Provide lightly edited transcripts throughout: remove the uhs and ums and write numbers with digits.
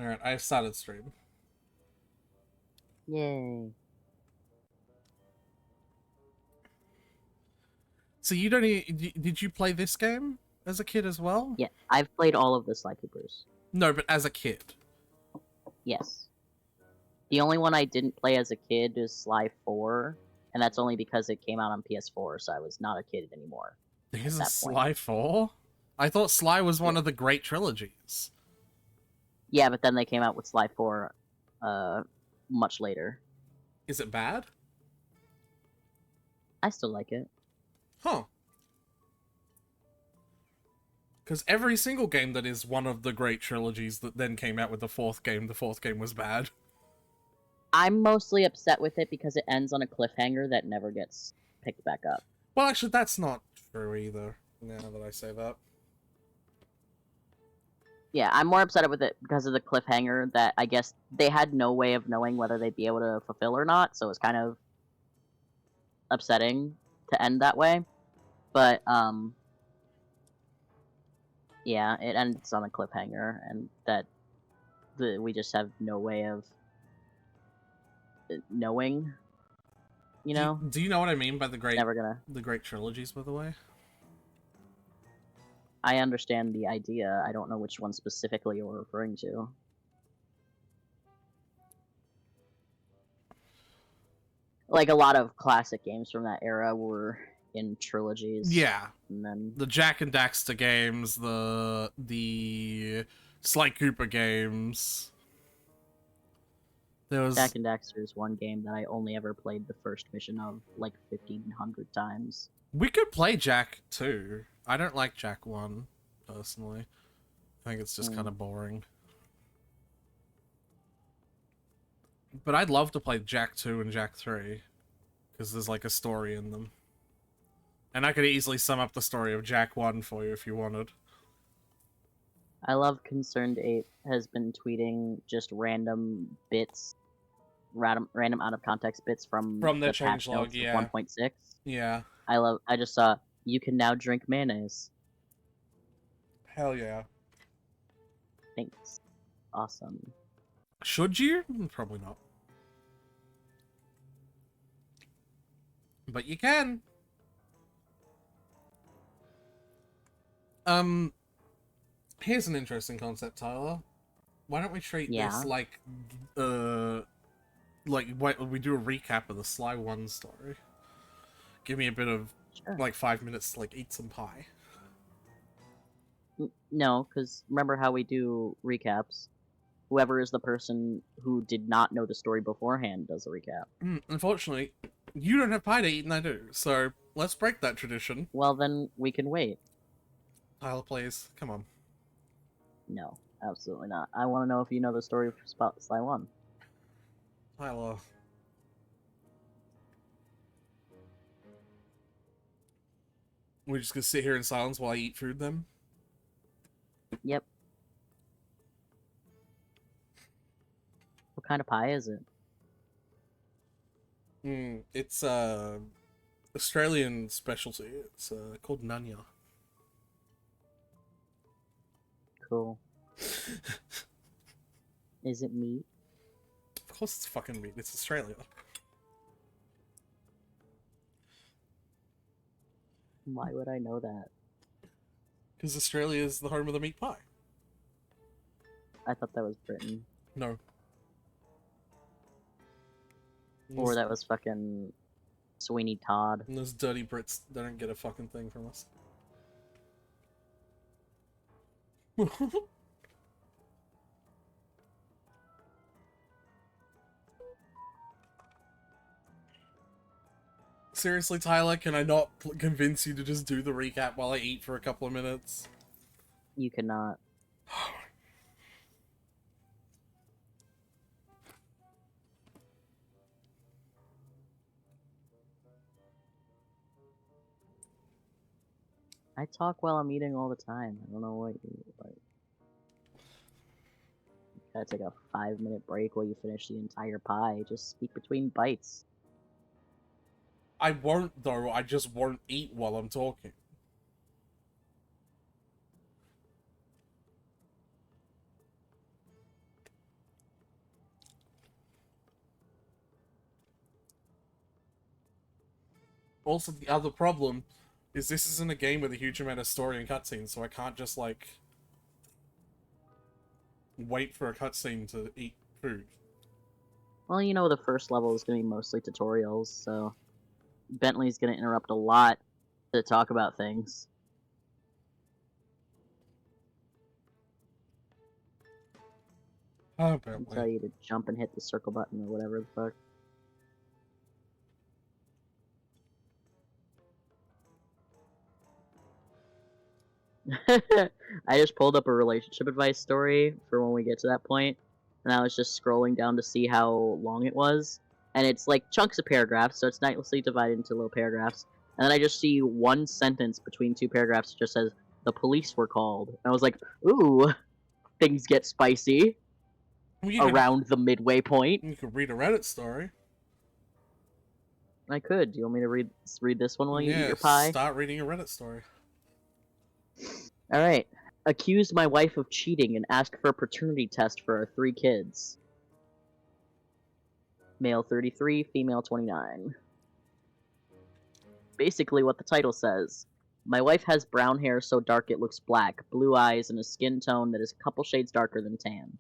Alright, I've started stream. Yay. So you don't did you play this game as a kid as well? Yeah, I've played all of the Sly Coopers. No, but as a kid. Yes. The only one I didn't play as a kid is Sly 4, and that's only because it came out on PS4, so I was not a kid anymore. There's a that point. Sly 4? I thought Sly was one of the great trilogies. Yeah, but then they came out with Sly 4 much later. Is it bad? I still like it. Huh. Because every single game that is one of the great trilogies that then came out with the fourth game was bad. I'm mostly upset with it because it ends on a cliffhanger that never gets picked back up. Well, actually, that's not true either, now that I say that. Yeah, I'm more upset with it because of the cliffhanger that I guess they had no way of knowing whether they'd be able to fulfill or not, so it's kind of upsetting to end that way. But, yeah, it ends on a cliffhanger, and that we just have no way of knowing, you know? Do you know what I mean by the great trilogies, by the way? I understand the idea. I don't know which one specifically you're referring to. Like, a lot of classic games from that era were in trilogies. Yeah. And then the Jak and Daxter games, the Sly Cooper games. There was Jak and Daxter is one game that I only ever played the first mission of like 1,500 times. We could play Jak 2. I don't like Jak 1, personally. I think it's just kind of boring. But I'd love to play Jak 2 and Jak 3, because there's like a story in them. And I could easily sum up the story of Jak 1 for you if you wanted. I love Concerned Ape has been tweeting just random bits, random out of context bits from the patch changelog, notes yeah. of 1.6. Yeah. I just saw, you can now drink mayonnaise. Hell yeah. Thanks. Awesome. Should you? Probably not. But you can. Here's an interesting concept, Tyler. Why don't we treat this like we do a recap of the Sly 1 story? Give me a bit of, like, 5 minutes to, like, eat some pie. No, because remember how we do recaps? Whoever is the person who did not know the story beforehand does a recap. Unfortunately, you don't have pie to eat and I do, so let's break that tradition. Well, then we can wait. Tyler, please. Come on. No, absolutely not. I want to know if you know the story of Sly 1. Tyler. We're just gonna sit here in silence while I eat food then? Yep. What kind of pie is it? It's Australian specialty. It's called Nunya. Cool. Is it meat? Of course it's fucking meat. It's Australia. Why would I know that? Because Australia is the home of the meat pie. I thought that was Britain. No. Or that was fucking Sweeney Todd. And those dirty Brits, they don't get a fucking thing from us. Seriously, Tyler, can I not convince you to just do the recap while I eat for a couple of minutes? You cannot. I talk while I'm eating all the time. I don't know what you like. You gotta take a 5-minute break while you finish the entire pie. Just speak between bites. I won't, though. I just won't eat while I'm talking. also the other problem is this isn't a game with a huge amount of story and cutscenes, so I can't just, like, wait for a cutscene to eat food. Well, you know, the first level is going to be mostly tutorials, so Bentley's going to interrupt a lot to talk about things. Oh, I'll Bentley. tell you to jump and hit the circle button or whatever the fuck. I just pulled up a relationship advice story for when we get to that point, and I was just scrolling down to see how long it was. And it's like chunks of paragraphs, so it's nicely divided into little paragraphs. And then I just see one sentence between two paragraphs that just says, "The police were called." And I was like, ooh, things get spicy Well, you around the midway point. you could read a Reddit story. I could. Do you want me to read this one while you eat Yeah, your pie? start reading a Reddit story. Alright. Accused my wife of cheating and asked for a paternity test for our 3 kids. Male 33, female 29. Basically what the title says. My wife has brown hair so dark it looks black, blue eyes, and a skin tone that is a couple shades darker than tan.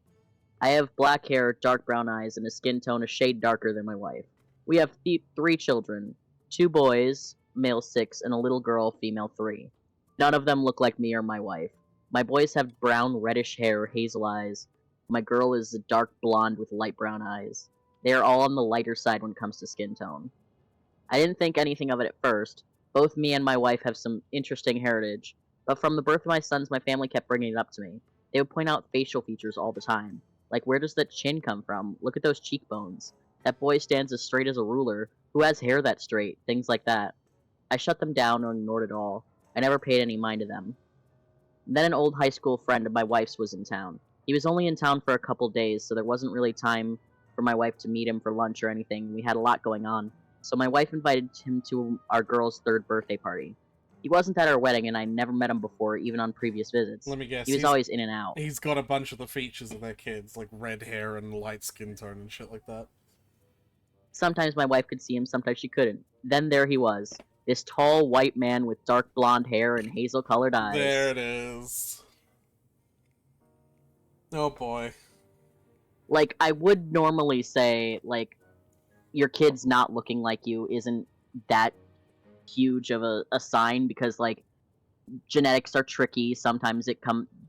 I have black hair, dark brown eyes, and a skin tone a shade darker than my wife. We have 3 children. 2 boys, male 6, and a little girl, female 3. None of them look like me or my wife. My boys have brown, reddish hair, hazel eyes. My girl is a dark blonde with light brown eyes. They are all on the lighter side when it comes to skin tone. I didn't think anything of it at first. Both me and my wife have some interesting heritage, but from the birth of my sons, my family kept bringing it up to me. They would point out facial features all the time. Like, where does that chin come from? Look at those cheekbones. That boy stands as straight as a ruler. Who has hair that straight? Things like that. I shut them down or ignored it all. I never paid any mind to them. Then an old high school friend of my wife's was in town. He was only in town for a couple days, so there wasn't really time for my wife to meet him for lunch or anything. We had a lot going on. So my wife invited him to our girl's 3rd birthday party. He wasn't at our wedding, and I never met him before, even on previous visits. Let me guess. He was always in and out. He's got a bunch of the features of their kids, like red hair and light skin tone and shit like that. Sometimes my wife could see him, sometimes she couldn't. Then there he was. This tall white man with dark blonde hair and hazel-colored eyes. There it is. Oh boy. Like, I would normally say, like, your kid's not looking like you isn't that huge of a sign, because, like, genetics are tricky. Sometimes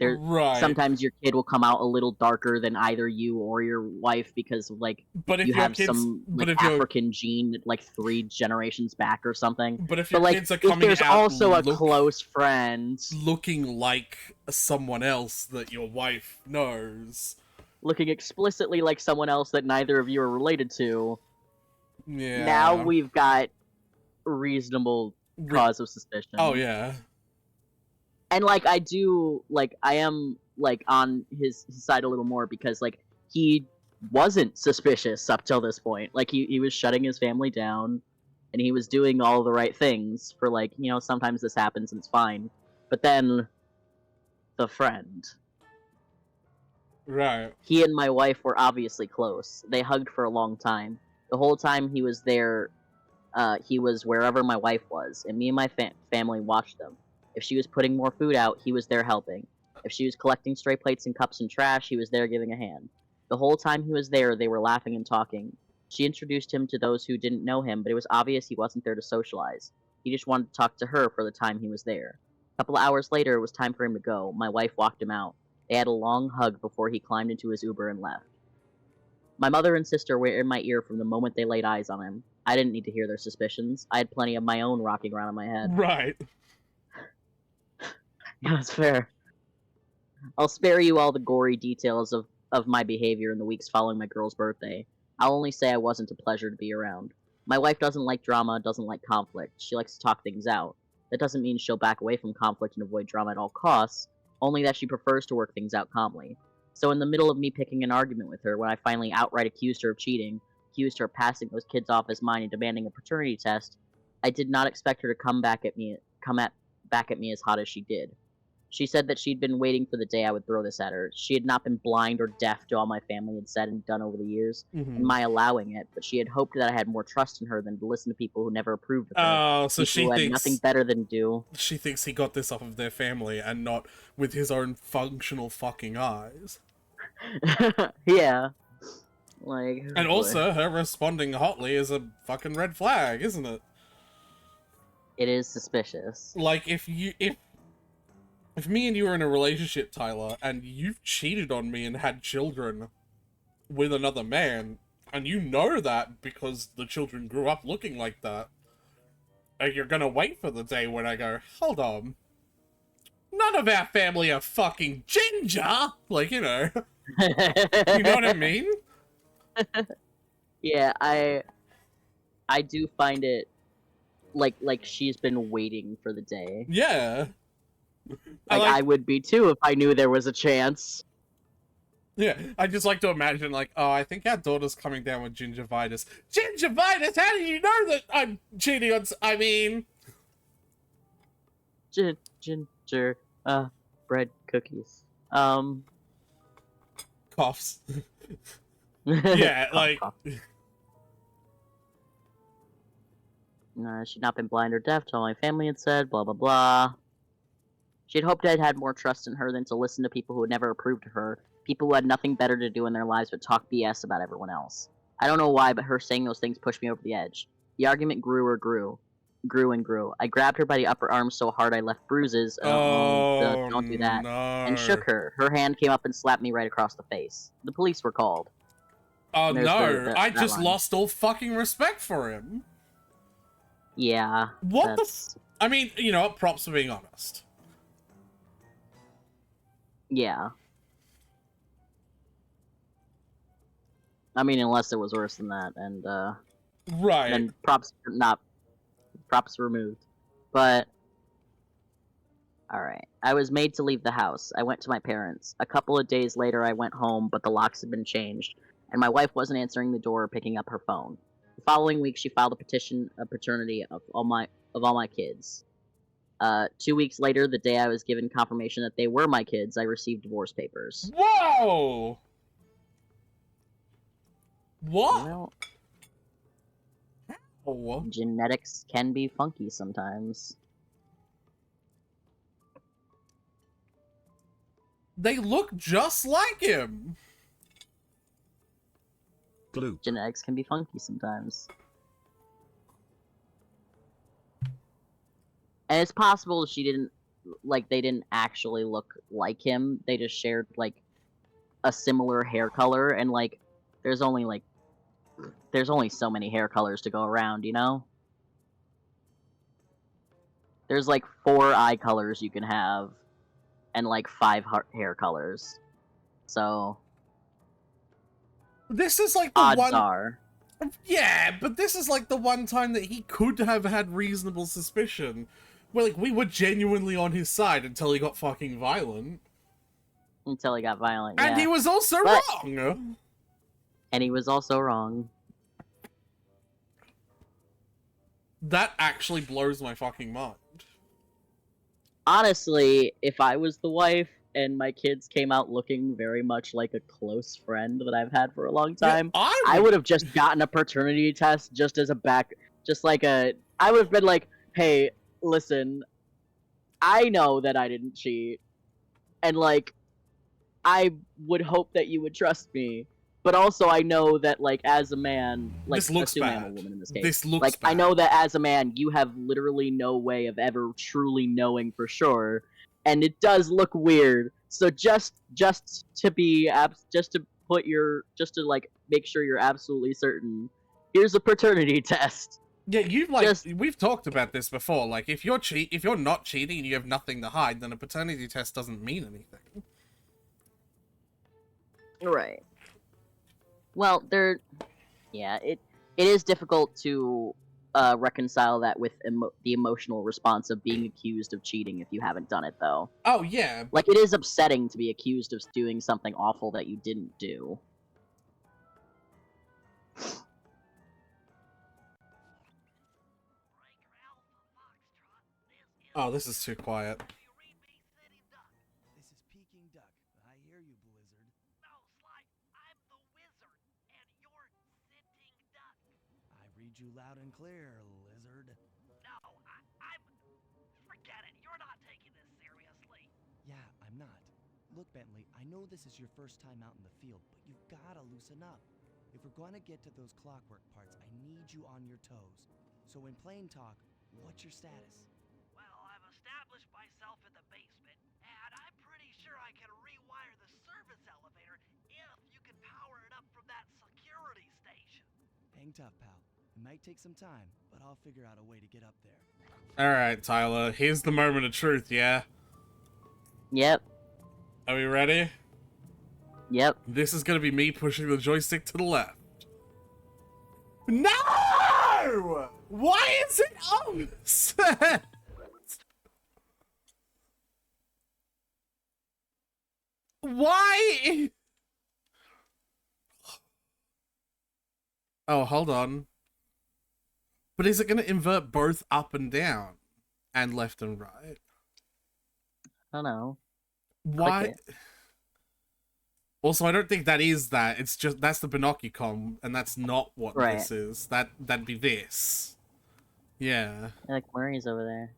Right. sometimes your kid will come out a little darker than either you or your wife because of, like, But if you your have kids, some but like if your, African gene like 3 generations back or something. but if your But like, kids are if coming there's out also a close friend looking like someone else that your wife knows, looking explicitly like someone else that neither of you are related to, yeah. now we've got reasonable cause of suspicion. Oh yeah. And like, I am like on his side a little more, because like, he wasn't suspicious up till this point. Like, he was shutting his family down, and he was doing all the right things for, like, you know, sometimes this happens and it's fine. But then the friend. Right. He and my wife were obviously close. They hugged for a long time. The whole time he was there, he was wherever my wife was, and me and my family watched them. If she was putting more food out, he was there helping. If she was collecting stray plates and cups and trash, he was there giving a hand. The whole time he was there, they were laughing and talking. She introduced him to those who didn't know him, but it was obvious he wasn't there to socialize. He just wanted to talk to her for the time he was there. A couple of hours later, it was time for him to go. My wife walked him out. They had a long hug before he climbed into his Uber and left. My mother and sister were in my ear from the moment they laid eyes on him. I didn't need to hear their suspicions. I had plenty of my own rocking around in my head. Right. Yeah, that's fair. I'll spare you all the gory details of my behavior in the weeks following my girl's birthday. I'll only say I wasn't a pleasure to be around. My wife doesn't like drama, doesn't like conflict. She likes to talk things out. That doesn't mean she'll back away from conflict and avoid drama at all costs, only that she prefers to work things out calmly. So in the middle of me picking an argument with her, when I finally outright accused her of cheating, accused her of passing those kids off as mine and demanding a paternity test, I did not expect her to come back at me as hot as she did. She said that she'd been waiting for the day I would throw this at her. She had not been blind or deaf to all my family had said and done over the years, and my allowing it, but she had hoped that I had more trust in her than to listen to people who never approved of her. Oh, so People who had nothing better than do. She thinks he got this off of their family and not with his own functional fucking eyes. Yeah. Like, And boy. also, her responding hotly is a fucking red flag, isn't it? It is suspicious. Like, if me and you were in a relationship, Tyler, and you've cheated on me and had children with another man, and you know that because the children grew up looking like that, and you're gonna wait for the day when I go, hold on, none of our family are fucking ginger! Like, you know what I mean? Yeah, I do find it like she's been waiting for the day. Yeah. I would be too if I knew there was a chance. Yeah, I just like to imagine, like, oh, I think our daughter's coming down with gingivitis. Gingivitis? How do you know that I'm cheating on... I mean... Ginger, bread cookies. Coughs. Yeah, like... She'd not been blind or deaf to all my family had said, blah blah blah. She had hoped I'd had more trust in her than to listen to people who had never approved of her, people who had nothing better to do in their lives but talk BS about everyone else. I don't know why, but her saying those things pushed me over the edge. The argument grew and grew. I grabbed her by the upper arm so hard I left bruises. Don't do that. No. And shook her. Her hand came up and slapped me right across the face. The police were called. Oh no, I just lost all fucking respect for him. Yeah. What the I mean, you know what, props for being honest. Yeah. I mean, unless it was worse than that, and, right. then props removed. But, alright. I was made to leave the house. I went to my parents. A couple of days later, I went home, but the locks had been changed, and my wife wasn't answering the door or picking up her phone. The following week, she filed a petition of paternity of all my kids. 2 weeks later, the day I was given confirmation that they were my kids, I received divorce papers. Whoa! What? Well, Oh. genetics can be funky sometimes. They look just like him. Glue. Genetics can be funky sometimes. And it's possible they didn't actually look like him. They just shared, like, a similar hair color, and, like, there's only so many hair colors to go around, you know? There's, like, 4 eye colors you can have, and, like, 5 hair colors. So... This is like the odds are. Yeah, but this is like the one time that he could have had reasonable suspicion. Where, like, we were genuinely on his side until he got fucking violent. Until he got violent, And yeah. he was also wrong! And he was also wrong. That actually blows my fucking mind. Honestly, if I was the wife and my kids came out looking very much like a close friend that I've had for a long time, Yeah, I would have just gotten a paternity test just as a I would have been like, hey, listen, I know that I didn't cheat, and, like, I would hope that you would trust me, but also I know that, like, as a man, like, This looks assuming I'm a bad. woman in this case, This looks like, bad. I know that as a man, you have literally no way of ever truly knowing for sure, and it does look weird. So just to make sure you're absolutely certain, here's a paternity test. Yeah, we've talked about this before. Like, if you're not cheating and you have nothing to hide, then a paternity test doesn't mean anything. Right. Well, it is difficult to reconcile that with the emotional response of being accused of cheating if you haven't done it, though. Oh, yeah. Like, it is upsetting to be accused of doing something awful that you didn't do. Oh, this is too quiet. read you loud and clear, lizard. No, I'm... Forget it. You're not taking this seriously. Yeah, I'm not. Look, Bentley, I know this is your first time out in the field, but you've gotta loosen up. If we're gonna get to those clockwork parts, I need you on your toes. So in plain talk, what's your status? Well, I've established myself in the basement, and I'm pretty sure I can rewire the service elevator if you can power it up from that security station. Hang tough, pal. It might take some time, but I'll figure out a way to get up there. Alright, Tyler, here's the moment of truth, yeah? Yep. Are we ready? Yep. This is gonna be me pushing the joystick to the left. No! Why is it upset? Why? Oh, hold on. But is it gonna invert both up and down? And left and right? I don't know. Why? Click Also, I don't think that is that. It's just that's the Binocucom, and that's not what Right. this is. That'd be this. Yeah. Like Murray's over there.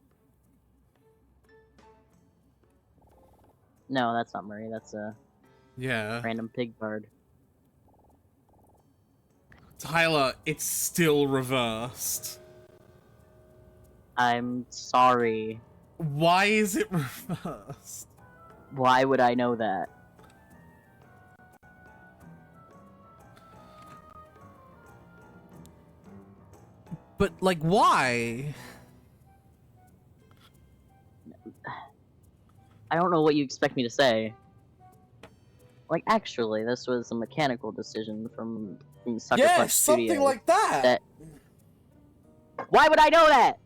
No, that's not Murray. That's a Yeah. random pig bird. Tyler, it's still reversed. I'm sorry. Why is it reversed? Why would I know that? But like, why? I don't know what you expect me to say. Like, actually, this was a mechanical decision from Sucker Punch Studios. that. Why would I know that?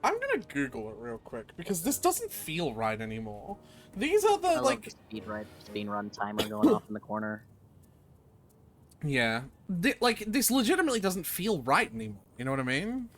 I'm gonna Google it real quick because this doesn't feel right anymore. These are the I love like. the speed run timer going off in the corner. Yeah. Like, this legitimately doesn't feel right anymore. You know what I mean?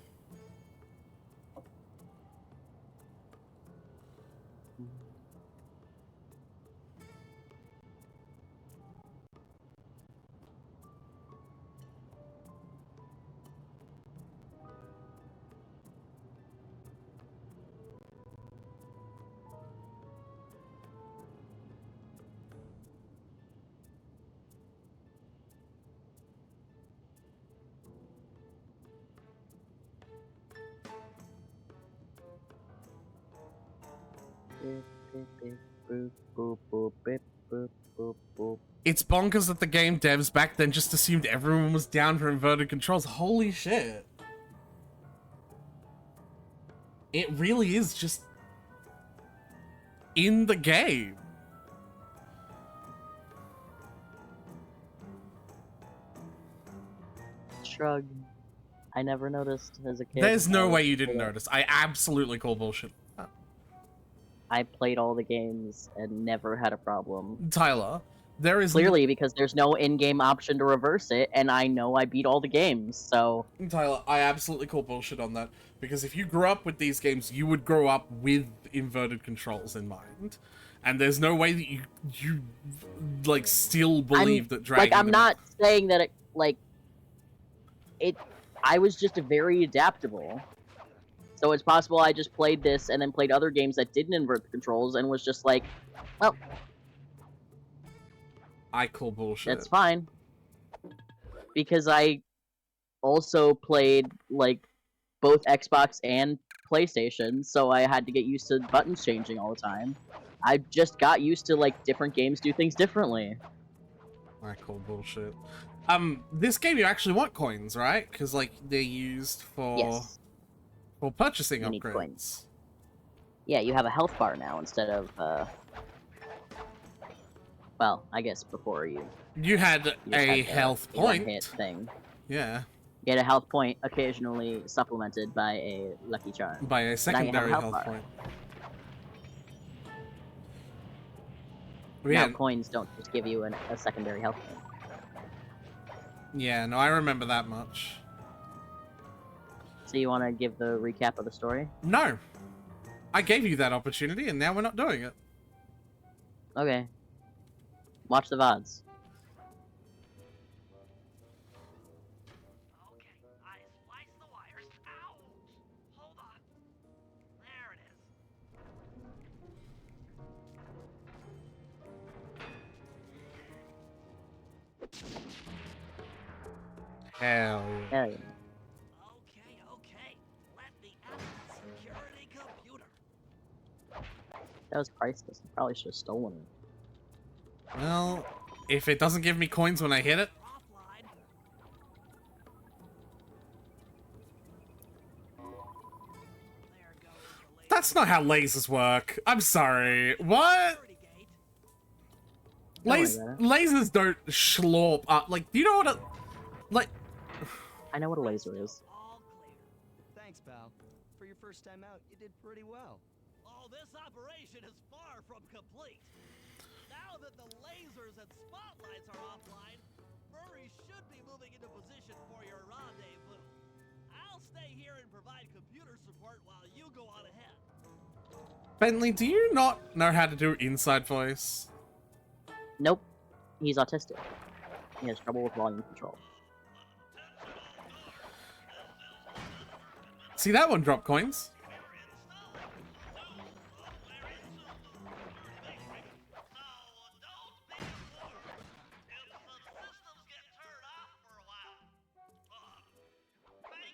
It's bonkers that the game devs back then just assumed everyone was down for inverted controls. Holy shit. It really is just in the game. Shrug. I never noticed as a kid. There's no I way you played didn't it. notice. I absolutely call bullshit. I played all the games and never had a problem. Tyler, there is Clearly, because there's no in-game option to reverse it, and I know I beat all the games, so... Tyler, I absolutely call bullshit on that, because if you grew up with these games, you would grow up with inverted controls in mind. And there's no way that you like, still believe that dragging Like, I'm them- not saying that it, like... I was just very adaptable. So it's possible I just played this and then played other games that didn't invert the controls and was just like, well, I call bullshit. that's fine. Because I also played, like, both Xbox and PlayStation, so I had to get used to buttons changing all the time. I just got used to, like, different games do things differently. I call bullshit. This game you actually want coins, right? Because, like, they're used for... Yes. For purchasing You need upgrades. coins. Yeah, you have a health bar now instead of, well, I guess before you You had just a had the health one-hit point. thing. Yeah. You get a health point, occasionally supplemented by a lucky charm. By a secondary health health bar. point. Now Yeah, coins don't just give you a secondary health point. yeah, no, I remember that much. So you want to give the recap of the story? No. I gave you that opportunity, and now we're not doing it. Okay. Watch the VODs. Hell yeah. Hell yeah. Okay. Let me out the security computer. That was priceless. I probably should have stolen it. Well, if it doesn't give me coins when I hit it, Offline. There goes the laser that's not how lasers work. I'm sorry. What? security gate. Don't worry about it. Lasers don't schlorp up. Like, do you know what a... Like... I know what a laser is. All clear. Thanks, pal. For your first time out, you did pretty well. Oh, this operation is far from complete. Now that the lasers and spotlights are offline, Murray should be moving into position for your rendezvous. I'll stay here and provide computer support while you go on ahead. Bentley, do you not know how to do inside voice? Nope. He's autistic. He has trouble with volume control. See that one drop coins?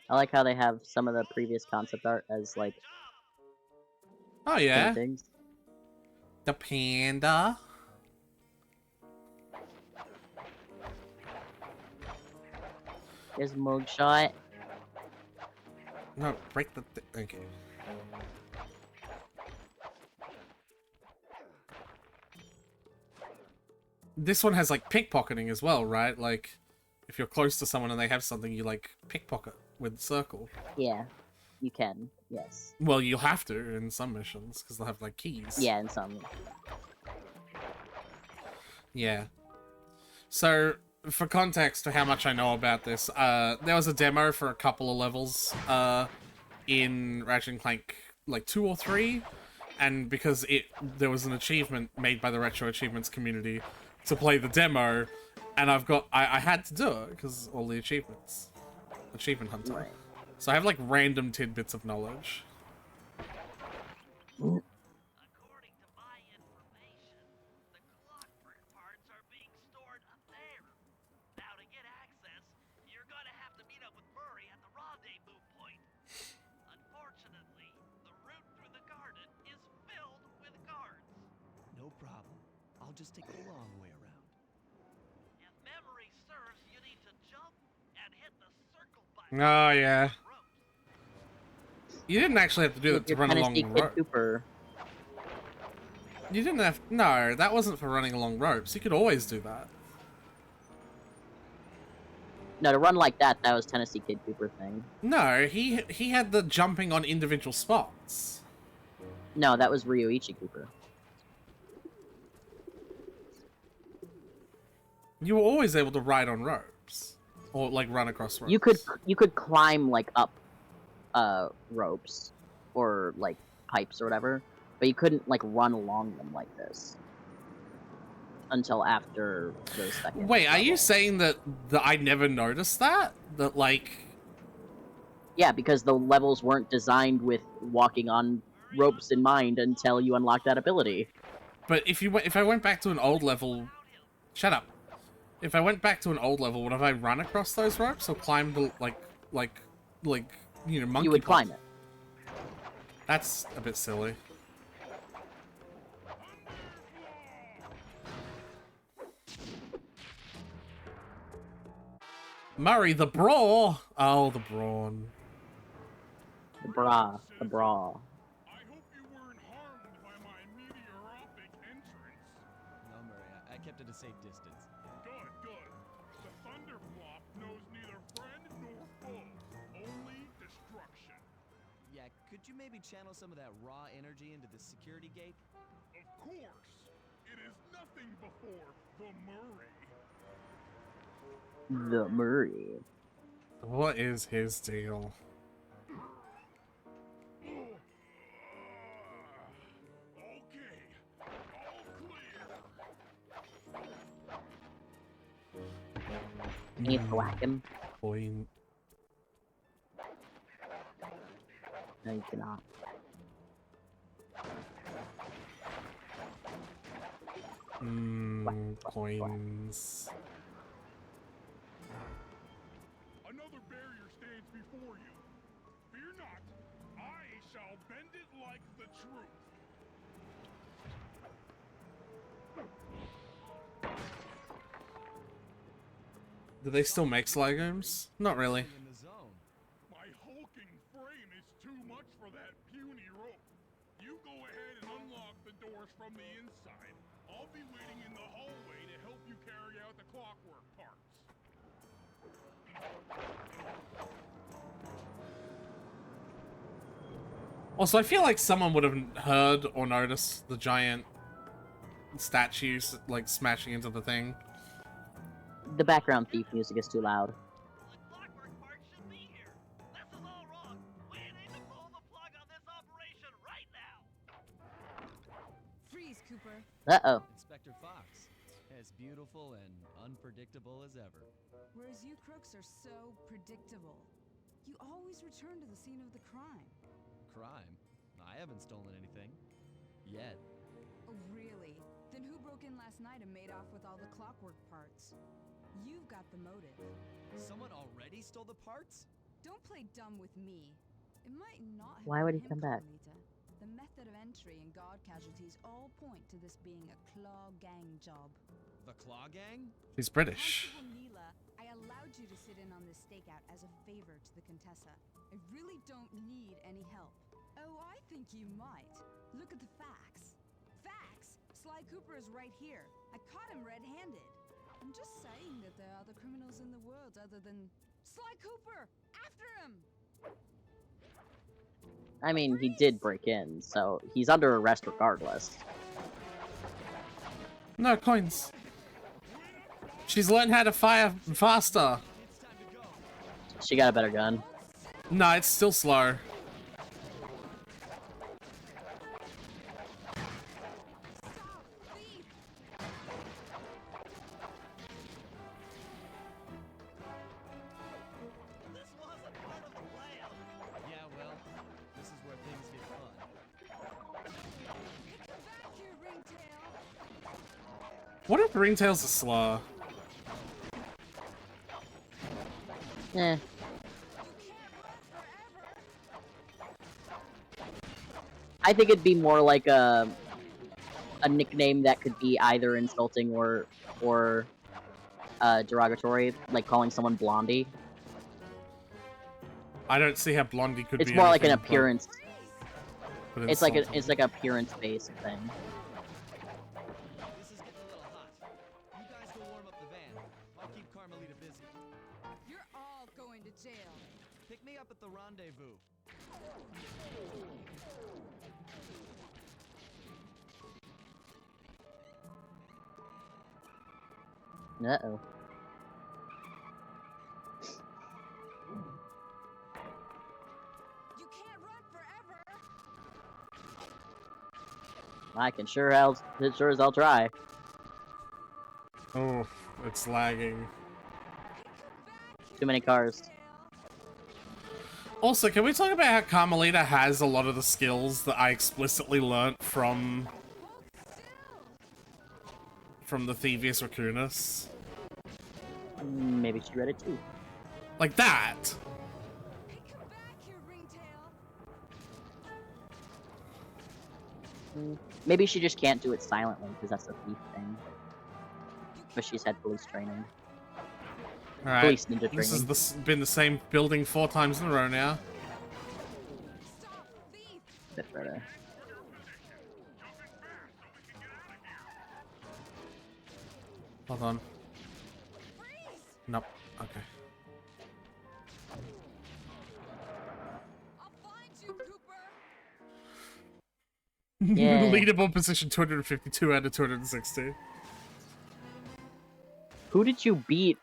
I like how they have some of the previous concept art as like Oh yeah. paintings. The panda. Here's a mugshot. No, break the okay. This one has like pickpocketing as well, right? Like, if you're close to someone and they have something, you like pickpocket with the circle. Yeah, you can. Yes. Well, you'll have to in some missions because they'll have like keys. Yeah, in some. Yeah. So, for context to how much I know about this, there was a demo for a couple of levels in Ratchet and Clank, like 2 or 3, and because there was an achievement made by the Retro Achievements community to play the demo, and I had to do it because all the achievements. Achievement Hunter. Right. So I have like random tidbits of knowledge. According to my information, the clockwork parts are being stored up there. Now to get access, you're gonna have to meet up with Murray at the rendezvous point. Unfortunately, the route through the garden is filled with guards. No problem. I'll just take the long way around. If memory serves, you need to jump and hit the circle button. Oh yeah. Ropes. You didn't actually have to do that to You're run along Tennessee the Kid road. Cooper. You didn't have... No, that wasn't for running along ropes. You could always do that. No, to run like that was Tennessee Kid Cooper thing. No, he had the jumping on individual spots. No, that was Ryoichi Cooper. You were always able to ride on ropes. Or, like, run across ropes. You could climb like up ropes or like pipes or whatever, but you couldn't like run along them like this until after the second Wait, are you level. saying that I never noticed that? That, like... Yeah, because the levels weren't designed with walking on ropes in mind until you unlock that ability. But if I went back to an old level... Shut up. If I went back to an old level, would have I run across those ropes or climbed the, like, you know, monkey You would paw? climb it. That's a bit silly. Murray, the brawl! Oh, the brawn. The bra. I hope you weren't harmed by my meteoropic entrance. No, Murray, I kept at a safe distance. Good. The Thunderflop knows neither friend nor foe, only destruction. Yeah, could you maybe channel some of that raw energy into the security gate? Of course, it is nothing before the Murray. The Murray. What is his deal? Okay, all clear. Can you whack him? Point. No, you cannot. Coins. truth. Do they still make Sly games? Not really. In the zone. My hulking frame is too much for that puny rope. You go ahead and unlock the doors from the inside. I'll be waiting in the hallway to help you carry out the clockwork parts. Also, I feel like someone would have heard or noticed the giant statues like smashing into the thing. The background thief music is too loud. The clockwork part should be here. This is all wrong. We need to pull the plug on this operation right now. Freeze, Cooper. Uh-oh. Inspector Fox, as beautiful and unpredictable as ever. Whereas you crooks are so predictable. You always return to the scene of the crime. Crime? I haven't stolen anything. Yet. Oh, really? Then who broke in last night and made off with all the clockwork parts? You've got the motive. Someone already stole the parts? Don't play dumb with me. It might not have Why would he been him, come back? Carmelita. The method of entry and guard casualties all point to this being a Claw Gang job. The Claw Gang? He's British. Constable Neela, I allowed you to sit in on this stakeout as a favor to the Contessa. I really don't need any help. Oh, I think you might. Look at the facts. Facts? Sly Cooper is right here. I caught him red-handed. I'm just saying that there are other criminals in the world other than Sly Cooper! After him! I mean, he did break in, so he's under arrest regardless. No coins. She's learned how to fire faster. It's time to go. She got a better gun. No, it's still slow. Stop! Thief! This wasn't part of the plan. Yeah, well, this is where things get fun. Get back here, Ringtail! What if Ringtail's a slaw? Eh. You can't run forever! I think it'd be more like a nickname that could be either insulting or derogatory, like calling someone Blondie. I don't see how Blondie could It's be. more like an anything but- appearance. but It's like insulting. it's like appearance based thing. This is getting a little hot. You guys go warm up the van. I'll keep Carmelita busy. You're all going to jail. Pick me up at the rendezvous. Uh-oh. You can't run forever! I can sure as I'll try. Oh, it's lagging. Too many cars. Also, can we talk about how Carmelita has a lot of the skills that I explicitly learnt from the Thievius Raccoonus? Maybe she read it too. Like that! Hey, come back here, Ringtail! Maybe she just can't do it silently because that's the thief thing. But she's had police training. Alright, Police ninja this training. has been the same building 4 times in a row now. Stop, thief! Bit further. Hold on. Freeze! Nope. Okay. I'll find you, Cooper! Yeah. Leaderboard position 252 out of 260. Who did you beat?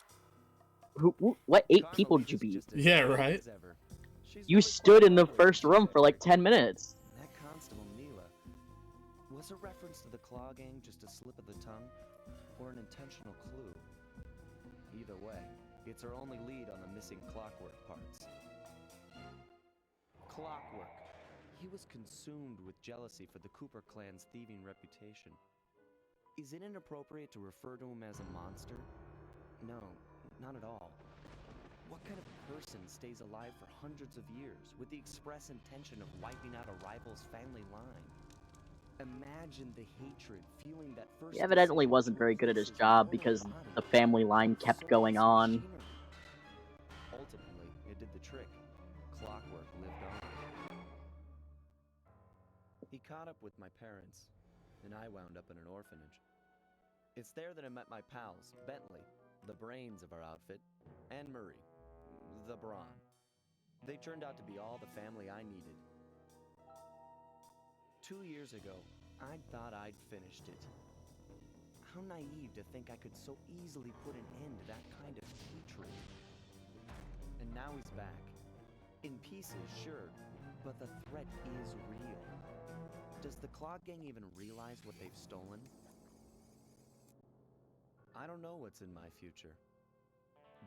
What 8 people did you Carmelita's beat? just as Yeah, bad right? as ever. She's You really stood in the quite first room for like 10 minutes. That Constable Neela, was a reference to the Claw Gang just a slip of the tongue, or an intentional clue? Either way, it's our only lead on the missing Clockwork parts. Clockwork. He was consumed with jealousy for the Cooper clan's thieving reputation. Is it inappropriate to refer to him as a monster? No, not at all. What kind of person stays alive for hundreds of years with the express intention of wiping out a rival's family line. Imagine the hatred fueling that first. He evidently wasn't very good at his job because the family line kept going on. Ultimately, it did the trick. Clockwork lived on. He caught up with my parents, and I wound up in an orphanage. It's there that I met my pals, Bentley, the brains of our outfit, and Murray, the brawn. They turned out to be all the family I needed. 2 years ago, I thought I'd finished it. How naive to think I could so easily put an end to that kind of hatred. And now he's back. In pieces, sure, but the threat is real. Does the Clog Gang even realize what they've stolen? I don't know what's in my future,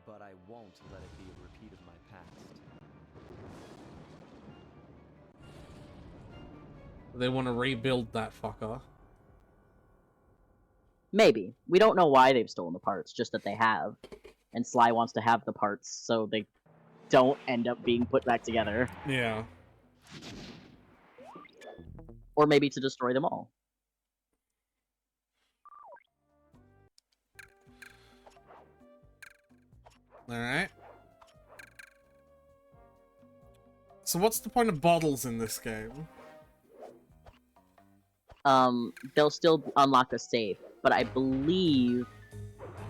but I won't let it be a repeat of my past. They want to rebuild that fucker. Maybe. We don't know why they've stolen the parts, just that they have. And Sly wants to have the parts so they don't end up being put back together. Yeah. Or maybe to destroy them all. Alright. So what's the point of bottles in this game? They'll still unlock a safe, but I believe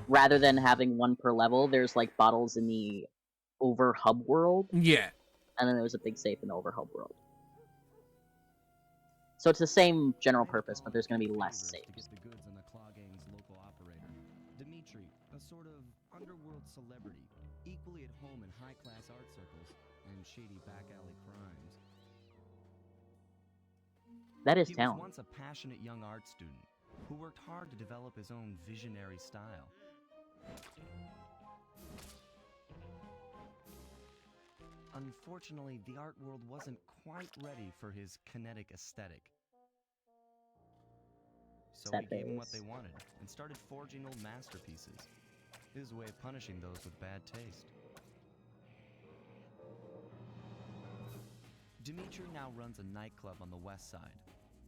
rather than having one per level, there's like bottles in the over hub world, Yeah. and then there's a big safe in the over hub world. So it's the same general purpose, but there's going to be less Favors to saves. get the goods on the Claw Gang's local operator, Dimitri, a sort of underworld celebrity, equally at home in high-class art circles and shady back-alley crimes. That is He was talent. once a passionate young art student who worked hard to develop his own visionary style. Unfortunately, the art world wasn't quite ready for his kinetic aesthetic. So Sad he gave them what face. they wanted and started forging old masterpieces. His way of punishing those with bad taste. Dimitri now runs a nightclub on the west side.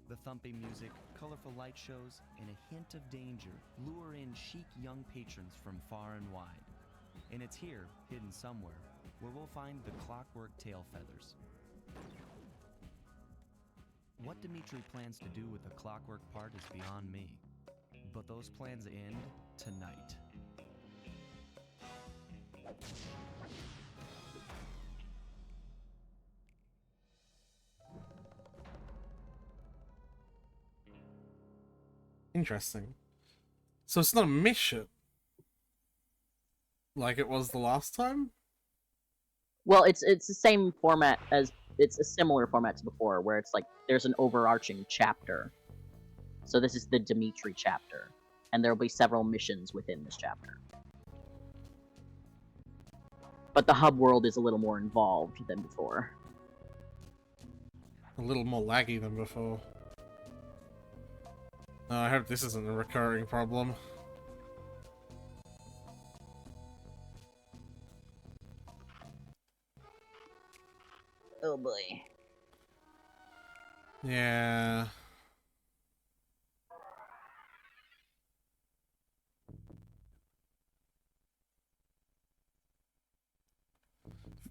The thumping music, colorful light shows, and a hint of danger lure in chic young patrons from far and wide. And it's here, hidden somewhere, where we'll find the Clockwork Tail Feathers. What Dimitri plans to do with the Clockwork part is beyond me. But those plans end tonight. Interesting. So it's not a mission. Like it was the last time? Well, it's the same format as it's a similar format to before, where it's like there's an overarching chapter. So this is the Dimitri chapter, and there will be several missions within this chapter. But the hub world is a little more involved than before. A little more laggy than before. Oh, I hope this isn't a recurring problem. Oh boy. Yeah.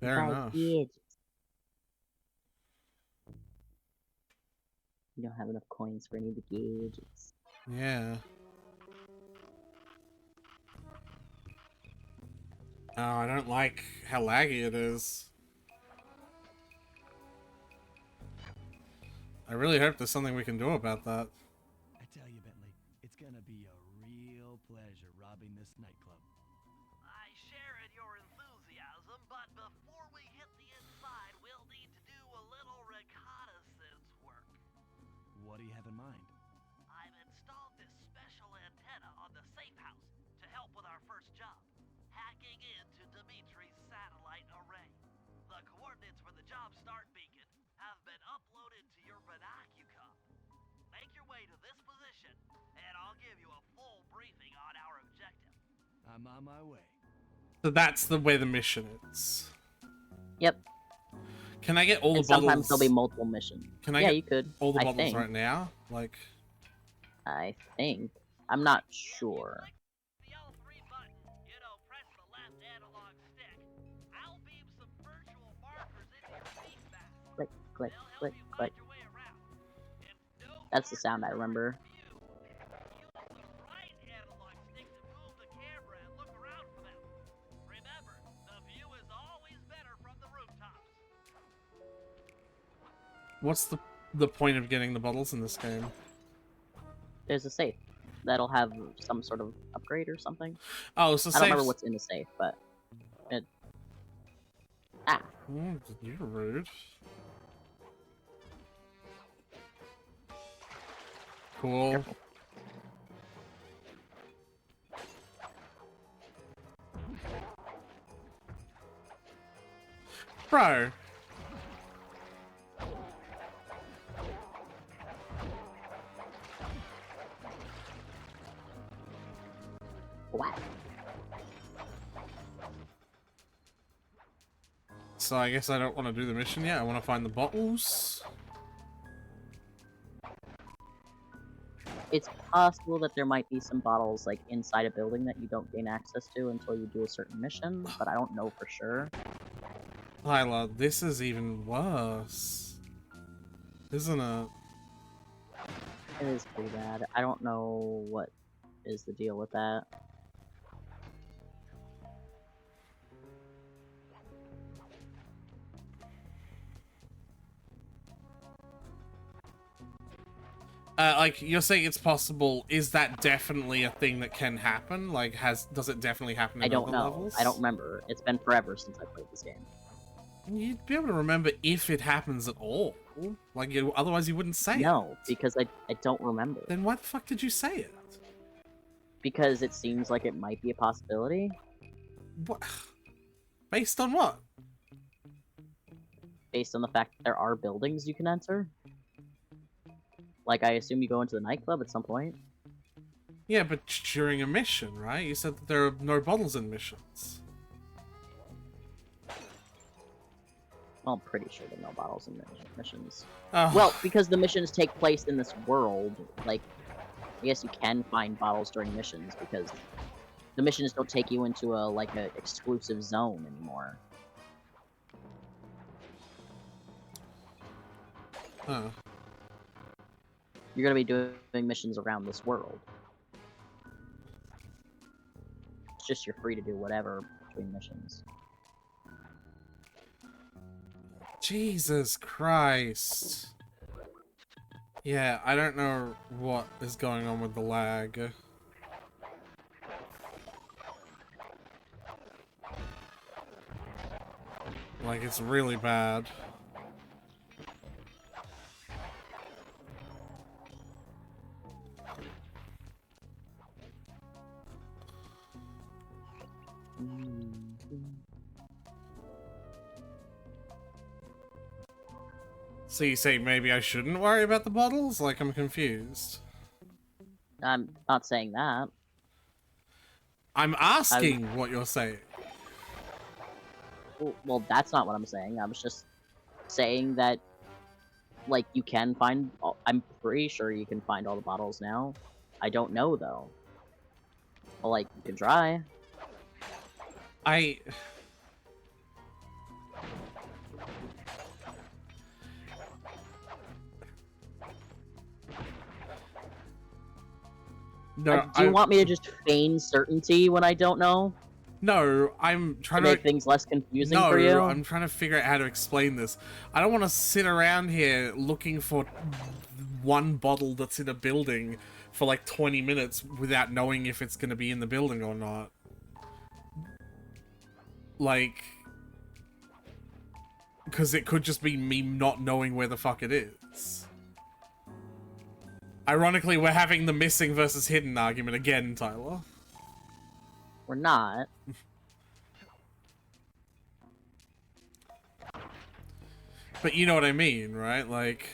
Fair enough. You don't have enough coins for any of the gadgets. Yeah. Oh, I don't like how laggy it is. I really hope there's something we can do about that. I tell you, Bentley, it's gonna be a real pleasure robbing this nightclub. I share in your enthusiasm, but before we hit the inside, we'll need to do a little reconnaissance work. What do you have in mind? I've installed this special antenna on the safe house to help with our first job, hacking into Dimitri's satellite array. The coordinates for the job start beacon have been uploaded to your binocucom. Make your way to this position, and I'll give you a full briefing on our objective. I'm on my way. So that's the way the mission is. Yep. Can I get all the And bottles? sometimes there'll be multiple missions. Can I Yeah, get you could. all the I bottles think. right now? Like, I think. I'm not sure. The L3 button, press the left analog stick. I'll beam some virtual markers into your feedback. Click, click, They'll help click, you click. find your way around. If no That's the sound I markers are in remember. view, use the right analog stick to move the camera and look around for them. Remember, the view is always better from the rooftops. what's the point of getting the bottles in this game? There's a safe that'll have some sort of upgrade or something. Oh, it's the I don't remember safe. what's in the safe, but it. Ah, Oh, you're rude. Cool. Careful. Bro. what? So I guess I don't want to do the mission yet. I want to find the bottles. It's possible that there might be some bottles like inside a building that you don't gain access to until you do a certain mission, but I don't know for sure. Tyler, this is even worse. Isn't it? It is pretty bad. I don't know what is the deal with that. Like, you're saying it's possible. Is that definitely a thing that can happen? Like, does it definitely happen in I don't other know. levels? I don't remember. It's been forever since I played this game. You'd be able to remember if it happens at all. Like, otherwise you wouldn't say No, it. because I don't remember. Then why the fuck did you say it? Because it seems like it might be a possibility. What? Based on what? Based on the fact that there are buildings you can enter. Like, I assume you go into the nightclub at some point. Yeah, but during a mission, right? You said that there are no bottles in missions. Well, I'm pretty sure there are no bottles in missions. Oh. Well, because the missions take place in this world, like, I guess you can find bottles during missions because the missions don't take you into a exclusive zone anymore. Huh. You're gonna be doing missions around this world. It's just you're free to do whatever between missions. Jesus Christ. Yeah, I don't know what is going on with the lag. Like, it's really bad. So you say maybe I shouldn't worry about the bottles? Like, I'm confused. I'm not saying that. I'm asking what you're saying. Well, that's not what I'm saying. I was just saying that, like, you can find... I'm pretty sure you can find all the bottles now. I don't know, though. Well, like, you can try. No, Do you want me to just feign certainty when I don't know? No, I'm To trying to make things less confusing no, for you? I'm trying to figure out how to explain this. I don't want to sit around here looking for one bottle that's in a building for like 20 minutes without knowing if it's going to be in the building or not. Like, because it could just be me not knowing where the fuck it is. Ironically, we're having the missing versus hidden argument again, Tyler. We're not. But you know what I mean, right? Like,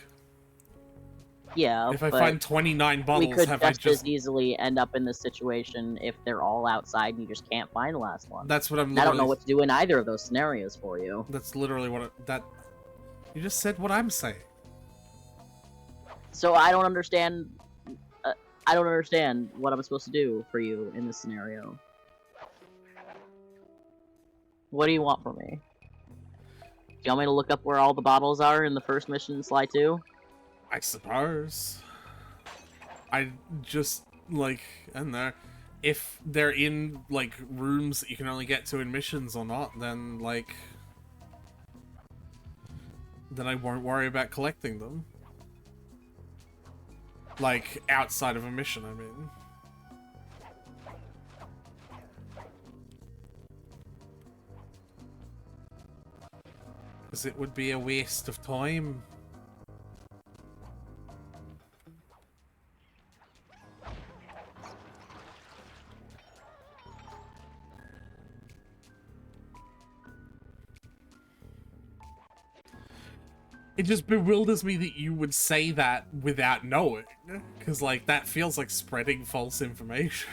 Yeah, If I but find 29 we bottles, could have I just just... as easily end up in this situation if they're all outside and you just can't find the last one. That's what I'm And I literally... don't know what to do in either of those scenarios for you. That's literally what... You just said what I'm saying. So I don't understand. I don't understand what I'm supposed to do for you in this scenario. What do you want from me? Do you want me to look up where all the bottles are in the first mission in Sly 2? I suppose. I just, like, and there... If they're in, like, rooms that you can only get to in missions or not, then, like... Then I won't worry about collecting them. Like, outside of a mission, I mean. Because it would be a waste of time. It just bewilders me that you would say that without knowing. Because, like, that feels like spreading false information.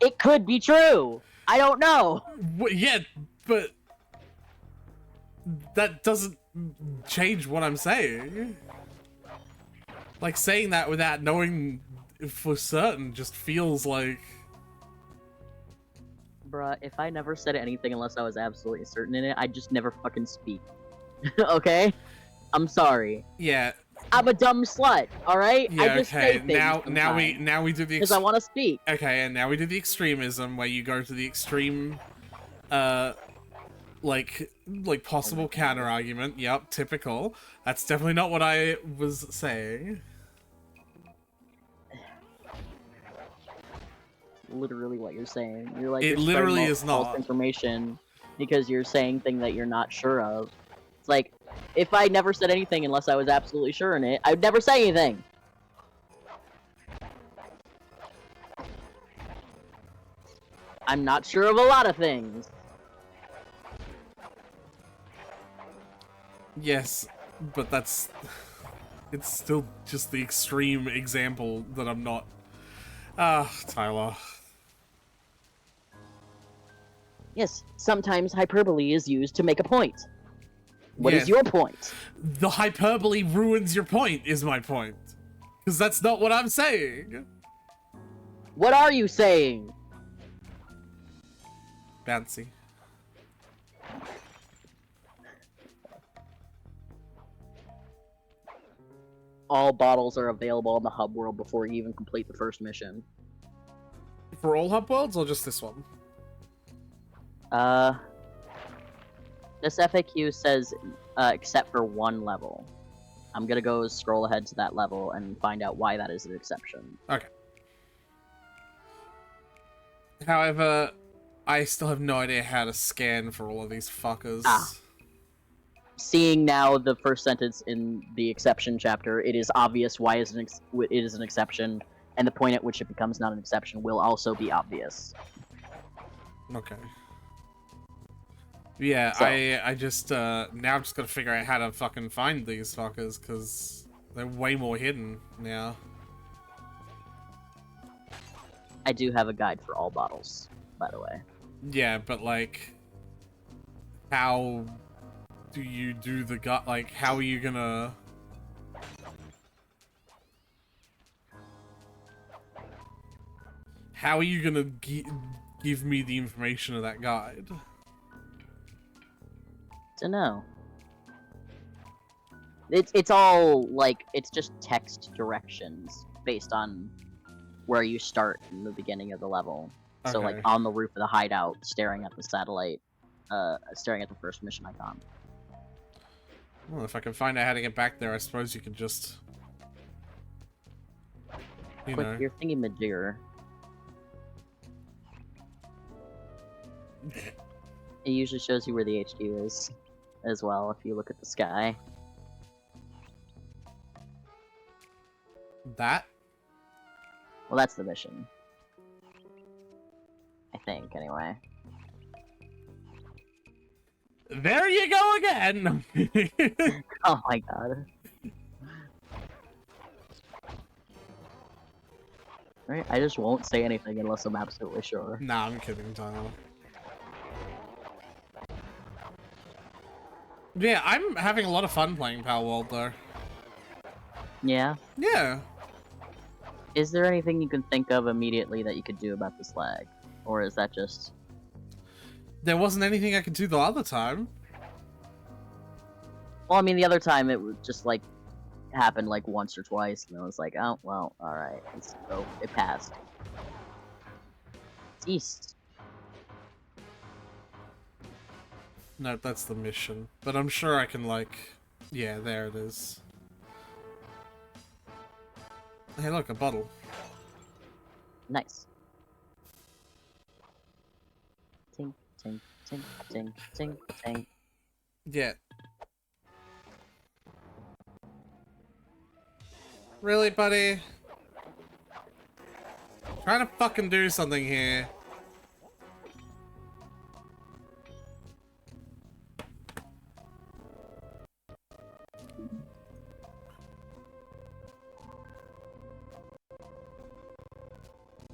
It could be true! I don't know! Yeah, but... that doesn't change what I'm saying. Like, saying that without knowing for certain just feels like... Bruh, if I never said anything unless I was absolutely certain in it, I'd just never fucking speak. Okay? I'm sorry. Yeah. I'm a dumb slut, alright? Yeah, I just okay. say things Now we do the... because I want to speak. Okay, and now we do the extremism, where you go to the extreme, like possible counter argument. Yep, typical. That's definitely not what I was saying. Literally what you're saying. You're like, It you're spreading literally all is false not. information because you're saying things that you're not sure of. It's like, if I never said anything unless I was absolutely sure in it, I'd never say anything. I'm not sure of a lot of things. Yes, but that's... It's still just the extreme example that I'm not... Tyler. Yes, sometimes hyperbole is used to make a point. What Yes. is your point? The hyperbole ruins your point, is my point. Because that's not what I'm saying. What are you saying? Bouncy. All bottles are available in the hub world before you even complete the first mission. For all hub worlds, or just this one? This FAQ says, except for one level. I'm gonna go scroll ahead to that level and find out why that is an exception. Okay. However, I still have no idea how to scan for all of these fuckers. Seeing now the first sentence in the exception chapter, it is obvious why it is an exception, and the point at which it becomes not an exception will also be obvious. Okay. Yeah, So- I just, now I'm just gonna figure out how to fucking find these fuckers, because they're way more hidden now. I do have a guide for all bottles, by the way. Yeah, but, like, how do you do the like, how are you gonna... How are you gonna give me the information of that guide? To know. It's all, like, it's just text directions based on where you start in the beginning of the level. So, like, Okay. on the roof of the hideout, staring at the satellite, staring at the first mission icon. Well, if I can find out how to get back there, I suppose you could just... You Click know. your thingy-majigger. It usually shows you where the HQ is, as well, if you look at the sky. That? Well, that's the mission. I think, anyway. There you go again! Oh my god. Right? I just won't say anything unless I'm absolutely sure. Nah, I'm kidding, Tyler. Yeah, I'm having a lot of fun playing Power World, though. Yeah? Yeah. Is there anything you can think of immediately that you could do about this lag? Or is that just... There wasn't anything I could do the other time. Well, I mean, the other time it would just, like, happen, like, once or twice, and I was like, oh, well, alright. So, it passed. It's east. No, that's the mission. But I'm sure I can, like... Yeah, there it is. Hey, look, a bottle. Nice. Tink, tink, tink, tink, tink, tink. Yeah. Really, buddy? Trying to fucking do something here.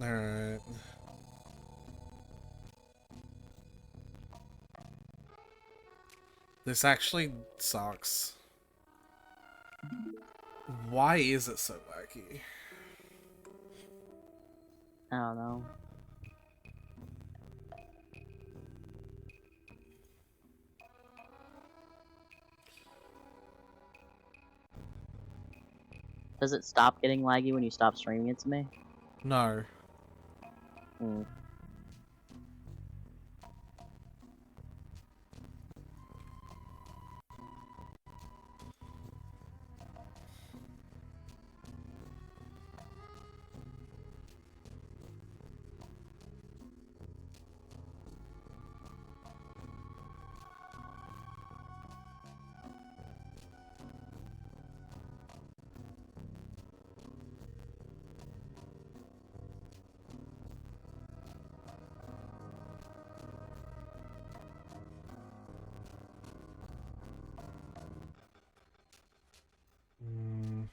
Alright. This actually sucks. Why is it so wacky? I don't know. Does it stop getting laggy when you stop streaming it to me? No. Hmm. Mm.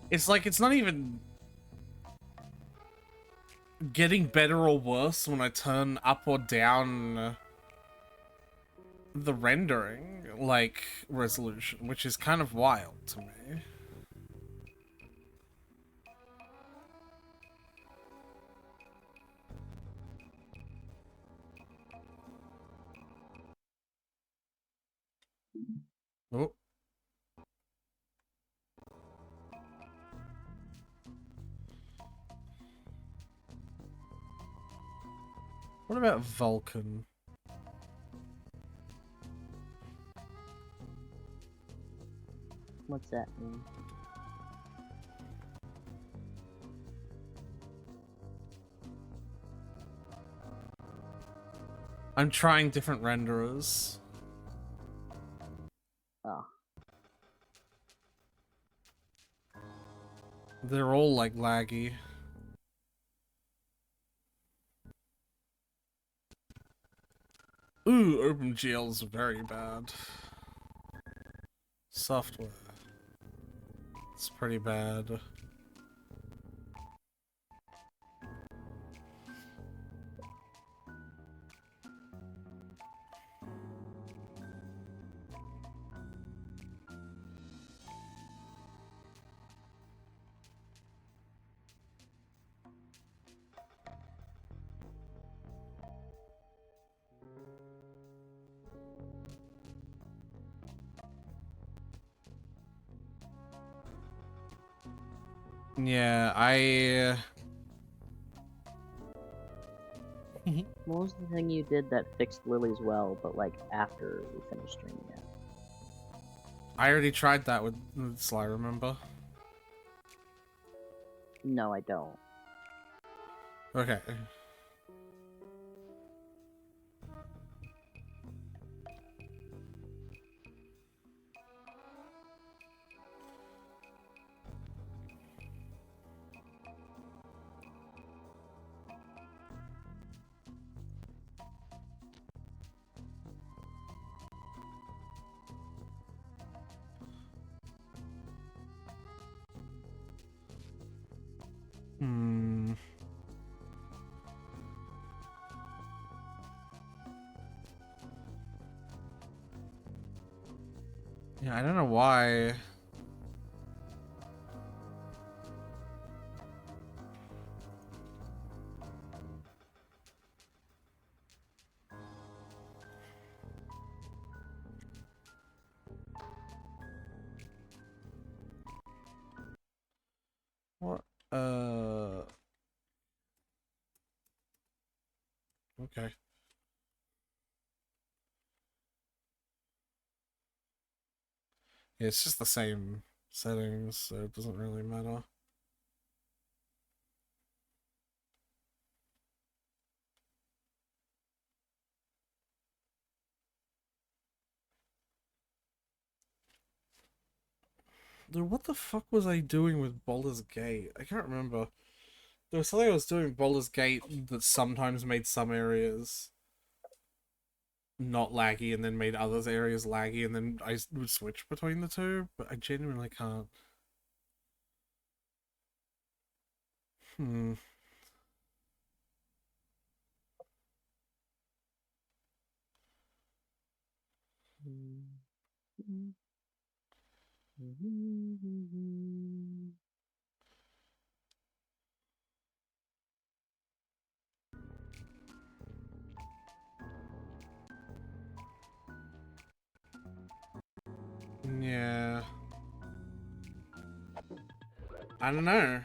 It's like it's not even getting better or worse when I turn up or down the rendering, like, resolution, which is kind of wild to me. Oh. What about Vulcan? What's that mean? I'm trying different renderers. Oh. They're all, like, laggy. Ooh, OpenGL's very bad. Software. It's pretty bad. Yeah, I... What was the thing you did that fixed Lily's well, but like after we finished streaming it? I already tried that with Sly, remember? No, I don't. Okay. Hmm. Yeah, I don't know why. What? Okay. Yeah, it's just the same settings, so it doesn't really matter. Dude, what the fuck was I doing with Baldur's Gate? I can't remember. There was something I was doing with Baldur's Gate that sometimes made some areas not laggy and then made others areas laggy, and then I would switch between the two, but I genuinely can't. Hmm. Yeah. I don't know.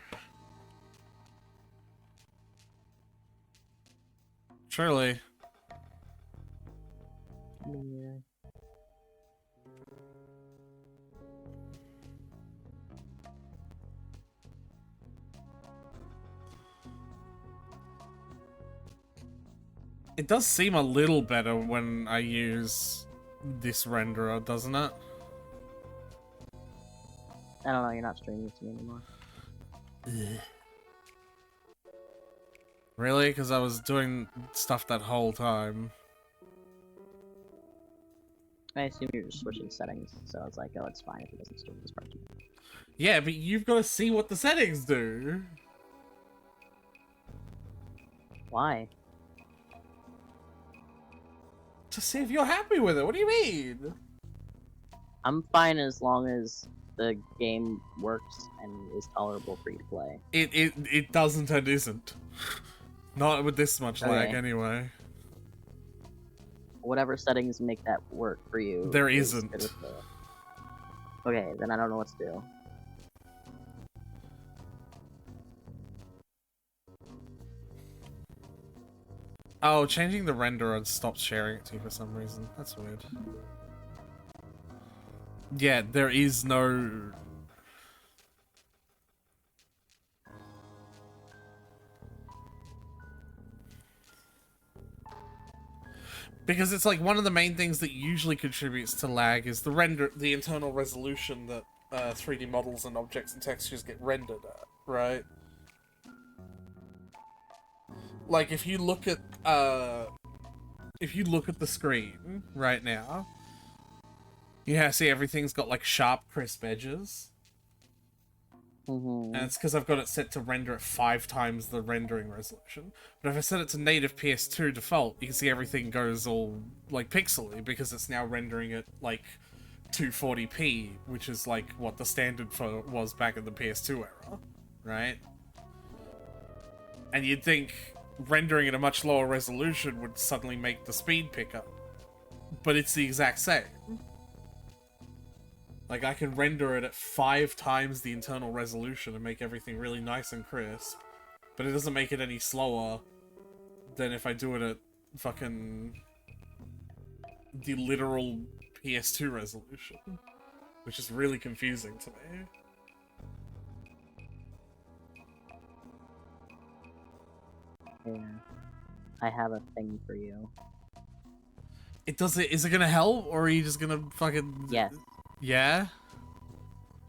Surely. Yeah. It does seem a little better when I use this renderer, doesn't it? I don't know, you're not streaming it to me anymore. Really? Because I was doing stuff that whole time. I assume you're just switching settings, so I was like, oh, it's fine if it doesn't stream this part. Yeah, but you've got to see what the settings do. Why? To see if you're happy with it. What do you mean? I'm fine as long as the game works and is tolerable for you to play. It doesn't and isn't. Not with this much lag, Okay. anyway. Whatever settings make that work for you. There is isn't. good with the- Okay, then I don't know what to do. Oh, changing the renderer stopped sharing it to you for some reason. That's weird. Yeah, there is no... Because it's like one of the main things that usually contributes to lag is the internal resolution that 3D models and objects and textures get rendered at, right? Like if you look at the screen right now, you see everything's got like sharp, crisp edges. Mm-hmm. And it's because I've got it set to render at 5 times the rendering resolution. But if I set it to native PS2 default, you can see everything goes all, like, pixely, because it's now rendering at, like, 240p, which is, like, what the standard for was back in the PS2 era, right? And you'd think rendering at a much lower resolution would suddenly make the speed pick up. But it's the exact same. Like, I can render it at 5 times the internal resolution and make everything really nice and crisp. But it doesn't make it any slower than if I do it at fucking the literal PS2 resolution. Which is really confusing to me. Here, I have a thing for you. Is it gonna help, or are you just gonna fucking... Yes, Yeah?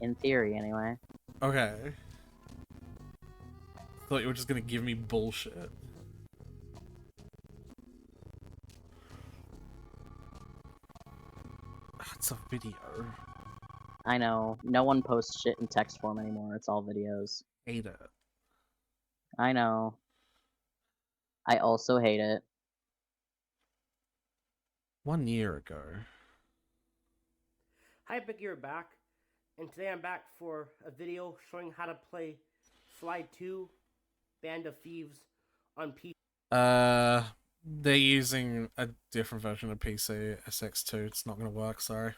in theory, anyway. Okay. Thought you were just gonna give me bullshit. It's a video. I know. No one posts shit in text form anymore. It's all videos. Hate it. I know. I also hate it. 1 year ago. Hi, Big Ear back, and today I'm back for a video showing how to play Slide 2 Band of Thieves on PC. They're using a different version of PC SX2. It's not gonna work, sorry.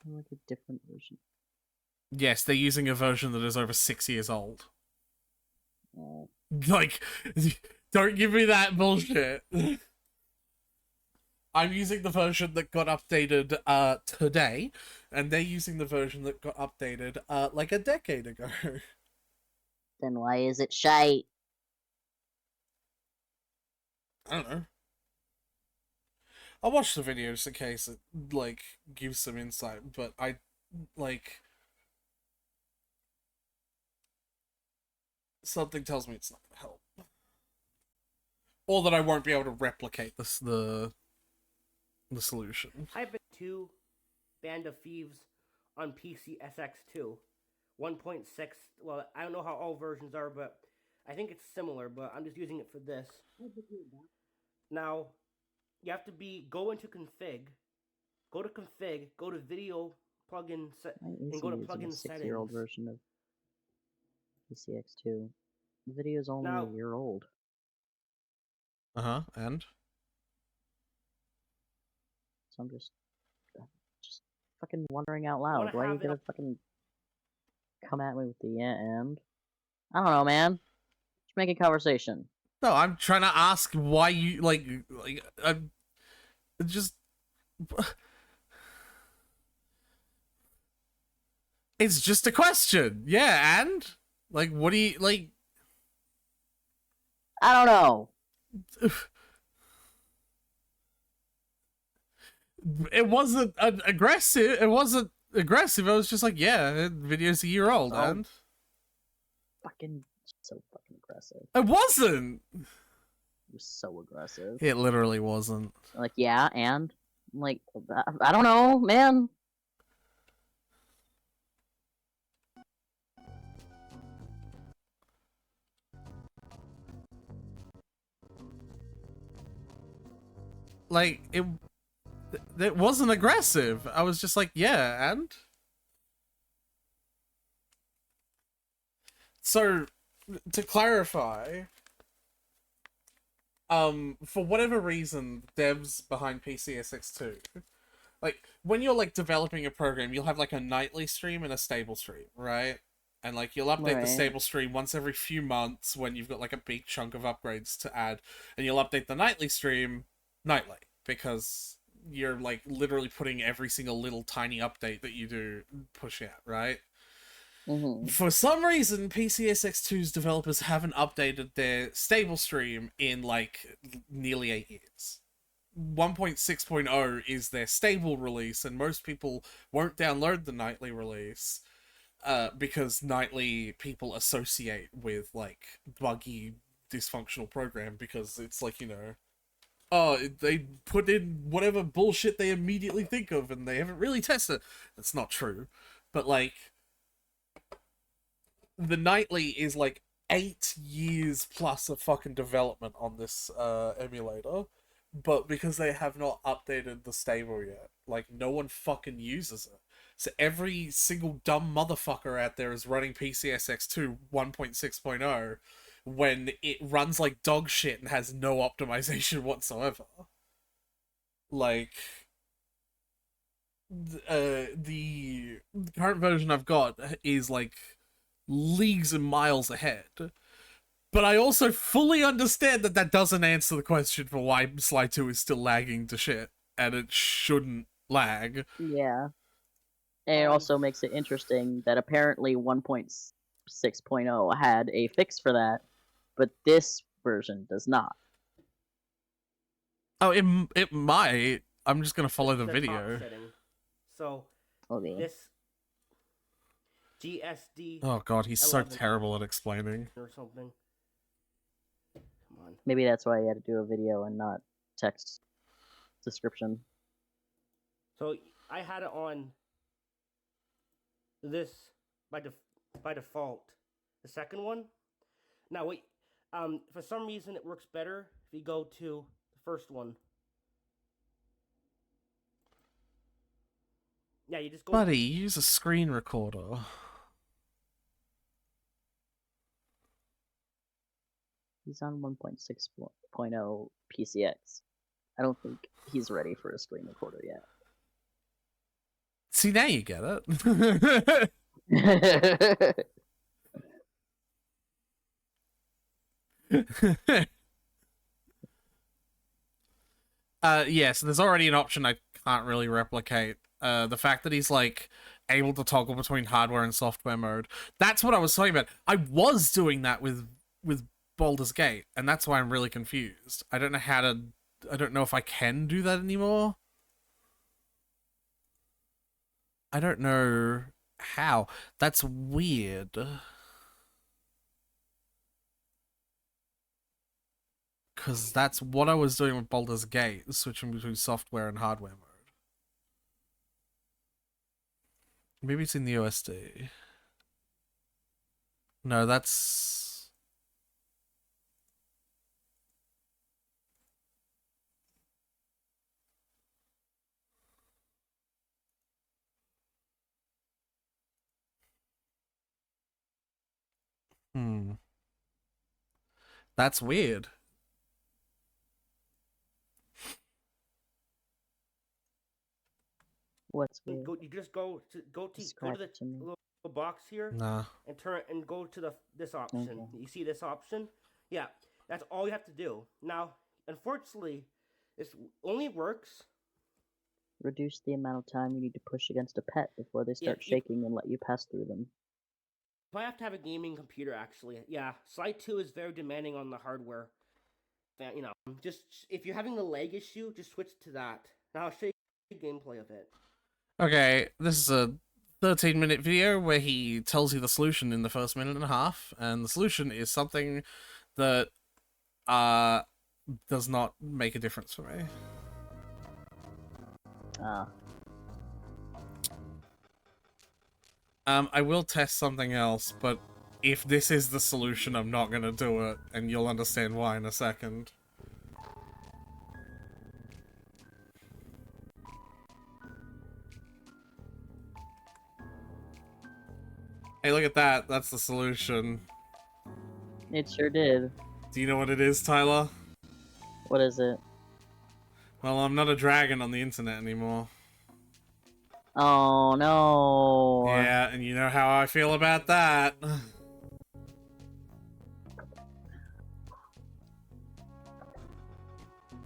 Like a different version. Yes, they're using a version that is over 6 years old. Oh. Like, don't give me that bullshit. I'm using the version that got updated today, and they're using the version that got updated like a decade ago. Then why is it shite? I don't know. I'll watch the video just in case it, like, gives some insight, but I, like... Something tells me it's not gonna help. Or that I won't be able to replicate this, the solution. Hi, Big 2 Band of Thieves on PC SX2. 1.6, well, I don't know how all versions are, but I think it's similar, but I'm just using it for this. Now, you have to go into config, go to config, go to video plugin and go to plugin settings. 6-year-old version of PCX2. The video's only Now, a year old. And? So I'm just fucking wondering out loud. Why are you gonna fucking come at me with the and? I don't know, man. Just make a conversation. No, I'm trying to ask why you, I'm just... It's just a question. Yeah, and? Like, what do you, like... I don't know. It wasn't aggressive. It wasn't aggressive. I was just like, yeah, the video's a year old, and... Fucking so fucking aggressive. It wasn't! It was so aggressive. It literally wasn't. Like, yeah, and? Like, I don't know, man. Like, it wasn't aggressive. I was just like, yeah, and? So, to clarify, for whatever reason, devs behind PCSX2, like, when you're, like, developing a program, you'll have, like, a nightly stream and a stable stream, right? And, like, you'll update the stable stream once every few months when you've got, like, a big chunk of upgrades to add, and you'll update the nightly stream nightly, because you're, like, literally putting every single little tiny update that you do push out, right? Mm-hmm. For some reason, PCSX2's developers haven't updated their stable stream in, like, nearly 8 years. 1.6.0 is their stable release, and most people won't download the nightly release, because nightly people associate with, like, buggy, dysfunctional program, because it's like, you know, oh, they put in whatever bullshit they immediately think of, and they haven't really tested it. That's not true. But, like, the nightly is, like, 8 years plus of fucking development on this emulator, but because they have not updated the stable yet, like, no one fucking uses it. So every single dumb motherfucker out there is running PCSX2 1.6.0 when it runs like dog shit and has no optimization whatsoever. Like, the current version I've got is like leagues and miles ahead. But I also fully understand that that doesn't answer the question for why Sly 2 is still lagging to shit, and it shouldn't lag. Yeah. And it also makes it interesting that apparently 1.6.0 had a fix for that, but this version does not. Oh, it might. I'm just gonna follow the top video. setting. So Okay. this GSD Oh god, he's so 11 terrible at explaining. or something. Come on. Maybe that's why I had to do a video and not text description. So I had it on this by default. The second one. Now wait, for some reason it works better if you go to the first one. Yeah, you just go. Buddy, use a screen recorder. He's on 1.6.0 PCX. I don't think he's ready for a screen recorder yet. See, now you get it. Yeah, so there's already an option I can't really replicate. The fact that he's like able to toggle between hardware and software mode. That's what I was talking about. I was doing that with Baldur's Gate, and that's why I'm really confused. I don't know if I can do that anymore. I don't know how. That's weird. Because that's what I was doing with Baldur's Gate, switching between software and hardware mode. Maybe it's in the OSD. No, that's... That's weird. What's weird? You just go to Describe the it to me. little box here Nah. and turn and go to this option. Okay. You see this option? Yeah, that's all you have to do. Now, unfortunately, this only works. Reduce the amount of time you need to push against a pet before they start if- shaking and let you pass through them. I have to have a gaming computer, actually. Yeah, Sly 2 is very demanding on the hardware. You know, just if you're having the lag issue, just switch to that. Now I'll show you gameplay of it. Okay, this is a 13-minute video where he tells you the solution in the first minute and a half, and the solution is something that does not make a difference for me. Ah. I will test something else, but if this is the solution, I'm not gonna do it, and you'll understand why in a second. Hey, look at that. That's the solution. It sure did. Do you know what it is, Tyler? What is it? Well, I'm not a dragon on the internet anymore. Oh no. Yeah, and you know how I feel about that.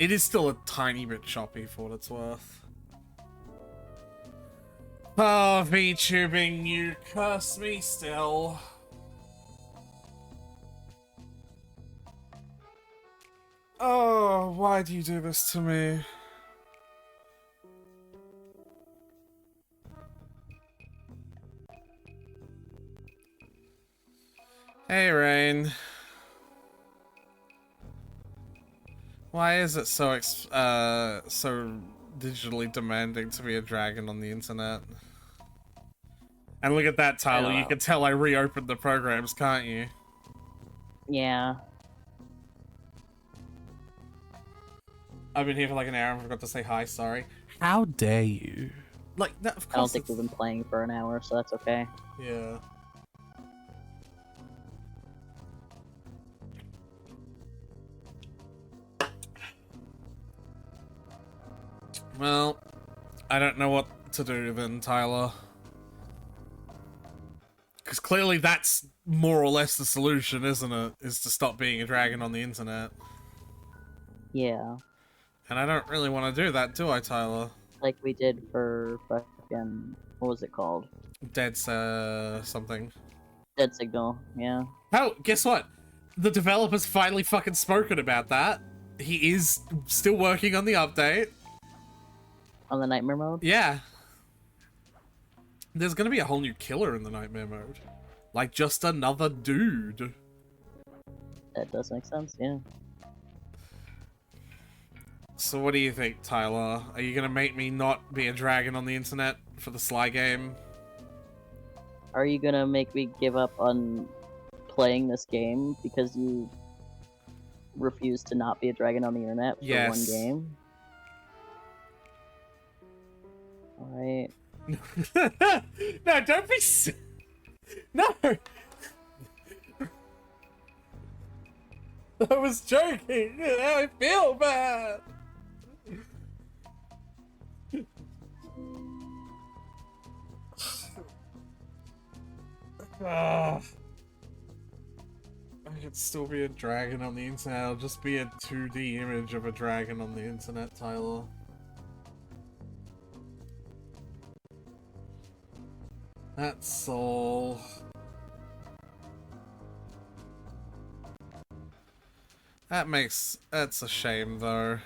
It is still a tiny bit choppy for what it's worth. Oh, VTubing, you curse me still. Oh, why do you do this to me? Hey, Rain. Why is it so so digitally demanding to be a dragon on the internet? And look at that, Tyler. You can tell I reopened the programs, can't you? Yeah. I've been here for like an hour and forgot to say hi, sorry. How dare you? Like, that, of course I don't think we've been playing for an hour, so that's okay. Yeah. Well, I don't know what to do then, Tyler. Because clearly that's more or less the solution, isn't it? Is to stop being a dragon on the internet. Yeah, And I don't really want to do that, do I, Tyler? like we did for fucking, what was it called? Dead, something. Dead Signal, yeah. Oh, guess what? The developer's finally fucking spoken about that. He is still working on the update. On the Nightmare mode? Yeah. There's gonna be a whole new killer in the Nightmare mode. Like, just another dude. That does make sense, yeah. So what do you think, Tyler? Are you gonna make me not be a dragon on the internet for the Sly game? Are you gonna make me give up on playing this game because you refuse to not be a dragon on the internet for Yes. one game? Alright. No, don't be No! I was joking! Now I feel bad! I could still be a dragon on the internet. I'll just be a 2D image of a dragon on the internet, Tyler. That's all. That's a shame, though.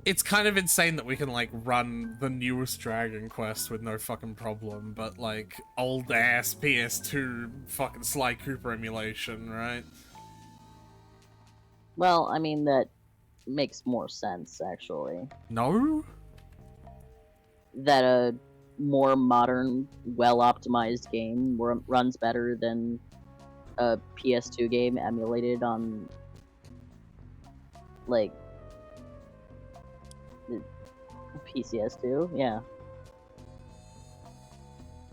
It's kind of insane that we can, like, run the newest Dragon Quest with no fucking problem, but, like, old-ass PS2 fucking Sly Cooper emulation, right? Well, I mean, that makes more sense, actually. No? That a more modern, well-optimized game runs better than a PS2 game emulated on, like, PCS2? Yeah.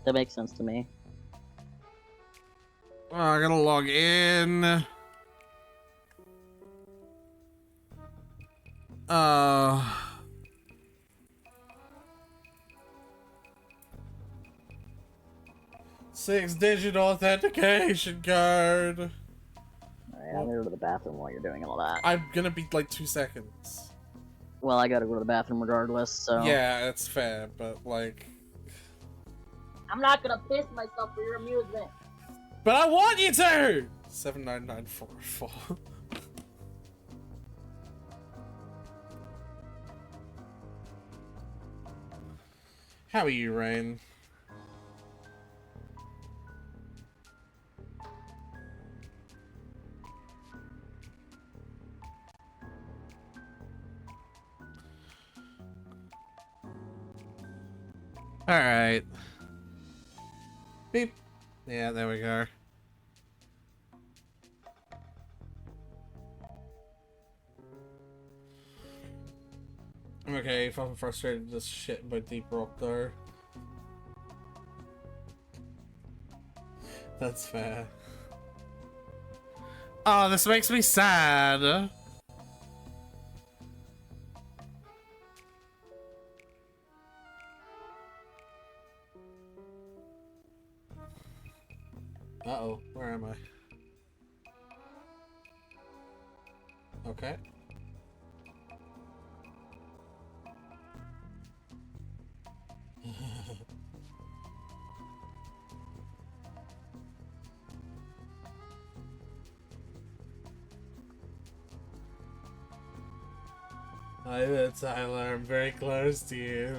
That makes sense to me. Oh, I gotta log in. Six-digit authentication card. Alright, I'm gonna go to the bathroom while you're doing all that. I'm gonna be like 2 seconds. Well, I gotta go to the bathroom regardless, so... Yeah, that's fair, but like... I'm not gonna piss myself for your amusement! But I want you to! 79944. How are you, Rain? Alright. Beep. Yeah, there we go. I'm okay if I'm frustrated with this shit by Deep Rock though. That's fair. Oh, this makes me sad. Uh-oh, where am I? Okay. Hi there, Tyler. I'm very close to you.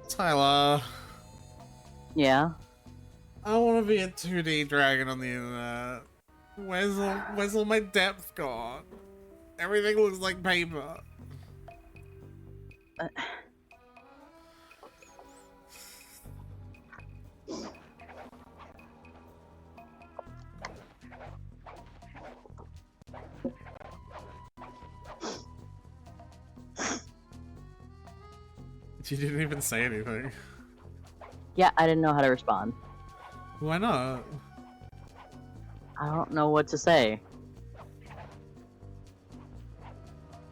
Tyler, Yeah. I want to be a 2D dragon on the internet. Where's all my depth gone? Everything looks like paper. You didn't even say anything. Yeah, I didn't know how to respond. Why not? I don't know what to say.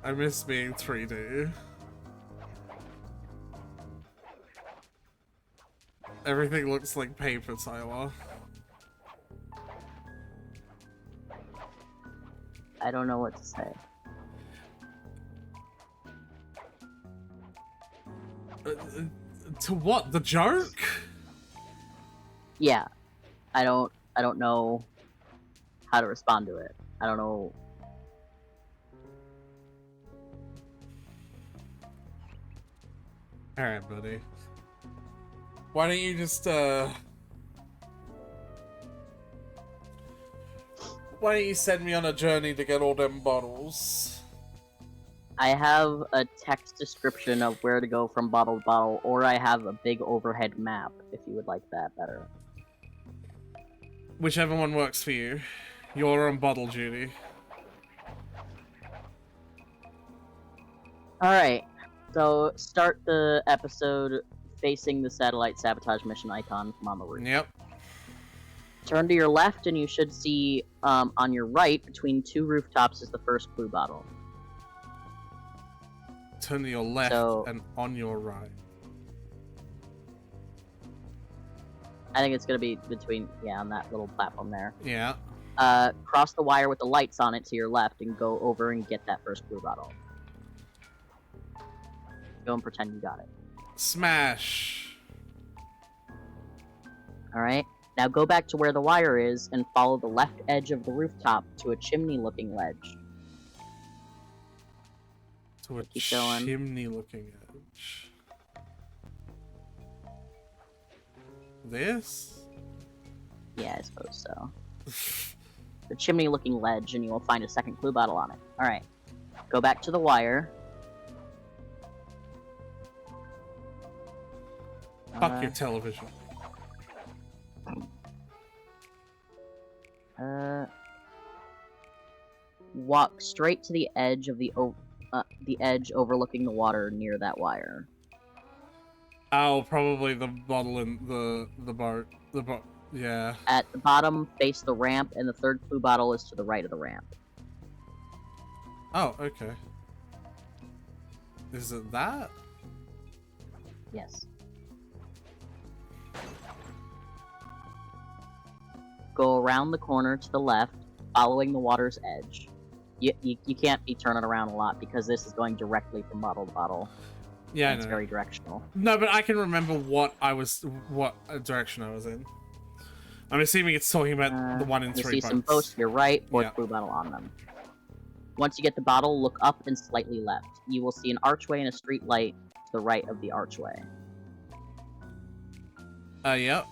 I miss being 3D. Everything looks like paper, Tyler. I don't know what to say. To what? The joke? Yeah. I don't know how to respond to it. I don't know. Alright, buddy. Why don't you just, why don't you send me on a journey to get all them bottles? I have a text description of where to go from bottle to bottle, or I have a big overhead map, if you would like that better. Whichever one works for you. You're on bottle duty. Alright, so start the episode facing the satellite sabotage mission icon from on the roof. Yep. Turn to your left and you should see on your right, between two rooftops, is the first blue bottle. Turn to your left So- and on your right. I think it's gonna be between, yeah, on that little platform there. Yeah. Cross the wire with the lights on it to your left and go over and get that first blue bottle. Go and pretend you got it. Smash. Alright? Now go back to where the wire is and follow the left edge of the rooftop to a chimney-looking ledge. To a Keep going. chimney-looking edge. This? Yeah, I suppose so. The chimney-looking ledge, and you will find a second clue bottle on it. Alright. Go back to the wire. Fuck your television. Walk straight to the edge of the edge overlooking the water near that wire. Oh, probably the bottle in the boat. Yeah. At the bottom, face the ramp, and the third clue bottle is to the right of the ramp. Oh, okay. Is it that? Yes. Go around the corner to the left, following the water's edge. You can't be turning around a lot because this is going directly from bottle to bottle. Yeah, I It's know. very directional. No, but I can remember what direction I was in. I'm assuming it's talking about the one in You 3 see boats. some boats to your right, fourth Yeah. blue bottle on them. Once you get the bottle, look up and slightly left. You will see an archway and a street light to the right of the archway. Yep.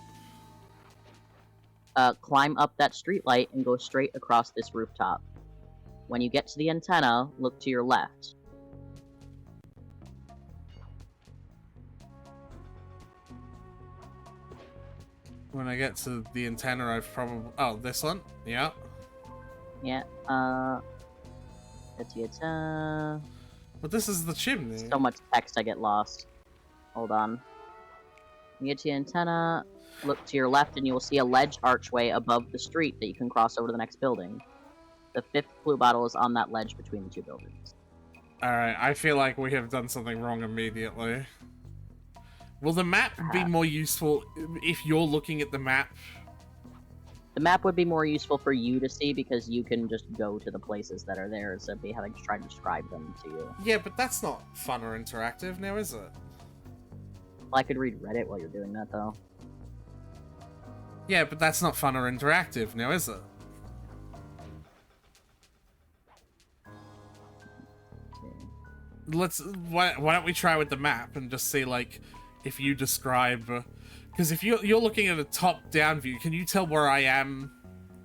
Climb up that street light and go straight across this rooftop. When you get to the antenna, look to your left. When I get to the antenna, I've probably... Oh, this one? Yeah. Yeah, get to the antenna. But this is the chimney. So much text, I get lost. Hold on. You get to the antenna, look to your left, and you will see a ledge archway above the street that you can cross over to the next building. The fifth blue bottle is on that ledge between the two buildings. Alright, I feel like we have done something wrong immediately. Will the map be more useful if you're looking at the map? The map would be more useful for you to see because you can just go to the places that are there instead of me having to try to describe them to you. Yeah, but that's not fun or interactive now, is it? Well, I could read Reddit while you're doing that, though. Yeah, but that's not fun or interactive now, is it? Why don't we try with the map and just see, like, if you describe... Because if you're looking at a top-down view, can you tell where I am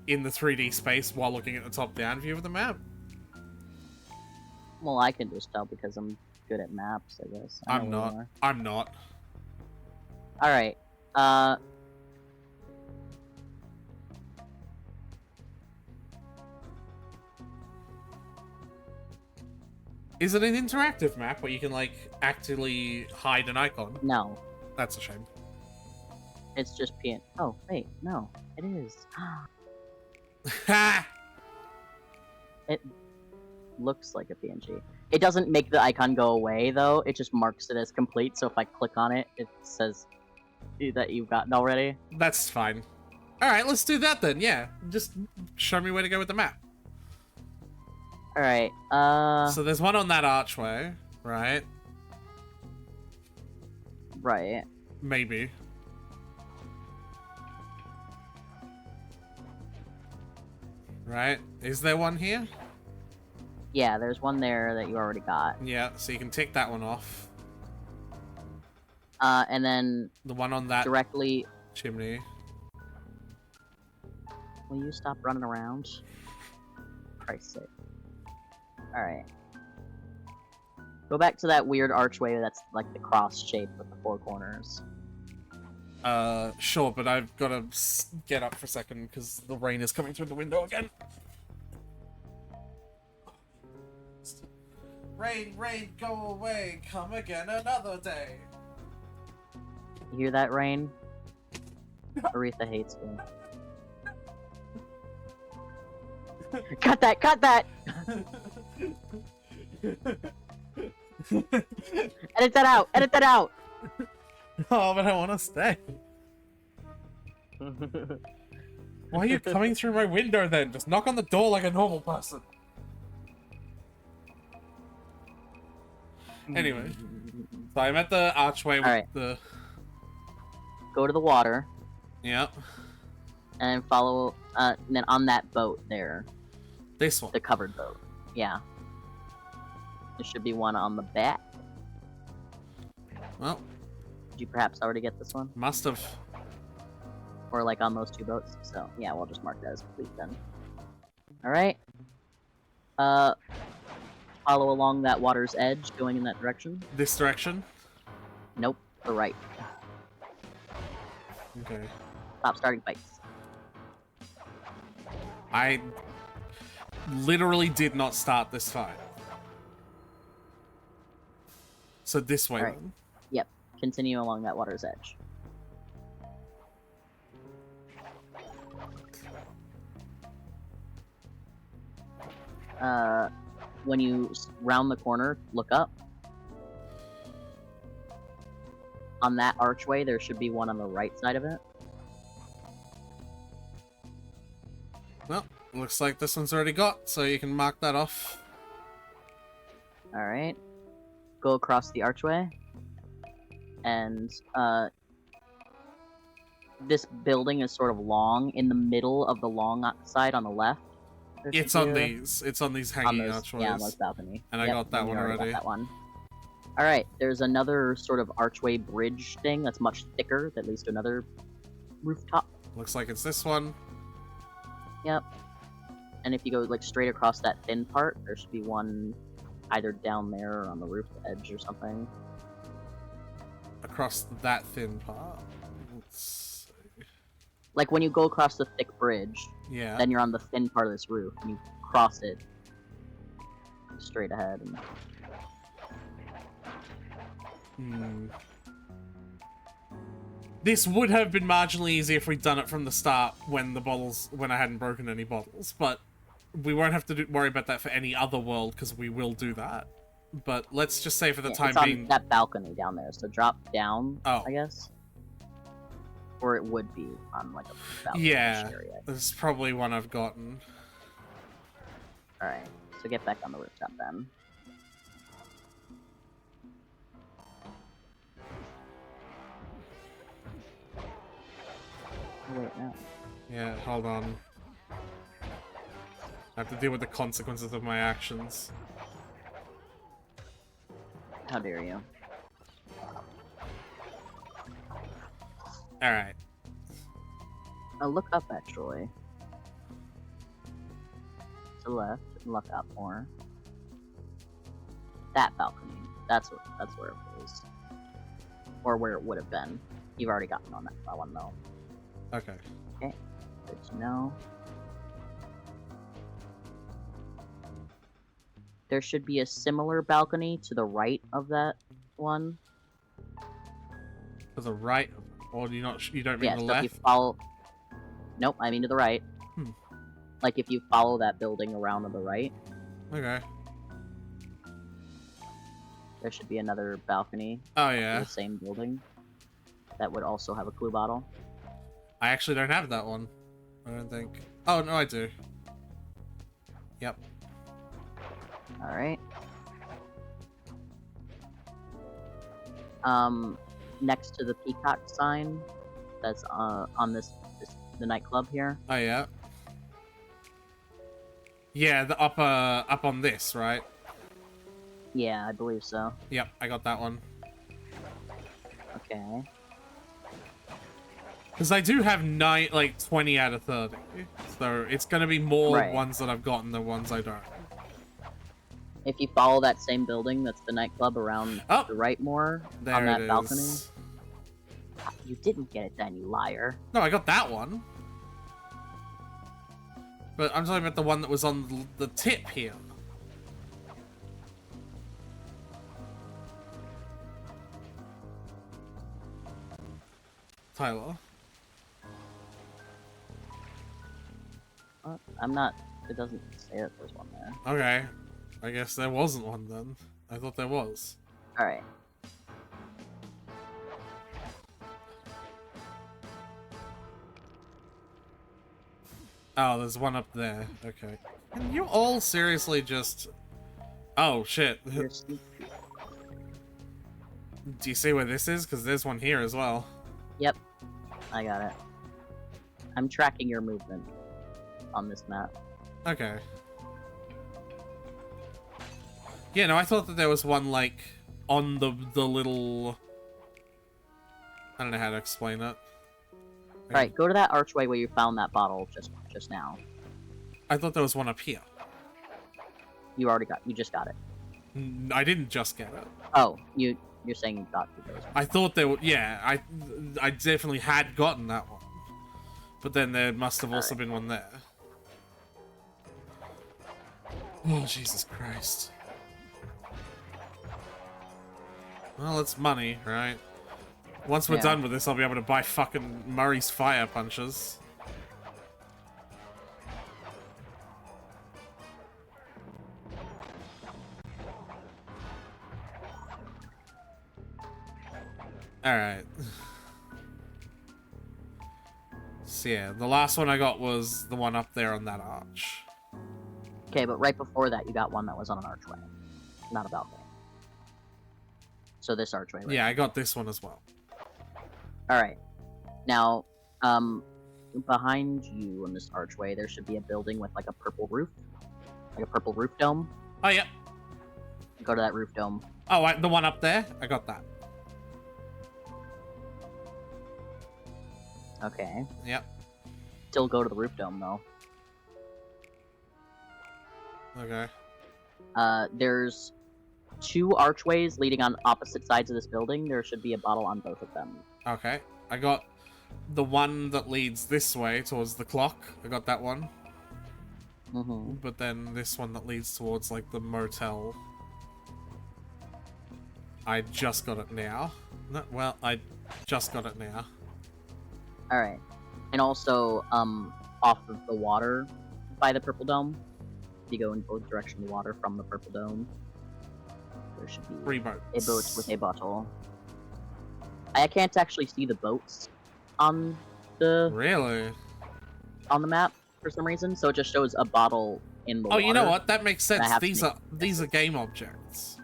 in the 3D space while looking at the top-down view of the map? Well, I can just tell because I'm good at maps, I guess. I know where you are. I'm not. Alright, Is it an interactive map where you can, like, actually hide an icon? no. That's a shame. It's just PN. Oh, wait, no. It is. Ha! It looks like a PNG. It doesn't make the icon go away, though. It just marks it as complete, so if I click on it, it says that you've gotten already. That's fine. Alright, let's do that then, yeah. Just show me where to go with the map. Alright, So there's one on that archway, right? right. Maybe. Right? Is there one here? Yeah, there's one there that you already got. Yeah, so you can tick that one off. And then The one on that directly... chimney. Will you stop running around? Christ's sake. Alright. Go back to that weird archway that's like the cross shape with the four corners. Sure, but I've got to get up for a second because the rain is coming through the window again. Rain, rain, go away, come again another day. You hear that, Rain? Aretha hates me. Cut that! Cut that! Edit that out! Edit that out! Oh, but I want to stay. Why are you coming through my window then? Just knock on the door like a normal person. Anyway, so I'm at the archway with Alright. the... Go to the water Yep. and follow. And then on that boat there, This one. the covered boat. Yeah. There should be one on the back. Well, Did you perhaps already get this one? must have. Or like on those two boats? So yeah, we'll just mark that as complete then. Alright. Follow along that water's edge, going in that direction. This direction? Nope, the right. Okay. Stop starting fights. I literally did not start this fight. So this way Alright. then. Yep, continue along that water's edge. When you round the corner, look up. On that archway, there should be one on the right side of it. Well, looks like this one's already got, so you can mark that off. Alright. Go across the archway. And, this building is sort of long. In the middle of the long side on the left. there should It's be on a- these. It's on these on hanging those, archways. yeah, on those balcony. And I Yep, got that you one got already. that one. Alright, there's another sort of archway bridge thing that's much thicker that leads to another rooftop. Looks like it's this one. Yep. And if you go like straight across that thin part, there should be one either down there or on the roof edge or something. Across that thin part. Let's see. Like when you go across the thick bridge, Yeah. then you're on the thin part of this roof, and you cross it straight ahead. And... This would have been marginally easier if we'd done it from the start when I hadn't broken any bottles, but we won't have to worry about that for any other world because we will do that. But let's just say for the Yeah, time it's on being, that balcony down there, so drop down, Oh. I guess. Or it would be on like a balcony yeah, area. this is probably one I've gotten. Alright, so get back on the rooftop then. Wait, no. Yeah, hold on. I have to deal with the consequences of my actions. How dare you? Alright. I'll look up actually. To the left, and look up more. That balcony. That's where it is. Or where it would have been. You've already gotten on that one though. Okay. Okay. Good to know. There should be a similar balcony to the right of that one. To the right, or you don't mean Yeah, the so left? if you follow... Nope, I mean to the right. Hmm. Like if you follow that building around to the right, Okay. there should be another balcony Oh in yeah. the same building that would also have a clue bottle. I actually don't have that one. I don't think. Oh no, I do. Yep. Alright. Next to the peacock sign that's on the nightclub here. Oh yeah. Yeah, the up on this, right? Yeah, I believe so. Yep, I got that one. Okay. Because I do have 20 out of 30. So it's gonna be more Right. ones that I've gotten than ones I don't. If you follow that same building that's the nightclub around Oh! the right more There on that it balcony. is. You didn't get it then, you liar. No, I got that one. But I'm talking about the one that was on the tip here. Tyler. I'm not... It doesn't say that there's one there. Okay. I guess there wasn't one then. I thought there was. Alright. Oh, there's one up there. Okay. And you all seriously just... Oh, shit. You're sneaky. Do you see where this is? Because there's one here as well. Yep. I got it. I'm tracking your movement on this map. Okay. Yeah, no, I thought that there was one, like, on the little... I don't know how to explain it. Alright, go to that archway where you found that bottle just now. I thought there was one up here. You just got it. I didn't just get it. Oh, you're saying you got those. I thought there were... Yeah, I definitely had gotten that one. But then there must have also been one there. Oh, Jesus Christ. Well, it's money, right? Once we're Yeah. done with this, I'll be able to buy fucking Murray's Fire Punches. Alright. So yeah, the last one I got was the one up there on that arch. Okay, but right before that, you got one that was on an archway. Not a balcony. So this archway, right? Yeah, I got this one as well. Alright. Now, behind you in this archway, there should be a building with, like, a purple roof. Like a purple roof dome. Oh, yeah. Go to that roof dome. Oh, the one up there? I got that. Okay. Yep. Still go to the roof dome, though. Okay. There's 2 archways leading on opposite sides of this building. There should be a bottle on both of them. Okay. I got the one that leads this way towards the clock. I got that one. Mm-hmm. But then this one that leads towards, like, the motel. I just got it now. No, well, I just got it now. Alright. And also, off of the water by the purple dome. If you go in both directions of the water from the purple dome, there should be 3 boats. a boat with a bottle. I can't actually see the boats on the Really? map for some reason, so it just shows a bottle in the Oh, water. you know what? That makes I sense. have to These are game objects.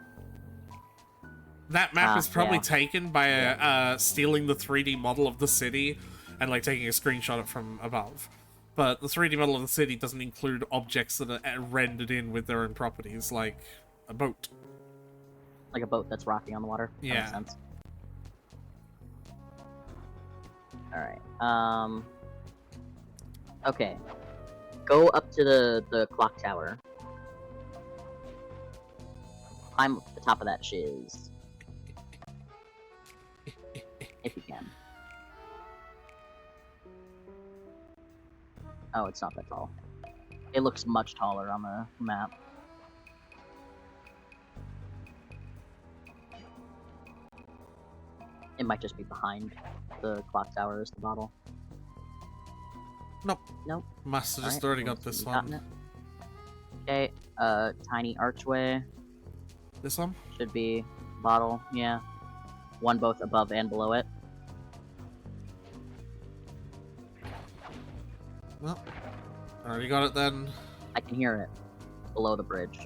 That map Ah, is probably yeah. taken by stealing the 3D model of the city and like taking a screenshot of it from above. But the 3D model of the city doesn't include objects that are rendered in with their own properties, like a boat. Like a boat that's rocking on the water. That Yeah. makes sense. Alright. Okay. Go up to the clock tower. Climb up the top of that shiz. If you can. Oh, it's not that tall. It looks much taller on the map. It might just be behind the clock tower as the bottle. Nope. Nope. Must have just Alright, already well, got this you've gotten one. it. Okay, tiny archway This one? should be bottle, yeah. One both above and below it. Well, already got it then. I can hear it below the bridge.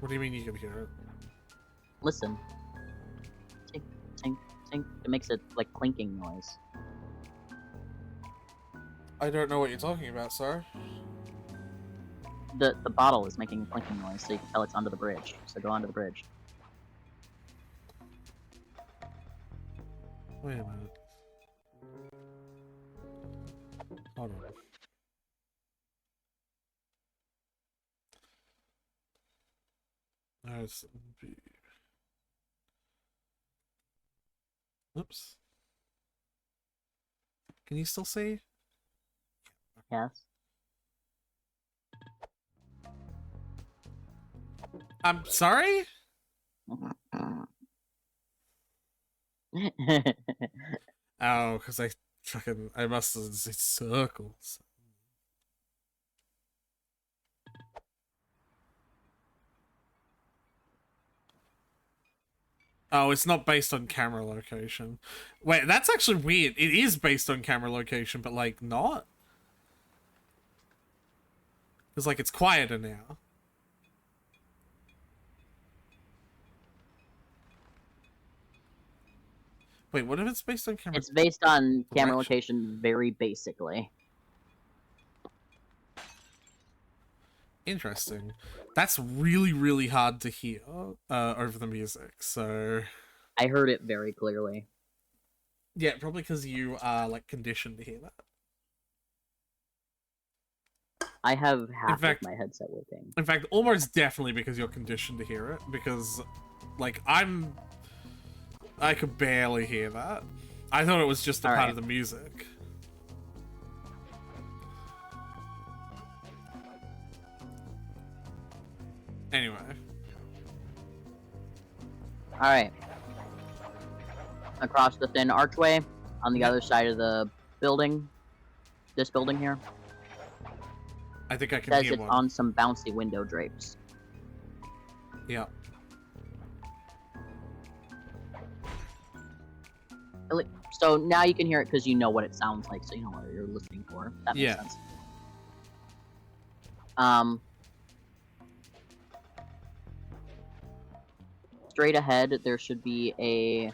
What do you mean you can hear it? Listen. Tink, tink, tink. It makes a like clinking noise. I don't know what you're talking about, sir. The bottle is making a clinking noise, so you can tell it's under the bridge. So go onto the bridge. Wait a minute. Hold on. There's... Oops. Can you still see? Yes. I'm sorry? Oh, because I must have said circles. Oh, it's not based on camera location. Wait, that's actually weird. It is based on camera location, but like not? Because like it's quieter now. Wait, what if it's based on camera? It's based on camera Direction. location very basically. Interesting. That's really, really hard to hear over the music, so... I heard it very clearly. Yeah, probably because you are, like, conditioned to hear that. I have half fact- of my headset working. In fact, almost definitely because you're conditioned to hear it, because, like, I could barely hear that. I thought it was just a part of the music. Anyway. Alright. Across the thin archway, on the other side of the building. This building here. I think I can Says hear it's one. on some bouncy window drapes. Yeah. So now you can hear it because you know what it sounds like, so you know what you're listening for. That makes Yeah. sense. Straight ahead, there should be a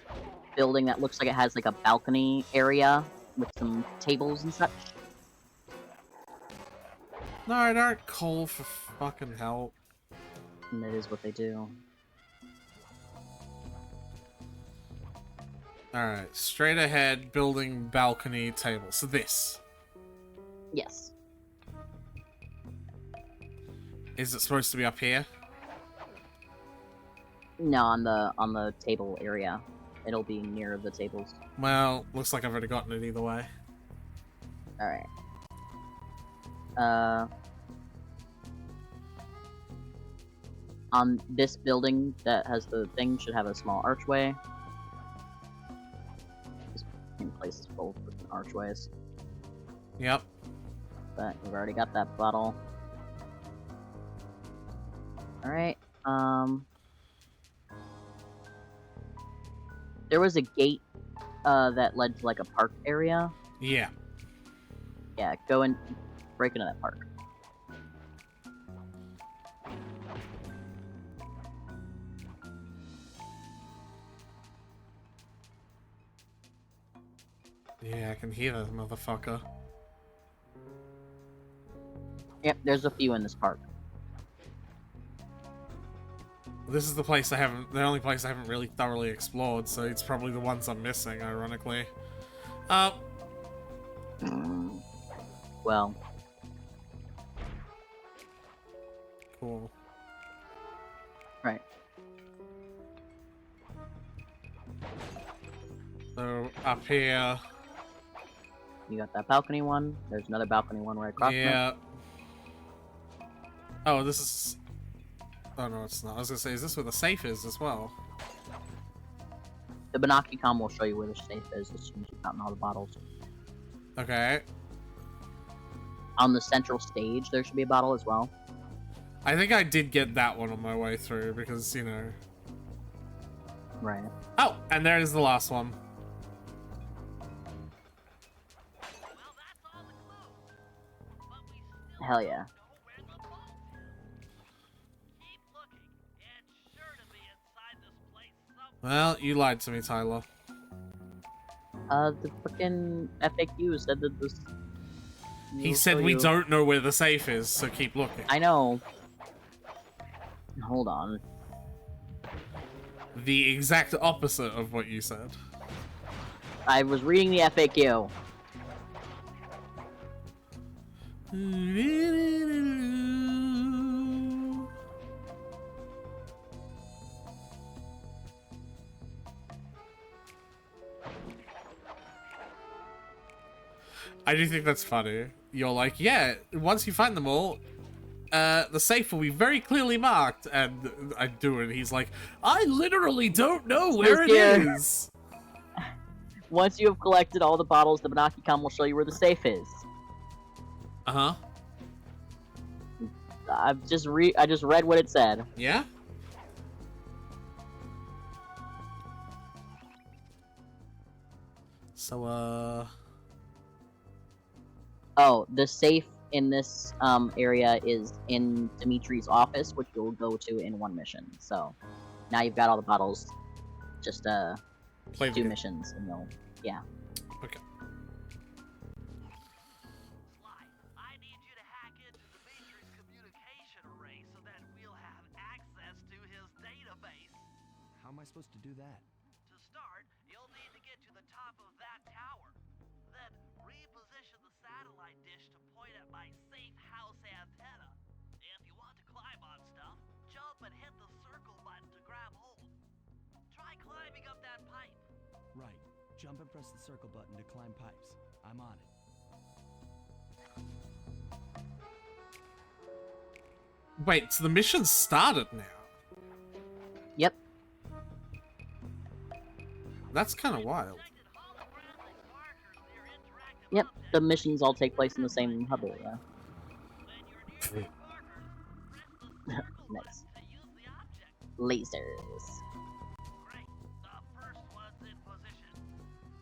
building that looks like it has like a balcony area with some tables and such. No, don't call for fucking help. And that is what they do. Alright, straight ahead, building, balcony, table. So this. Yes. Is it supposed to be up here? No, on the table area. It'll be near the tables. Well, looks like I've already gotten it either way. Alright. On this building that has the thing should have a small archway. This place is full of freaking archways. Yep. But we've already got that bottle. Alright, there was a gate, that led to, like, a park area. Yeah. Yeah, go and break into that park. Yeah, I can hear that motherfucker. Yep, there's a few in this park. This is the place I haven't, the only place I haven't really thoroughly explored, so it's probably the ones I'm missing, ironically. Well, Cool. right. So, up here. You got that balcony one. There's another balcony one right across from it. Yeah. Oh, this is... Oh, no, it's not. I was gonna say, is this where the safe is as well? The Binocucom will show you where the safe is as soon as you've gotten all the bottles. Okay. On the central stage, there should be a bottle as well. I think I did get that one on my way through because, you know... Right. Oh, and there is the last one. Well, that's all the clues. But we still Hell yeah. know where the vault is. Keep looking. It's sure to be inside this place somewhere. Well, you lied to me, Tyler. The frickin' FAQ said that this... He will said show we you- don't know where the safe is, so keep looking. I know. Hold on. The exact opposite of what you said. I was reading the FAQ. I do think that's funny. You're like, yeah, once you find them all, the safe will be very clearly marked. And I do it. He's like, I literally don't know where it here. is. Once you have collected all the bottles, the Binocucom will show you where the safe is. Uh-huh. I just read what it said. Yeah? So, Oh, the safe in this area is in Dimitri's office, which you'll go to in one mission. So now you've got all the bottles. Just play the do game. missions, and you'll Okay. Sly, I need you to hack into Dimitri's communication array so that we'll have access to his database. How am I supposed to do that? To start, you'll need to get to the top of that tower. Then reposition the satellite dish to point at my safe house antenna. If you want to climb on stuff, jump and hit the circle button to grab hold. Try climbing up that pipe. Right. Jump and press the circle button to climb pipes. I'm on it. Wait, so the mission started now? Yep. That's kind of wild. Detected holographic markers near interactive Yep. objects. The missions all take place in the same hub area. When you're near these markers, press the circle Nice. button to use the object. Lasers. Great. The first one's in position.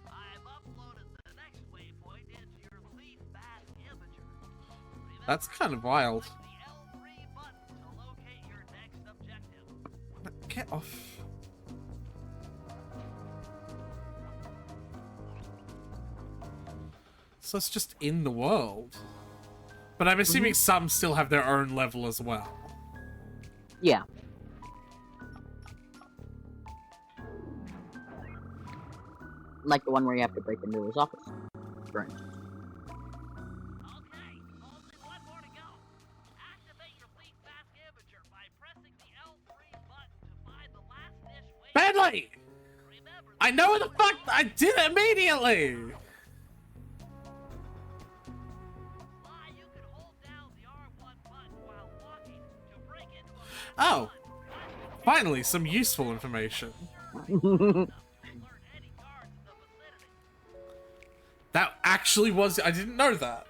I've uploaded the next waypoint into your Leaf Bat Imager. Remember, That's kind of wild. click the L3 button to locate your next objective. Get off. So it's just in the world. But I'm assuming some still have their own level as well. Yeah. Like the one where you have to break into his office. For instance. Okay, only one more to go. Activate your Leaf Bat Imager by pressing the L3 button to find the last dish waypoint. Badly! Remember, I know what the fuck! I did it immediately! Sly, you can hold down the R1 button while walking to break into a Oh, finally, some useful information. alert any guards in the vicinity. That actually was... I didn't know that.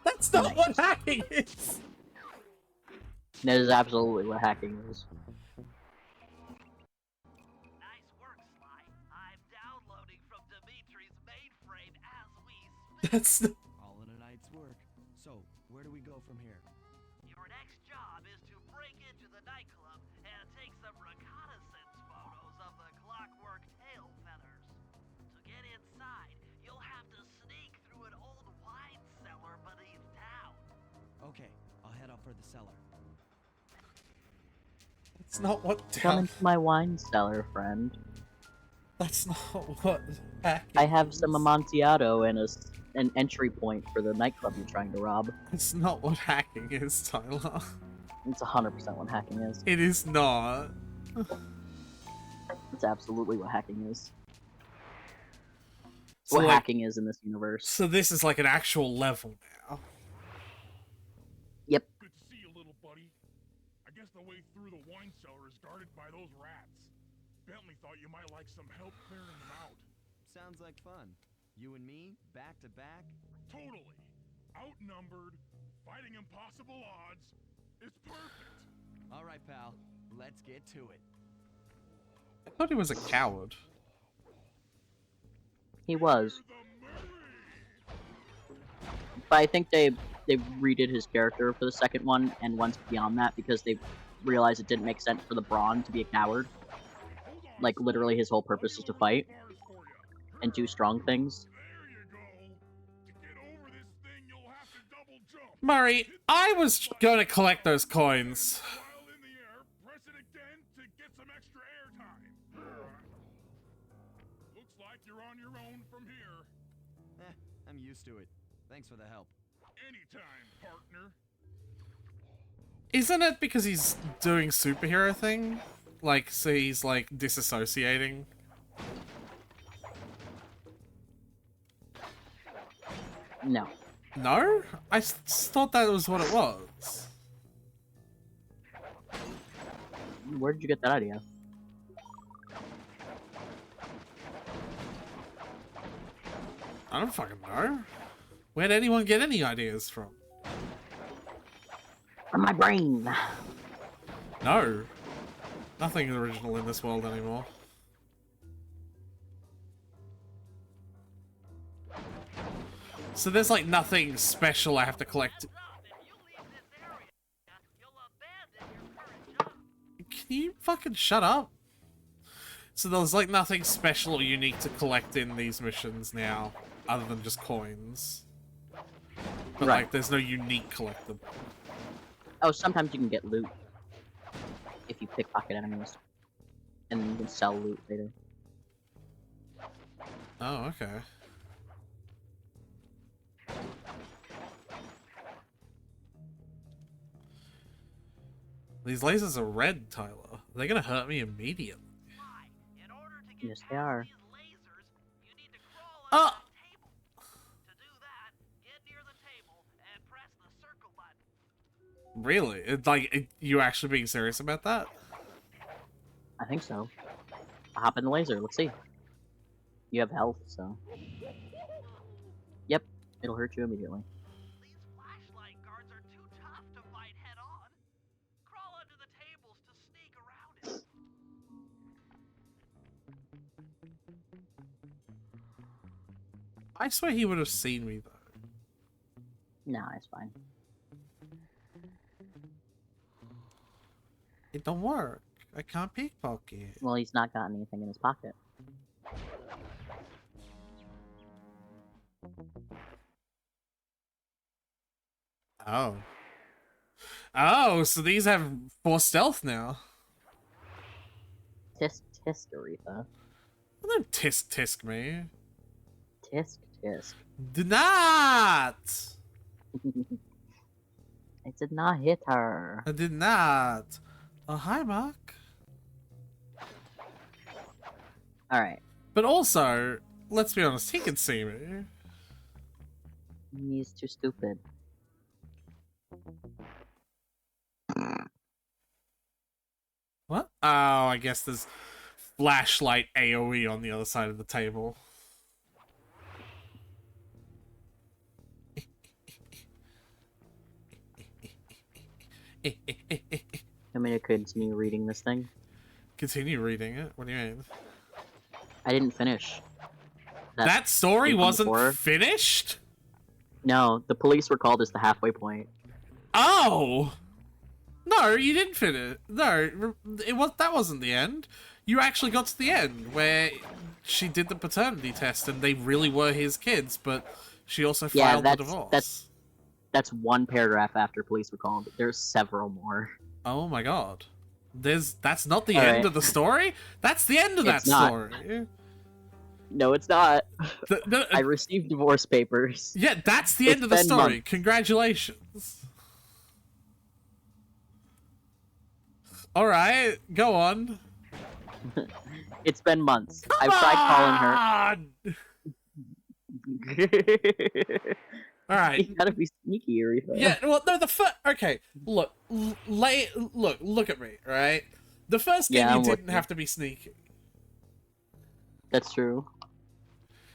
That's not what hacking is! That is absolutely what hacking is. Nice work, Sly. I'm downloading from Dimitri's mainframe as we speak. That's not... All in a night's work. So, where do we go from here? Your next job is to break into the nightclub and take some reconnaissance photos of the clockwork tail feathers. To get inside, you'll have to sneak through an old wine for the cellar. That's not what Come down. into my wine cellar, friend. That's not what hacking I have is. some Amontillado and an entry point for the nightclub you're trying to rob. It's not what hacking is, Tyler. It's 100% what hacking is. It is not. It's absolutely what hacking is. It's So, what like- hacking is in this universe. So this is like an actual level now. Good to see you, little buddy. I guess the way through the wine cellar is guarded by those rats. Bentley thought you might like some help clearing them out. Sounds like fun. You and me, back to back? Totally. Outnumbered, fighting impossible odds. It's perfect. All right, pal. Let's get to it. I thought he was a coward. He was. The Murray! But I think they redid his character for the second one and went beyond that because they realized it didn't make sense for the Brawn to be a coward. Hold on, Like, literally his whole purpose is to fight bars for ya. and do strong things. There you go. To get over this thing, you'll have to double jump. Murray, I was going to collect those coins. While in the air, press it again to get some extra airtime. Looks like you're on your own from here. I'm used to it. Thanks for the help. Anytime, partner. Isn't it because he's doing superhero thing? Like, so he's like disassociating? No. No? I thought that was what it was. Where did you get that idea? I don't fucking know. Where'd anyone get any ideas from? From my brain! No. Nothing original in this world anymore. So there's like nothing special I have to collect. Heads up, if you leave this area, you'll abandon your current job. Can you fucking shut up? So there's like nothing special or unique to collect in these missions now, other than just coins. But Right. like, there's no unique collectible. Oh, sometimes you can get loot. If you pickpocket enemies. And you can sell loot later. Oh, okay. These lasers are red, Tyler. They're gonna hurt me immediately. Why? In order to get Yes, they are. these lasers, you need to crawl Oh! under the table. To do that, get near the table and press the circle button. Really? You actually being serious about that? I think so. I'll hop in the laser, let's see. You have health, so. Yep, it'll hurt you immediately. These flashlight guards are too tough to fight head on. Crawl under the tables to sneak around it. I swear he would have seen me, though. Nah, it's fine. It don't work. I can't pickpocket. Well, he's not got anything in his pocket. Oh. Oh, so these have 4 stealth now. Tisk tisk, Aretha. Don't tisk me. Tisk tisk. Do not! I did not hit her. I did not. Oh, hi, Mark. Alright. But also, let's be honest, he can see me. He's too stupid. What? Oh, I guess there's flashlight AoE on the other side of the table. I'm gonna continue reading this thing. Continue reading it. What do you mean? I didn't finish. That story thing wasn't before. finished? No, the police were called as the halfway point. Oh! No, you didn't finish. No, it was. That wasn't the end. You actually got to the end where she did the paternity test and they really were his kids, but she also Yeah, filed the that's- divorce. That's one paragraph after police were called. There's several more. Oh my god. That's not the All end right. of the story? That's the end of that It's not. story. No, it's not. No, I received divorce papers. yeah, that's the It's end of the been story. months. Congratulations. Alright, go on. It's been months. I've tried on! calling her. Alright. You gotta be sneaky, Aretha. Yeah, well, no, okay, look, look at me, right? The first game Yeah, you I'm didn't looking. have to be sneaky. That's true.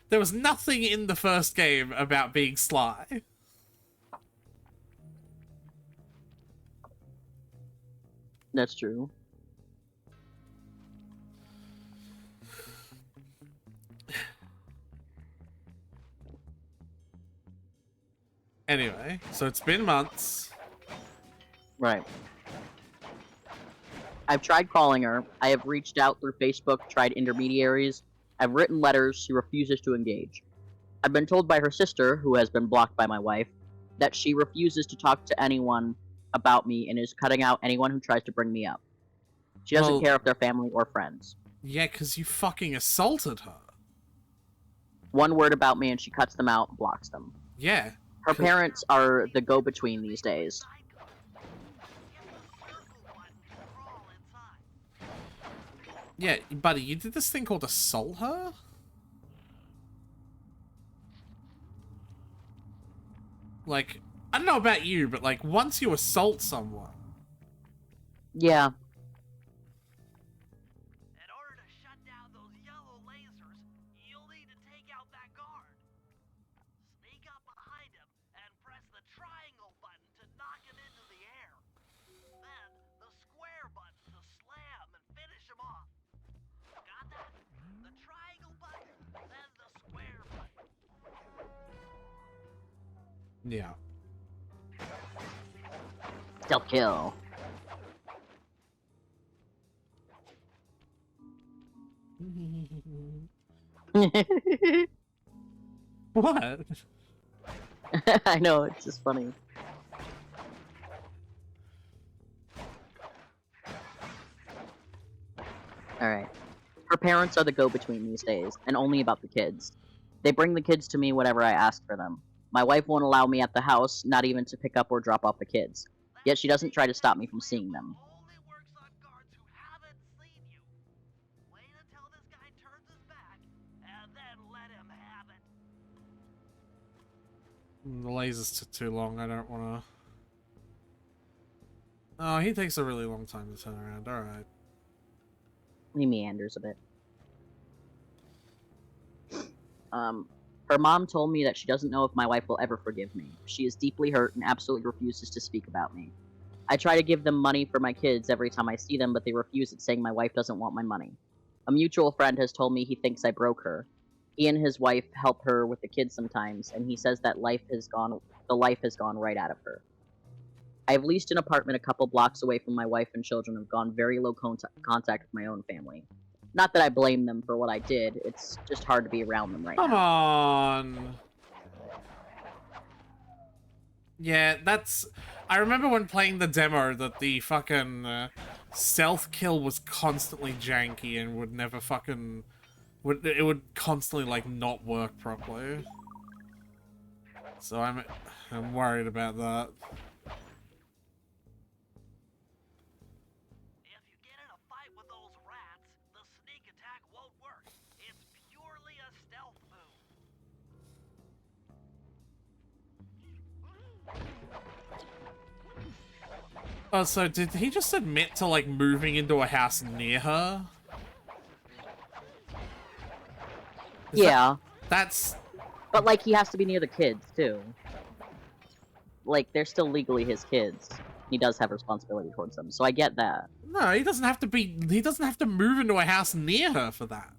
There was nothing in the first game about being sly. That's true. Anyway, so it's been months. Right. I've tried calling her. I have reached out through Facebook, tried intermediaries. I've written letters. She refuses to engage. I've been told by her sister, who has been blocked by my wife, that she refuses to talk to anyone about me and is cutting out anyone who tries to bring me up. She doesn't Well- care if they're family or friends. Yeah, because you fucking assaulted her. One word about me and she cuts them out and blocks them. Yeah. Her parents are the go-between these days. Yeah, buddy, you did this thing called assault her? Like, I don't know about you, but like, once you assault someone... Yeah, In order to shut down those yellow lasers, you'll need to take out that guard. Sneak up behind him and press the triangle button to knock him into the air. Then the square button to slam and finish him off. Got that? The triangle button, then the square button. Yeah. stealth kill. What? I know, it's just funny. Alright. Her parents are the go-between these days, and only about the kids. They bring the kids to me whenever I ask for them. My wife won't allow me at the house, not even to pick up or drop off the kids. Yet she doesn't try to stop me from seeing them. Only works on guards who haven't seen you. Wait until this guy turns his back, and then let him have it. The lasers took too long, I don't wanna... Oh, he takes a really long time to turn around, alright. He meanders a bit. Her mom told me that she doesn't know if my wife will ever forgive me. She is deeply hurt and absolutely refuses to speak about me. I try to give them money for my kids every time I see them, but they refuse it, saying my wife doesn't want my money. A mutual friend has told me he thinks I broke her. He and his wife help her with the kids sometimes, and he says that the life has gone right out of her. I have leased an apartment a couple blocks away from my wife and children and have gone very low contact with my own family. Not that I blame them for what I did, it's just hard to be around them right Come now. on! Yeah, that's... I remember when playing the demo that the fucking stealth kill was constantly janky and would never fucking... It would constantly, like, not work properly. So I'm worried about that. If you get in a fight with those rats, the sneak attack won't work. It's purely a stealth move. Oh, so did he just admit to, like, moving into a house near her? Is Yeah, That's... but like he has to be near the kids too. Like they're still legally his kids. He does have responsibility towards them, so I get that. No, he doesn't have to be... He doesn't have to move into a house near her for that.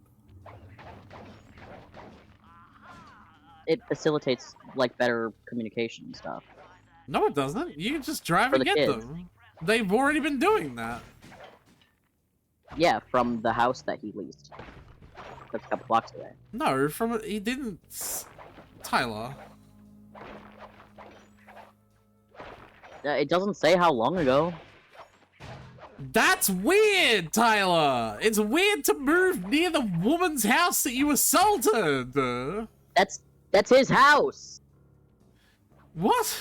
It facilitates like better communication and stuff. No, it doesn't. You can just drive For and the get kids. them. They've already been doing that. Yeah, from the house that he leased. That's a couple blocks away. No, from... He didn't... Tyler. It doesn't say how long ago. That's weird, Tyler! It's weird to move near the woman's house that you assaulted! That's his house! What?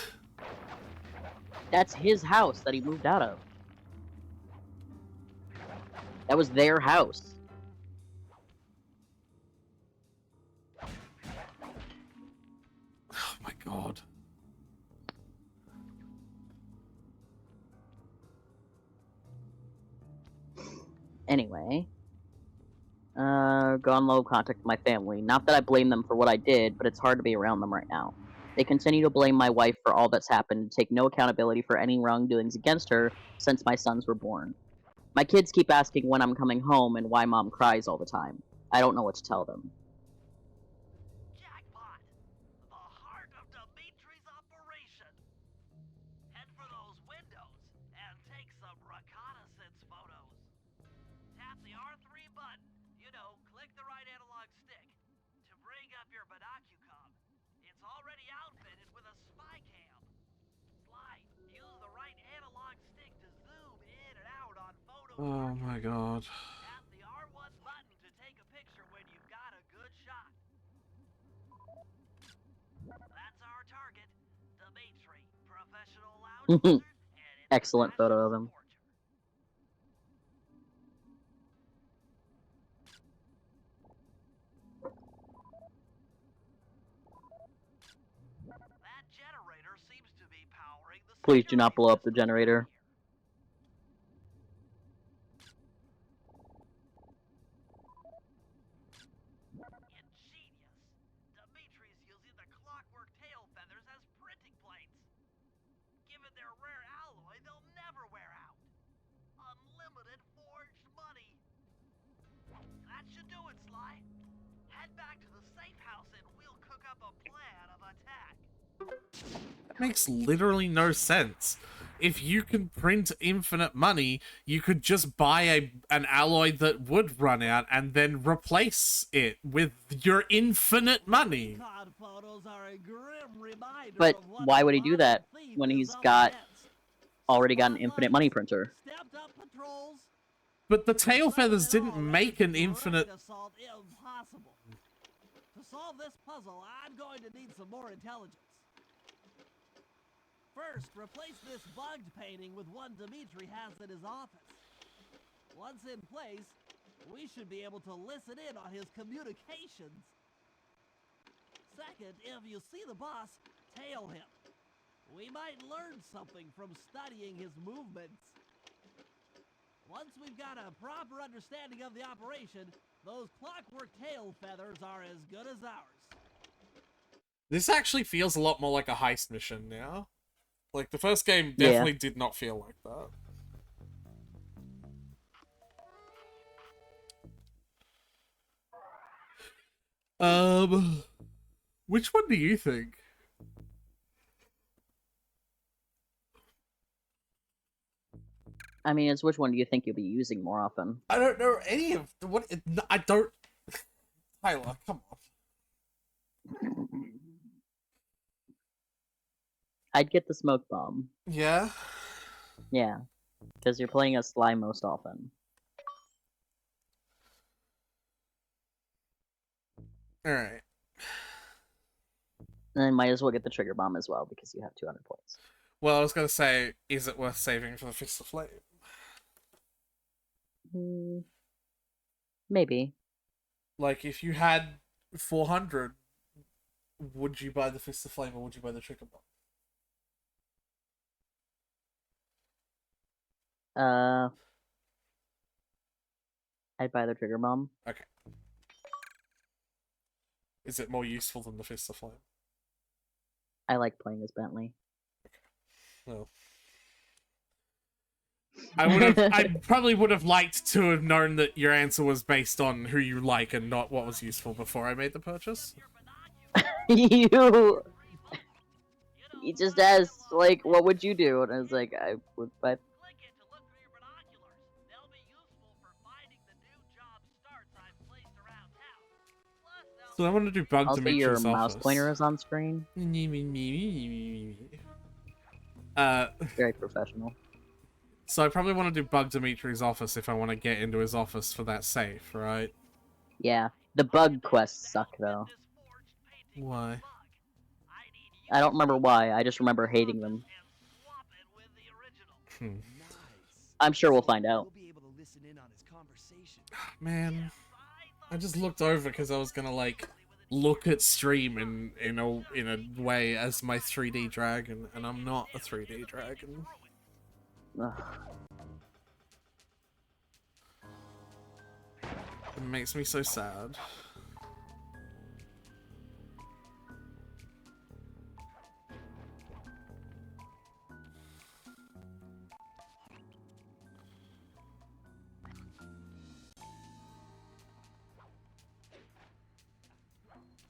That's his house that he moved out of. That was their house. Oh my god. Anyway. Gone low contact with my family. Not that I blame them for what I did, but it's hard to be around them right now. They continue to blame my wife for all that's happened and take no accountability for any wrongdoings against her since my sons were born. My kids keep asking when I'm coming home and why mom cries all the time. I don't know what to tell them. Jackpot! The heart of Dimitri's operation. Head for those windows and take some reconnaissance photos. Tap the R3 button, you know, click the right analog stick, to bring up your binocucom. It's already outfitted with a spy cam. Sly, use the right analog stick to zoom in and out on photo Oh my god. Tap the R1 button to take a picture when you've got a good shot. That's our target, Dimitri, professional lounge wizard and Excellent photo of him. forger. That generator seems to be powering the Please do not security blow up the system generator. here. Ingenious. Dimitri's using the clockwork tail feathers as printing plates. Given their rare alloy, they'll never wear out. Unlimited forged money. That should do it, Sly. Head back to the safe house and we'll cook up a plan of attack. That makes literally no sense. If you can print infinite money, you could just buy an alloy that would run out and then replace it with your infinite money. But why would he do that when he's already got an infinite money printer? But the tail feathers didn't make an infinite... To solve this puzzle, I'm going to need some more intelligence. First, replace this bugged painting with one Dimitri has in his office. Once in place, we should be able to listen in on his communications. Second, if you see the boss, tail him. We might learn something from studying his movements. Once we've got a proper understanding of the operation, those clockwork tail feathers are as good as ours. This actually feels a lot more like a heist mission now. Like, the first game definitely did not feel like that. Which one do you think? I mean, it's which one do you think you'll be using more often? I don't know any of what. I don't. Tyler, come on. I'd get the smoke bomb. Yeah. Yeah, because you're playing as Sly most often. All right. And might as well get the trigger bomb as well because you have 200 points. Well, I was gonna say, is it worth saving for the Fist of Flame? Maybe. Like, if you had 400, would you buy the Fist of Flame or would you buy the trigger bomb? I'd buy the trigger bomb. Okay. Is it more useful than the Fist of Flame? I like playing as Bentley. Well, I probably would have liked to have known that your answer was based on who you like and not what was useful before I made the purchase. He just asked, like, what would you do? And I was like, I would buy. Click it to look through your binoculars. They'll be useful for finding the new job starts I've placed around town. Plus, they'll So I want to do Bug Also, your Dimitri's mouse office. pointer is on screen. Very professional. So I probably want to do Bug Dimitri's office if I want to get into his office for that safe, right? Yeah. The bug quests suck, though. Why? I don't remember why, I just remember hating them. Hmm. Nice. I'm sure we'll find out. We'll be able to listen in on his conversation. Man, I just looked over because I was gonna like look at stream in a way as my 3D dragon, and I'm not a 3D dragon. Ugh. It makes me so sad.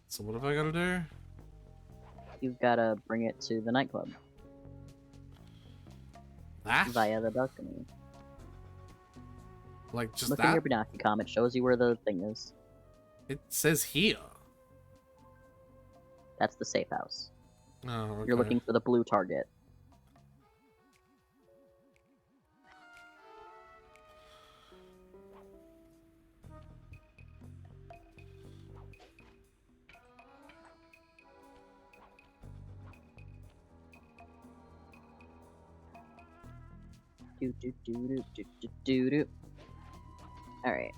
So what have I got to do? You've gotta bring it to the nightclub That? via the balcony. Like just Look in your that? Binoculcom, it shows you where the thing is. It says here. That's the safe house. Oh, okay. You're looking for the blue target. Do do do do do do do do. Alright.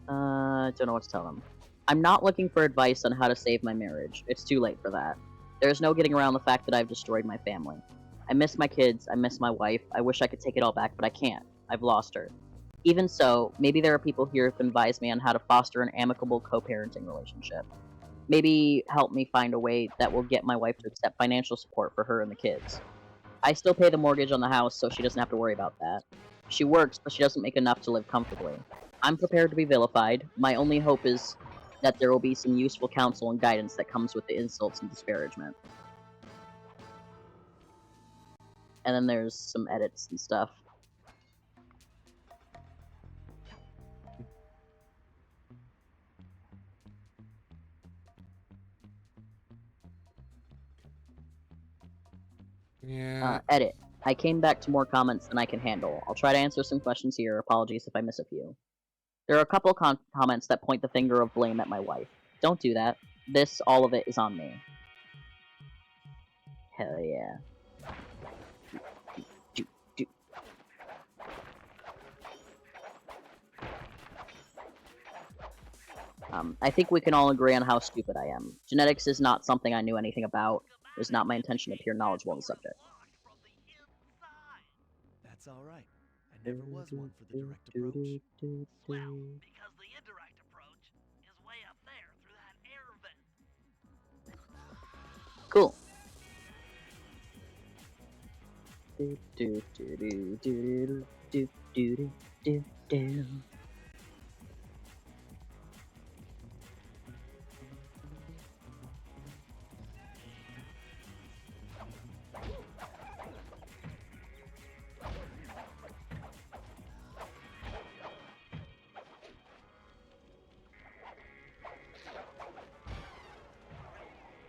Don't know what to tell them. I'm not looking for advice on how to save my marriage. It's too late for that. There's no getting around the fact that I've destroyed my family. I miss my kids, I miss my wife, I wish I could take it all back, but I can't. I've lost her. Even so, maybe there are people here who can advise me on how to foster an amicable co-parenting relationship. Maybe help me find a way that will get my wife to accept financial support for her and the kids. I still pay the mortgage on the house, so she doesn't have to worry about that. She works, but she doesn't make enough to live comfortably. I'm prepared to be vilified. My only hope is that there will be some useful counsel and guidance that comes with the insults and disparagement. And then there's some edits and stuff. Yeah. Edit. I came back to more comments than I can handle. I'll try to answer some questions here. Apologies if I miss a few. There are a couple comments that point the finger of blame at my wife. Don't do that. All of it is on me. Hell yeah. I think we can all agree on how stupid I am. Genetics is not something I knew anything about. It was not my intention to appear knowledgeable on the subject. That's alright. I never was one for the direct approach. Well, because the indirect approach is way up there through that air vent. Cool. Do do do do do do do do do.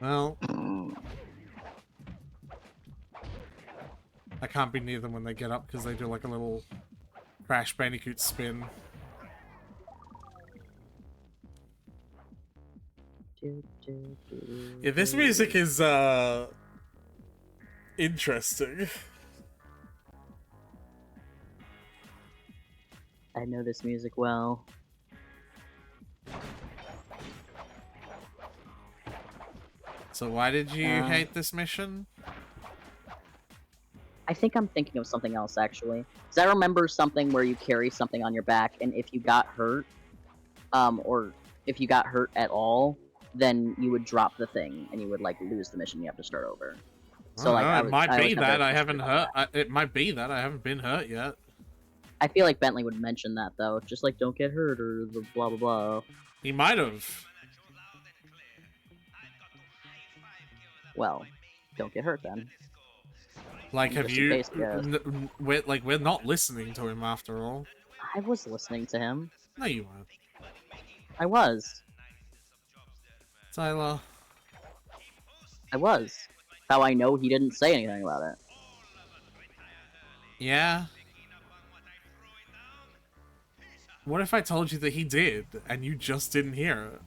Well, I can't be near them when they get up because they do like a little Crash Bandicoot spin. Yeah, this music is interesting. I know this music well. So why did you hate this mission? I think I'm thinking of something else, actually. Because I remember something where you carry something on your back, and if you got hurt, or if you got hurt at all, then you would drop the thing, and you would, like, lose the mission. You have to start over. So, like, it might be that I haven't hurt. It might be that I haven't been hurt yet. I feel like Bentley would mention that, though. Just like, don't get hurt, or the blah, blah, blah. He might have. Well, don't get hurt, then. Like, have Just in you... case, yeah. We're not listening to him after all. I was listening to him. No, you weren't. I was. Tyler. I was. How I know he didn't say anything about it. Yeah. What if I told you that he did, and you just didn't hear it?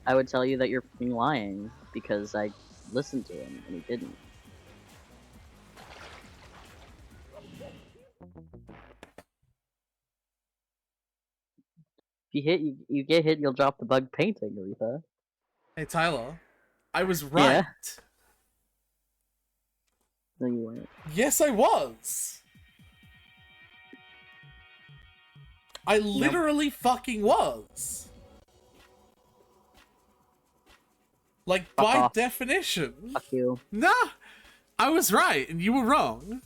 I would tell you that you're fucking lying, because I listened to him, and he didn't. If you get hit, you'll drop the bug painting, Aretha. Hey, Tyler. I was right. No, you weren't. Yes, I was. I literally fucking was. Like, Fuck by off. definition. Fuck you. Nah, I was right and you were wrong.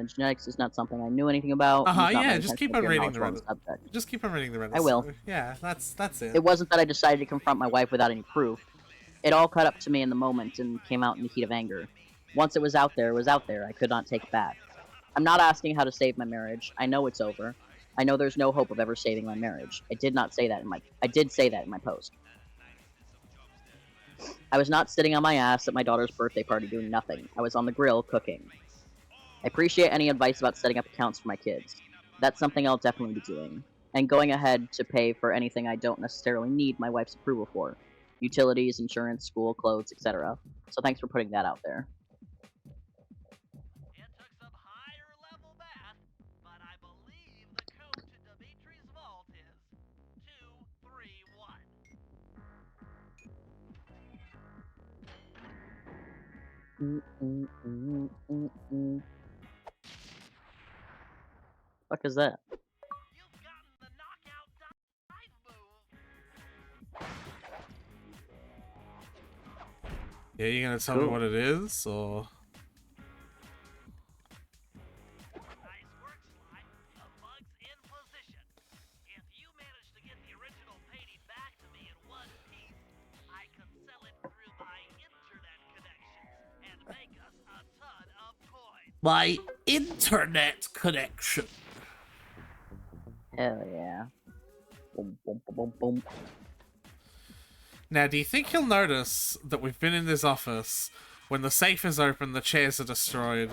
Genetics is not something I knew anything about. Yeah, just keep on reading the Reddit. Just keep on reading the Reddit. I will. Yeah, that's it. It wasn't that I decided to confront my wife without any proof. It all caught up to me in the moment and came out in the heat of anger. Once it was out there, it was out there. I could not take it back. I'm not asking how to save my marriage. I know it's over. I know there's no hope of ever saving my marriage. I did say that in my post. I was not sitting on my ass at my daughter's birthday party doing nothing. I was on the grill cooking. I appreciate any advice about setting up accounts for my kids. That's something I'll definitely be doing. And going ahead to pay for anything I don't necessarily need my wife's approval for. Utilities, insurance, school, clothes, etc. So thanks for putting that out there. It took some higher level math, but I believe the code to Dimitri's vault is 231. Fuck is that? You've gotten the knockout dive move. Yeah, you gonna tell me what it is, or? Nice work, Sly. The bug's in position. If you manage to get the original painting back to me in one piece, I can sell it through my internet connections and make us a ton of coins. My internet connection. Hell yeah. Boom, boom, boom, boom, boom. Now, do you think he'll notice that we've been in this office when the safe is open, the chairs are destroyed?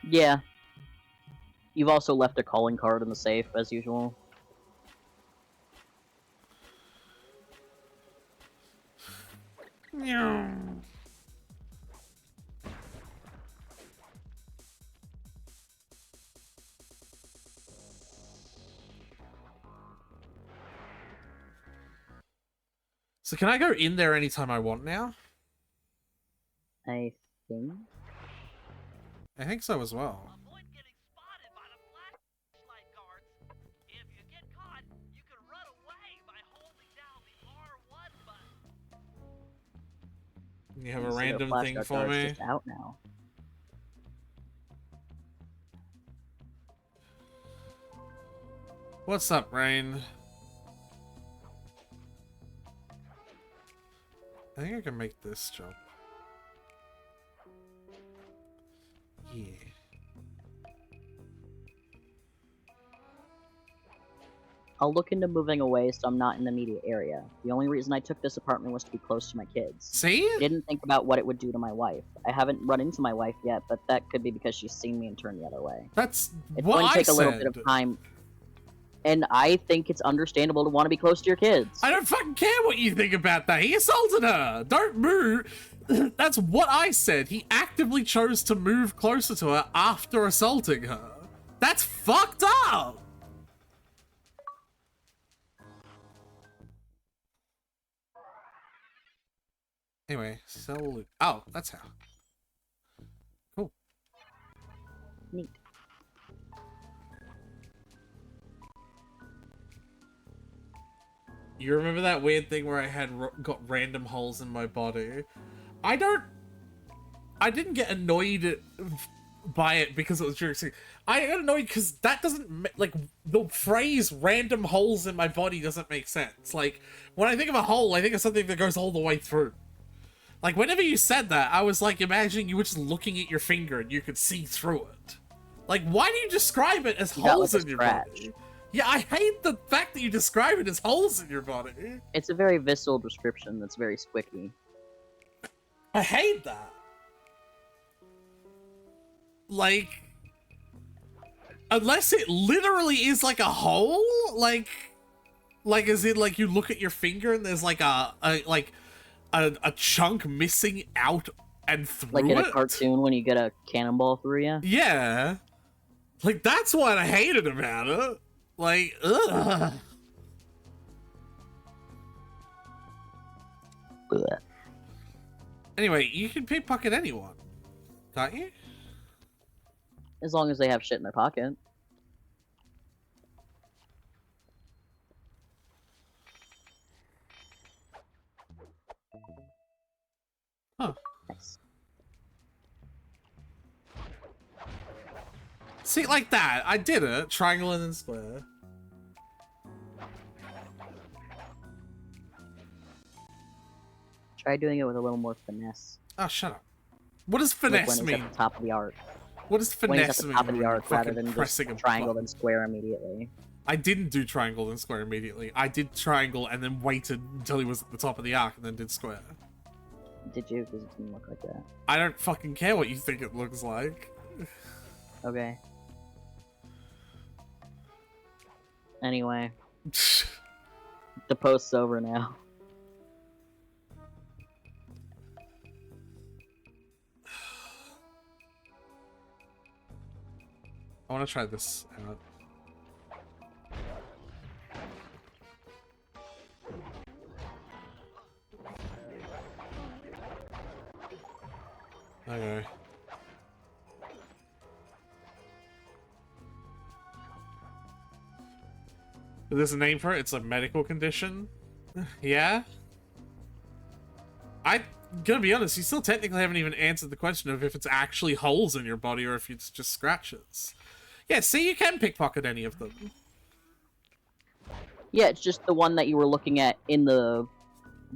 Yeah. You've also left a calling card in the safe, as usual. Yeah. So can I go in there anytime I want now? I think. I think so as well. Avoid getting spotted by the flashlight guards. If you get caught, you can run away by holding down the R1 button. You have a So random Flash thing Guard for Guard's me? just out now. What's up, Rain? I think I can make this jump. Yeah. I'll look into moving away so I'm not in the immediate area. The only reason I took this apartment was to be close to my kids. See? I didn't think about what it would do to my wife. I haven't run into my wife yet, but that could be because she's seen me and turned the other way. That's It's what going to I take a little said. bit of time. And I think it's understandable to want to be close to your kids. I don't fucking care what you think about that. He assaulted her. Don't move. That's what I said. He actively chose to move closer to her after assaulting her. That's fucked up. Anyway, sell loot. Oh, that's how. Cool. Neat. You remember that weird thing where I had got random holes in my body? I didn't get annoyed by it because it was during sex. I got annoyed because that doesn't, like, the phrase random holes in my body doesn't make sense. Like, when I think of a hole, I think of something that goes all the way through. Like, whenever you said that, I was like imagining you were just looking at your finger and you could see through it. Like, why do you describe it as You got, holes like, a in your scratch. body? Yeah, I hate the fact that you describe it as holes in your body. It's a very visceral description that's very squicky. I hate that. Like, unless it literally is like a hole, like as in like you look at your finger and there's like a chunk missing out and through Like in it. a cartoon when you get a cannonball through you. Yeah, like that's what I hated about it. Like, ugh. Blech. Anyway, you can pickpocket anyone, can't you? As long as they have shit in their pocket. Huh. Nice. See, like that. I did it. Triangle and then square. Try doing it with a little more finesse. Oh, shut up. What does Like finesse when mean? it's at the top of the arc. What does When it's finesse at the mean? top of the when you're arc rather fucking than pressing just a triangle button? then square immediately. I didn't do triangle and square immediately. I did triangle and then waited until he was at the top of the arc and then did square. Did you? Because it didn't look like that. I don't fucking care what you think it looks like. Okay. Anyway, the post's over now. I want to try this out. Okay. There's a name for it. It's a medical condition. Yeah. I'm gonna be honest, you still technically haven't even answered the question of if it's actually holes in your body or if it's just scratches. Yeah, see, you can pickpocket any of them. Yeah, it's just the one that you were looking at in the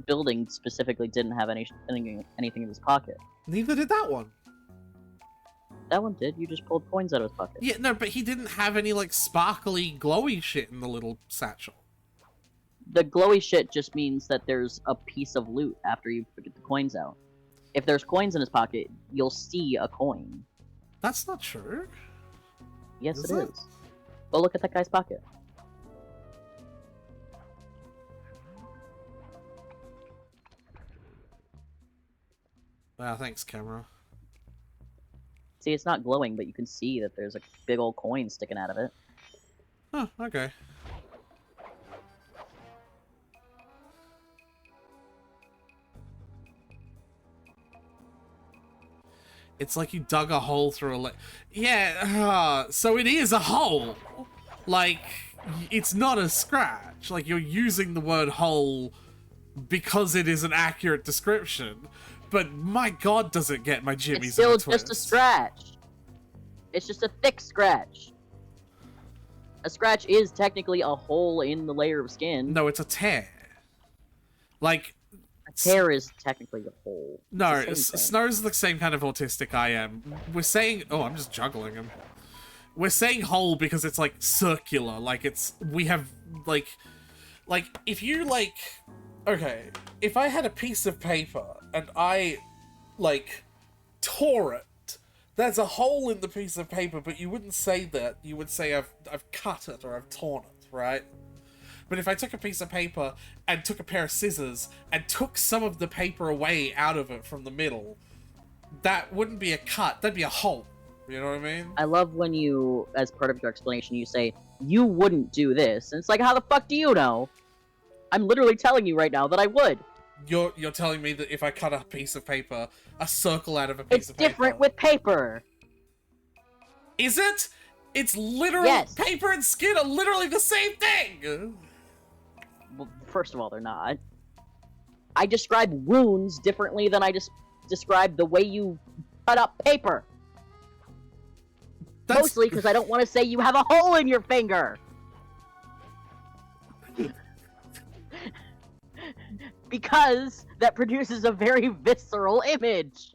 building specifically didn't have anything in his pocket. Neither did that one. That one did. You just pulled coins out of his pocket. Yeah, no, but he didn't have any, like, sparkly, glowy shit in the little satchel. The glowy shit just means that there's a piece of loot after you get the coins out. If there's coins in his pocket, you'll see a coin. That's not true. Yes, Is it it? is. Go look at that guy's pocket. Wow, thanks, camera. See, it's not glowing, but you can see that there's a big old coin sticking out of it. Huh, okay. It's like you dug a hole through a yeah, so it is a hole. Like, it's not a scratch. Like, you're using the word hole because it is an accurate description. But my god, does it get my jimmies It's still in a twist. just a scratch. It's just a thick scratch. A scratch is technically a hole in the layer of skin. No, it's a tear. Like, A tear is technically a hole. It's no, the same thing. Snow's the same kind of autistic I am. We're saying, oh, I'm just juggling him. We're saying hole because it's like circular. Like we have like if you like, okay, if I had a piece of paper and I like tore it, there's a hole in the piece of paper, but you wouldn't say that. You would say I've cut it or I've torn it, right? But if I took a piece of paper and took a pair of scissors and took some of the paper away out of it from the middle, that wouldn't be a cut, that'd be a hole. You know what I mean? I love when you, as part of your explanation, you say, you wouldn't do this. And it's like, how the fuck do you know? I'm literally telling you right now that I would. You're telling me that if I cut a piece of paper, a circle out of a piece It's of paper... different with paper. Is it? It's literal... Yes. Paper and skin are literally the same thing! Well, first of all, they're not. I describe wounds differently than I just describe the way you cut up paper. That's... Mostly because I don't want to say you have a hole in your finger. Because that produces a very visceral image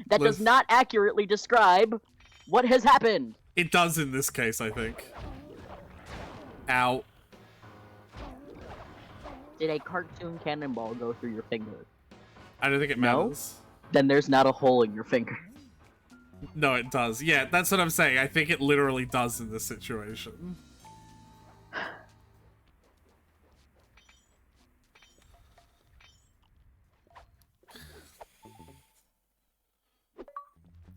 that does Liv. not accurately describe what has happened. It does in this case, I think. Ow. Did a cartoon cannonball go through your finger? I don't think it No? matters. Then there's not a hole in your finger. No, it does. Yeah, that's what I'm saying. I think it literally does in this situation.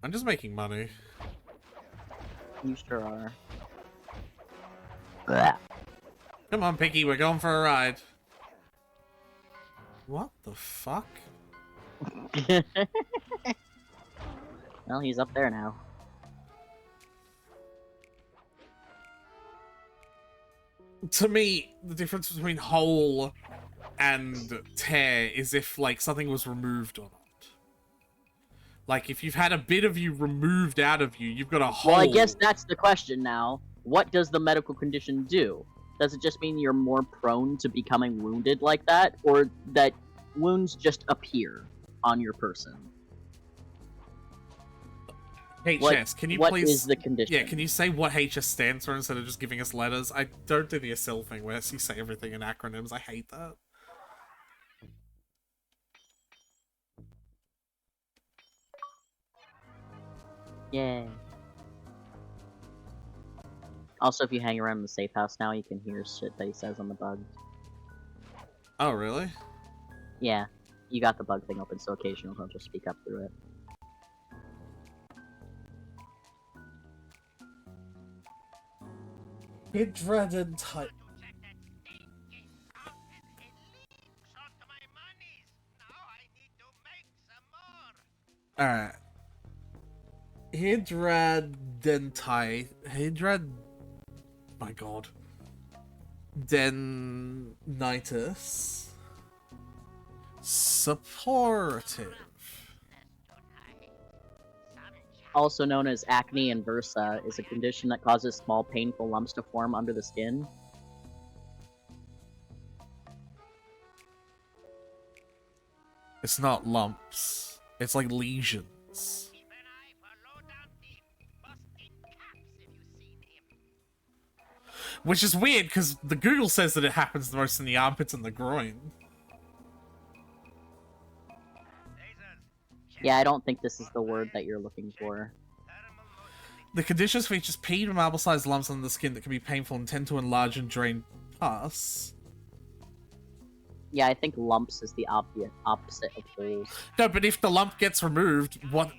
I'm just making money. You sure are. Blah. Come on, Piggy, we're going for a ride. What the fuck? Well, he's up there now. To me, the difference between whole and tear is if, like, something was removed or not. Like, if you've had a bit of you removed out of you, you've got a hole. Well, I guess that's the question now. What does the medical condition do? Does it just mean you're more prone to becoming wounded like that? Or that wounds just appear on your person? HS, can you what please... is the condition? Yeah, can you say what HS stands for instead of just giving us letters? I don't do the ASIL thing where you say everything in acronyms. I hate that. Yeah. Also, if you hang around the safe house now, you can hear shit that he says on the bug. Oh, really? Yeah. You got the bug thing open, so occasionally he'll just speak up through it. Hydra and type. Alright. My god. Denitis. Supportive. Also known as acne inversa, is a condition that causes small painful lumps to form under the skin. It's not lumps. It's like lesions. Which is weird, because the Google says that it happens the most in the armpits and the groin. Yeah, I don't think this is the word that you're looking for. The conditions features peed marble-sized lumps on the skin that can be painful and tend to enlarge and drain pus. Yeah, I think lumps is the opposite of holes. No, but if the lump gets removed, what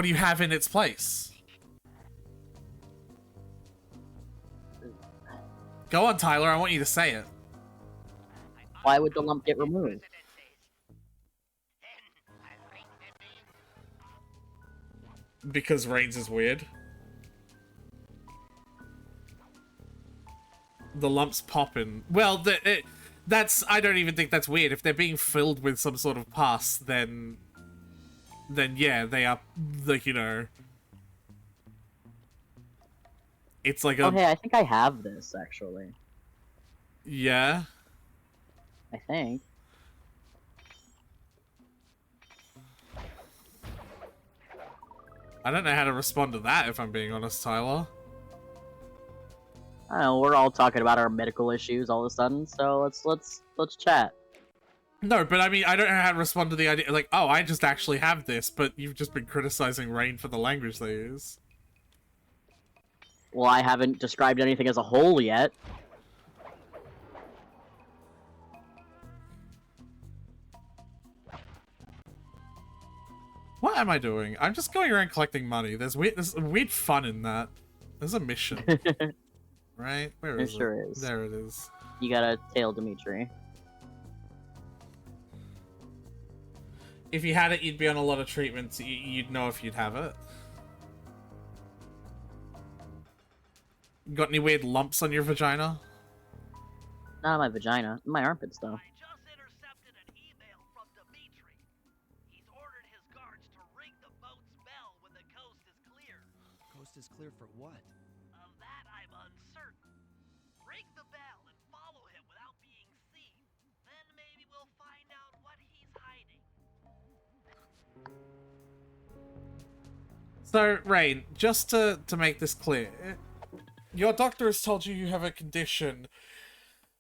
do you have in its place? Go on, Tyler, I want you to say it. Why would the lump get removed? Because Reigns is weird. The lumps popping. Well, that's... I don't even think that's weird. If they're being filled with some sort of pus, then yeah, they are, like, you know... It's like a... Oh, hey, I think I have this, actually. Yeah? I think. I don't know how to respond to that, if I'm being honest, Tyler. I don't know, we're all talking about our medical issues all of a sudden, so let's chat. No, but I mean, I don't know how to respond to the idea, like, oh, I just actually have this, but you've just been criticizing Rain for the language they use. Well, I haven't described anything as a whole yet. What am I doing? I'm just going around collecting money. There's weird fun in that. There's a mission. Right? Where is it? There sure is. There it is. You gotta tail Dimitri. If you had it, you'd be on a lot of treatments. You'd know if you'd have it. Got any weird lumps on your vagina? Not on my vagina. My armpits, though. I just intercepted an email from Dimitri. He's ordered his guards to ring the boat's bell when the coast is clear. Coast is clear for what? Of that I'm uncertain. Ring the bell and follow him without being seen. Then maybe we'll find out what he's hiding. So, Rain, just to make this clear, your doctor has told you you have a condition,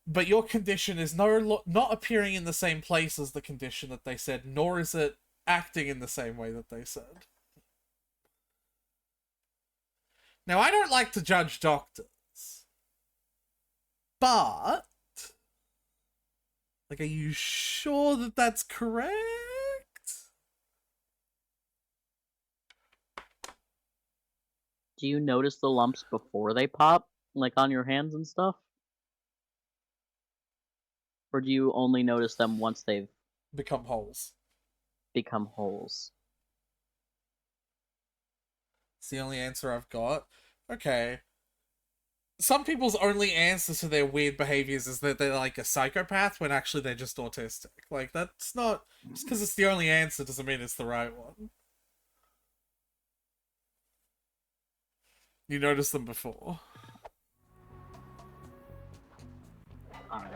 but your condition is not appearing in the same place as the condition that they said, nor is it acting in the same way that they said. Now, I don't like to judge doctors, but, like, are you sure that that's correct? Do you notice the lumps before they pop, like on your hands and stuff? Or do you only notice them once they've Become holes. become holes? It's the only answer I've got. Okay. Some people's only answer to their weird behaviors is that they're like a psychopath when actually they're just autistic. Like, that's not... Just because it's the only answer doesn't mean it's the right one. You noticed them before. Alright.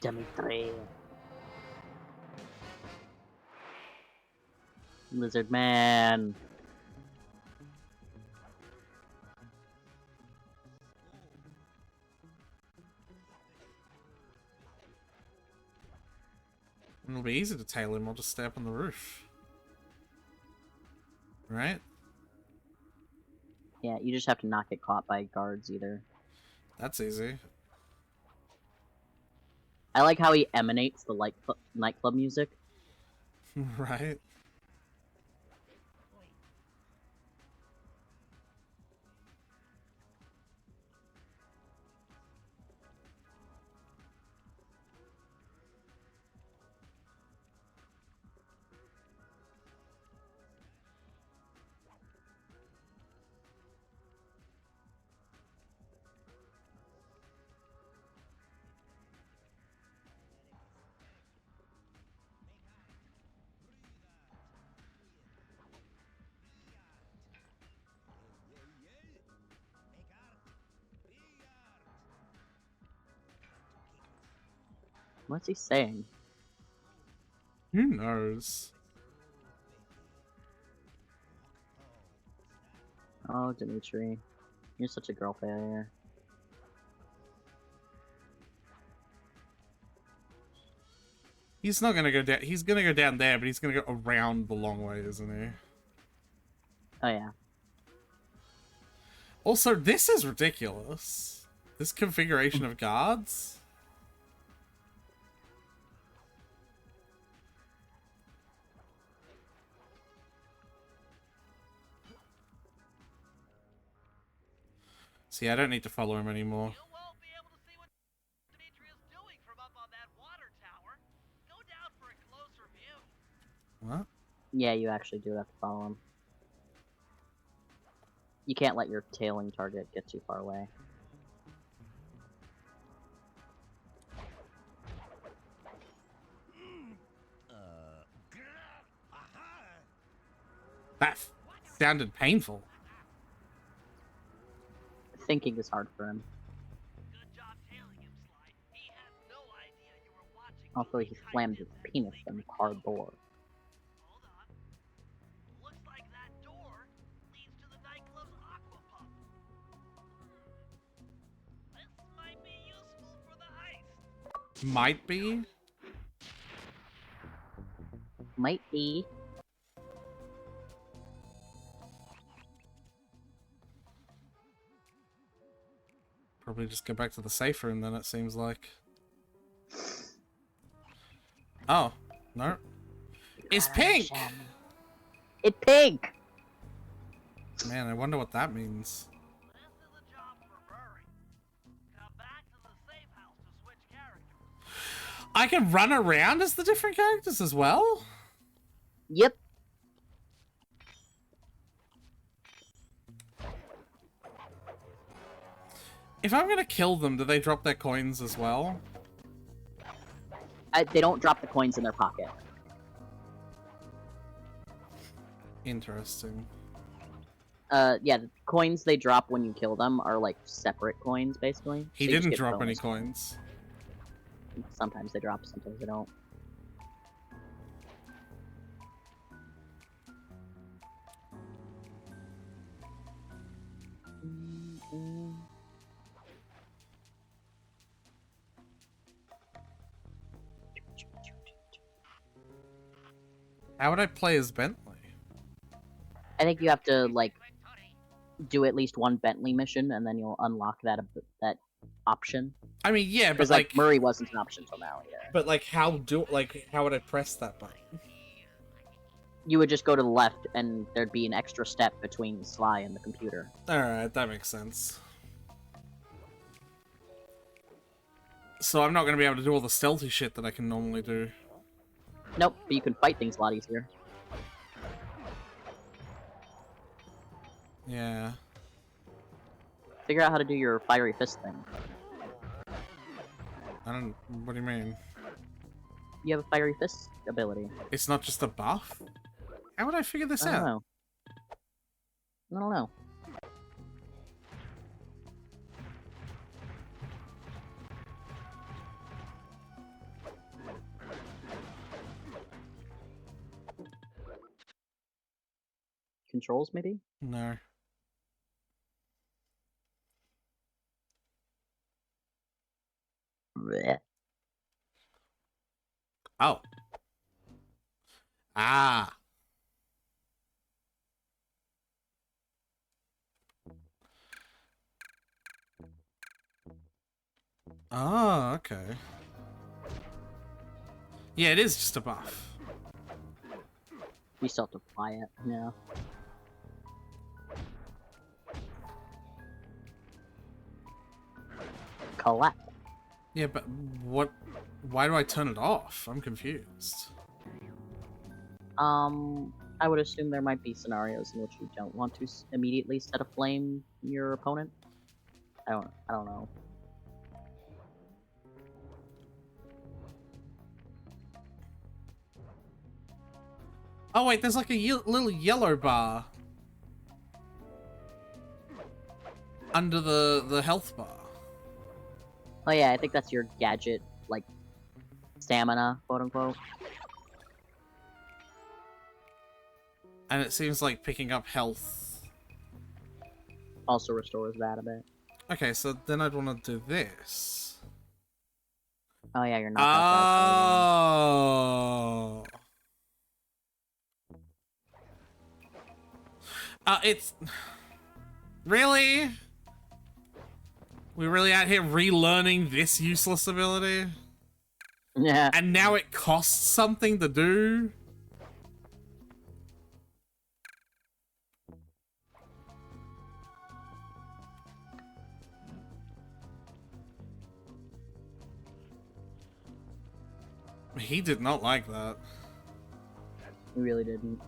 Dimitri. Lizard man. It'll be easy to tail him. I'll just stay up on the roof. Right? Yeah, you just have to not get caught by guards either. That's easy. I like how he emanates the nightclub music. Right? What's he saying? Who knows? Oh, Dimitri. You're such a girl failure. He's not gonna go down. He's gonna go down there, but he's gonna go around the long way, isn't he? Oh, yeah. Also, this is ridiculous. This configuration of guards. See, I don't need to follow him anymore. You won't be able to see what Dimitri is doing from up on that water tower. Go down for a closer view. What? Yeah, you actually do have to follow him. You can't let your tailing target get too far away. That sounded painful. Thinking is hard for him. Good job tailing him, Sly. He had no idea you were watching. Also, he slammed his penis in the car door. Hold on. Looks like that door leads to the nightclub's aqua pump. This might be useful for the heist. Might be. Might be. Probably just go back to the safe room then, it seems like. Oh, no. It's pink! It's pink! Man, I wonder what that means. This is a job for Murray. Come back to the safe house to switch characters. I can run around as the different characters as well? Yep. If I'm gonna kill them, do they drop their coins as well? They don't drop the coins in their pocket. Interesting. Yeah, the coins they drop when you kill them are like separate coins, basically. He So you just didn't get drop any bonus. coins. Sometimes they drop, sometimes they don't. How would I play as Bentley? I think you have to like do at least one Bentley mission, and then you'll unlock that option. I mean, yeah, but Because like Murray wasn't an option until now. Yeah. But like, how would I press that button? You would just go to the left, and there'd be an extra step between Sly and the computer. Alright, that makes sense. So I'm not going to be able to do all the stealthy shit that I can normally do. Nope, but you can fight things a lot easier. Yeah. Figure out how to do your fiery fist thing. I don't... What do you mean? You have a fiery fist ability. It's not just a buff? How would I figure this I don't out? know. I don't know. Controls, maybe? No. Blech. Oh. Ah. Oh, okay. Yeah, it is just a buff. You still have to apply it, yeah. Collect. Yeah, but what... Why do I turn it off? I'm confused. I would assume there might be scenarios in which you don't want to immediately set aflame your opponent. I don't know. Oh wait, there's like a little yellow bar under the health bar. Oh yeah, I think that's your gadget, like, stamina, quote unquote. And it seems like picking up health. Also restores that a bit. Okay, so then I'd want to do this. Oh yeah, you're not that fast. Oh. It's... Really? We're really out here relearning this useless ability? Yeah. And now it costs something to do? He did not like that. We really didn't.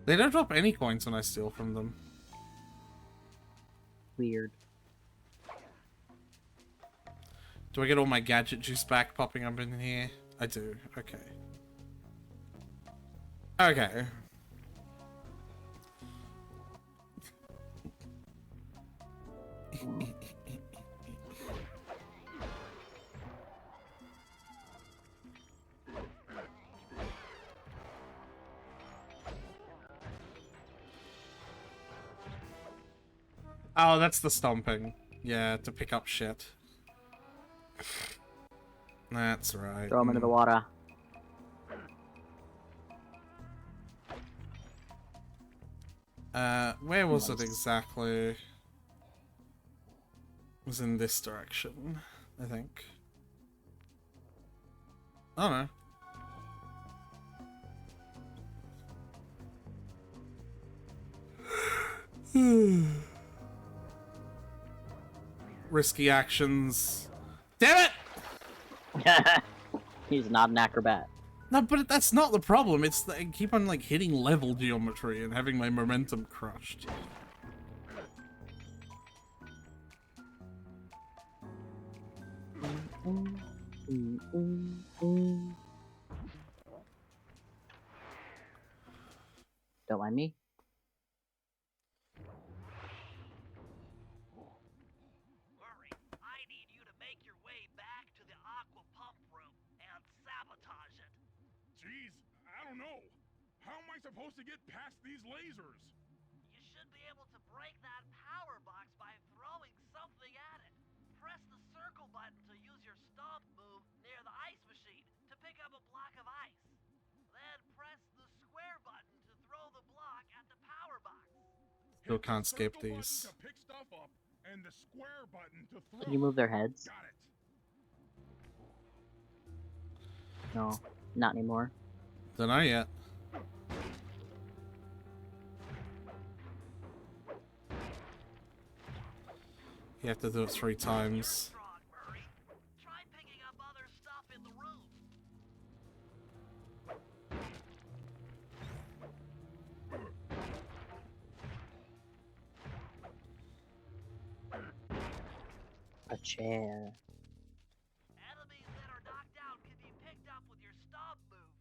They don't drop any coins when I steal from them. Weird. Do I get all my gadget juice back popping up in here? I do. Okay. Okay. Oh, that's the stomping. Yeah, to pick up shit. That's right. Throw him into the water. Where was it exactly? It was in this direction, I think. Oh no. Risky actions. Damn it! He's not an acrobat. No, but that's not the problem. It's that I keep on like hitting level geometry and having my momentum crushed. Don't mind me. Murray, I need you to make your way back to the aqua pump room and sabotage it. Jeez, I don't know. How am I supposed to get past these lasers? You should be able to break that power box by throwing something at it. Press the circle button to use your stomp move near the ice machine to pick up a block of ice. Then press the square button to throw the block at the power box. Still Hit the can't skip circle button these. to pick stuff up, and the square button to throw. Can you move their heads? Got it. No, not anymore. Don't know yet. You have to do it 3 times. Strong, Murray. Try picking up other stuff in the room. A chair. Enemies that are knocked out can be picked up with your stomp move.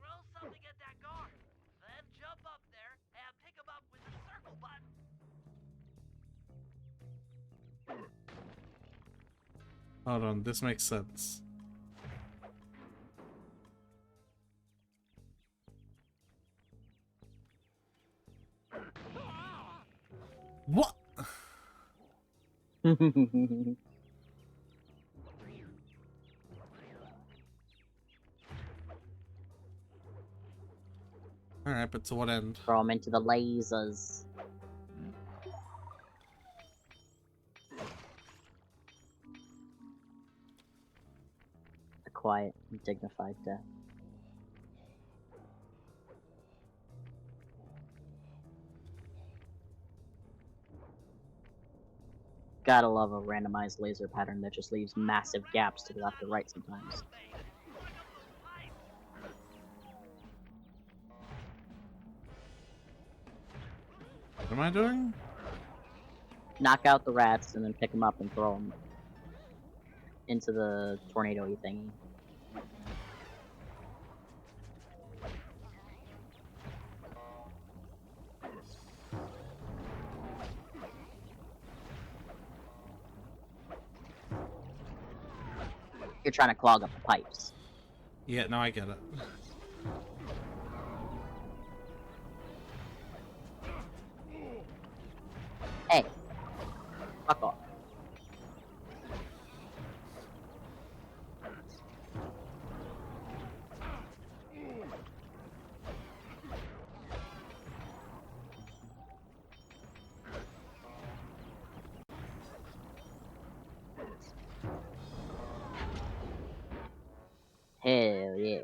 Throw something at that guard, then jump up there and pick him up with the circle button. Hold on, this makes sense. What? Alright, but to what end? Throw them into the lasers. A quiet and dignified death. Gotta love a randomized laser pattern that just leaves massive gaps to the left or right sometimes. What am I doing? Knock out the rats and then pick them up and throw them into the tornado-y thingy. You're trying to clog up the pipes. Yeah, no, I get it. Hey, fuck off. Hell yeah.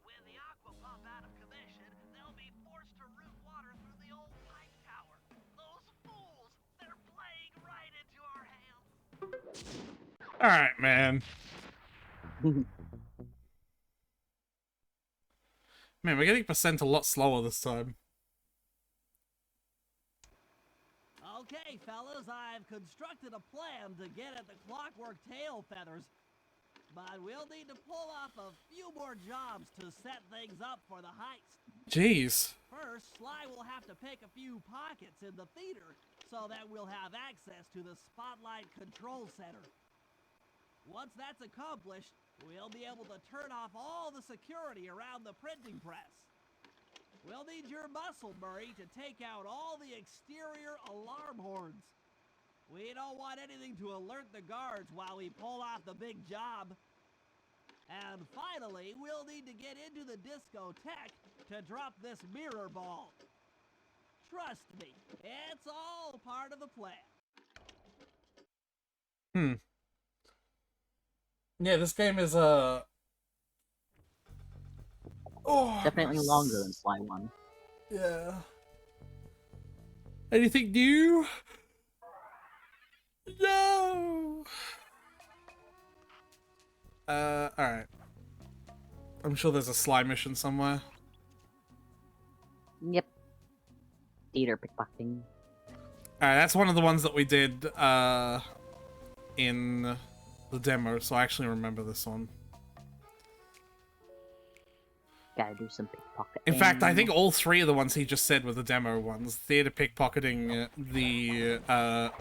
When the aqua pump out of commission, they'll be forced to route water through the old pipe tower. Those fools, they're playing right into our hands. Alright, man. Man, we're getting percent a lot slower this time. Okay, fellas, I've constructed a plan to get at the clockwork tail feathers. But we'll need to pull off a few more jobs to set things up for the heist. Jeez. First, Sly will have to pick a few pockets in the theater so that we'll have access to the Spotlight Control Center. Once that's accomplished, we'll be able to turn off all the security around the printing press. We'll need your muscle, Murray, to take out all the exterior alarm horns. We don't want anything to alert the guards while we pull off the big job. And finally, we'll need to get into the discotheque to drop this mirror ball. Trust me, it's all part of the plan. Yeah, this game is Definitely longer than Sly 1. Yeah. Anything new? No. Alright. I'm sure there's a Sly mission somewhere. Yep. Theater pickpocketing. Alright, that's one of the ones that we did, in the demo, so I actually remember this one. Gotta do some pickpocketing. In fact, I think all 3 of the ones he just said were the demo ones. Theater pickpocketing, the,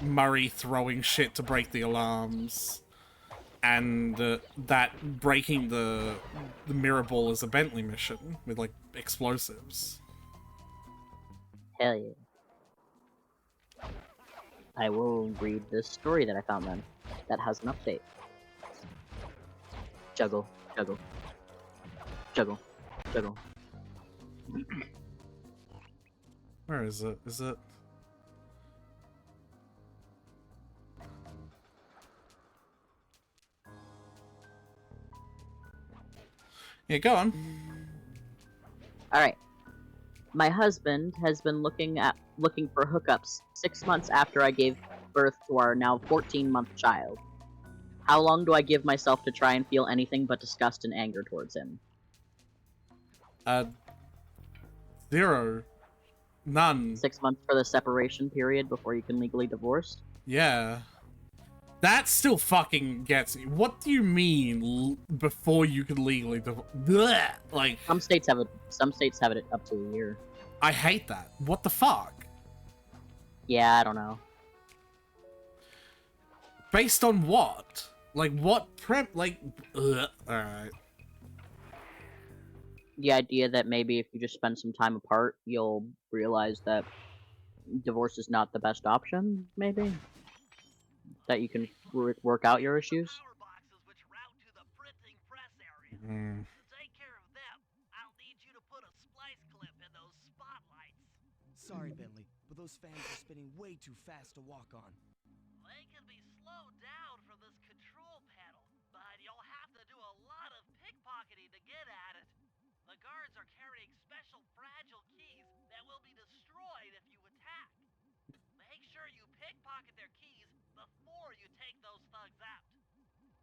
Murray throwing shit to break the alarms, and that breaking the mirror ball is a Bentley mission with like explosives. Hell yeah. I will read this story that I found then. That has an update. Juggle, juggle, juggle, juggle. Where is it? Is it? Yeah, go on. Alright. My husband has been looking for hookups 6 months after I gave birth to our now 14-month child. How long do I give myself to try and feel anything but disgust and anger towards him? 0. None. 6 months for the separation period before you can legally divorce? Yeah. That still fucking gets me. What do you mean before you can legally divorce? Like, Some states have it up to a year. I hate that. What the fuck? Yeah, I don't know. Based on what? Like, what alright. The idea that maybe if you just spend some time apart, you'll realize that divorce is not the best option, maybe? That you can work out your issues? Power boxes which route to the printing press area. Mm. To take care of them, I'll need you to put a splice clip in those spotlights. Sorry, Bentley, but those fans are spinning way too fast to walk on. They can be slowed down from this control panel, but you'll have to do a lot of pickpocketing to get at it. The guards are carrying special fragile keys that will be destroyed if you attack. Make sure you pickpocket their keys before you take those thugs out.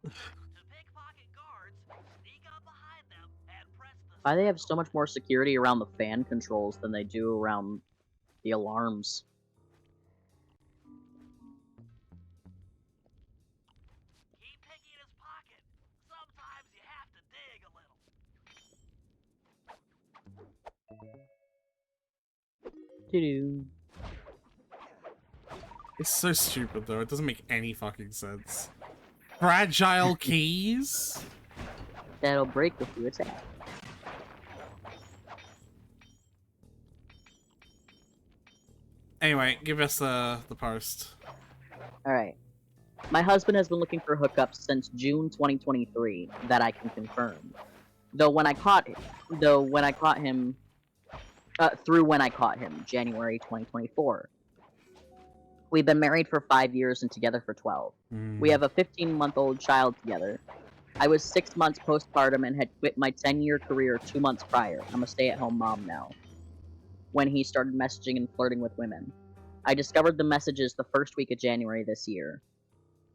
To pickpocket guards, sneak up behind them and press the Why they have so much more security around the fan controls than they do around the alarms? Keep picking his pocket. Sometimes you have to dig a little. Doo-doo. It's so stupid, though. It doesn't make any fucking sense. Fragile keys? That'll break if you attack. Anyway, give us the post. Alright. My husband has been looking for hookups since June 2023 that I can confirm. Through when I caught him, January 2024. We've been married for 5 years and together for 12. We have a 15-month-old child together. I was 6 months postpartum and had quit my 10-year career 2 months prior. I'm a stay-at-home mom now. When he started messaging and flirting with women. I discovered the messages the first week of January this year.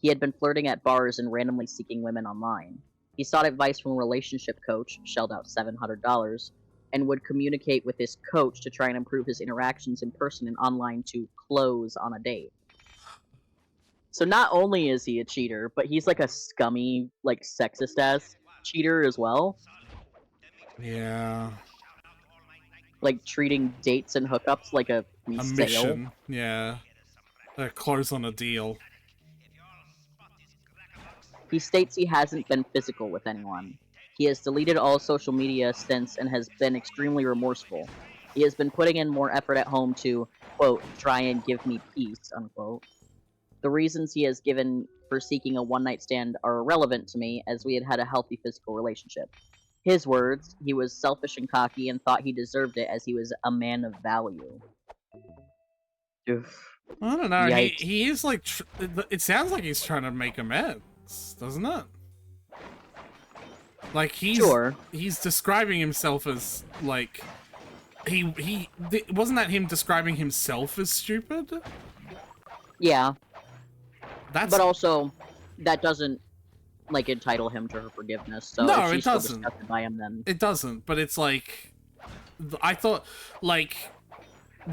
He had been flirting at bars and randomly seeking women online. He sought advice from a relationship coach, shelled out $700, and would communicate with his coach to try and improve his interactions in person and online to close on a date. So not only is he a cheater, but he's like a scummy, like sexist-ass cheater as well. Yeah. Like treating dates and hookups like a A sale. mission. Yeah. Close on a deal. He states he hasn't been physical with anyone. He has deleted all social media since and has been extremely remorseful. He has been putting in more effort at home to, quote, try and give me peace, unquote. The reasons he has given for seeking a one-night stand are irrelevant to me, as we had a healthy physical relationship. His words, he was selfish and cocky and thought he deserved it as he was a man of value. Oof. I don't know. Yikes. He is like. It sounds like he's trying to make amends, doesn't it? Like he's describing himself as like wasn't that him describing himself as stupid? Yeah. That's But also, that doesn't like entitle him to her forgiveness. So No, if she's it still doesn't. disgusted by him, then It doesn't, but it's like I thought like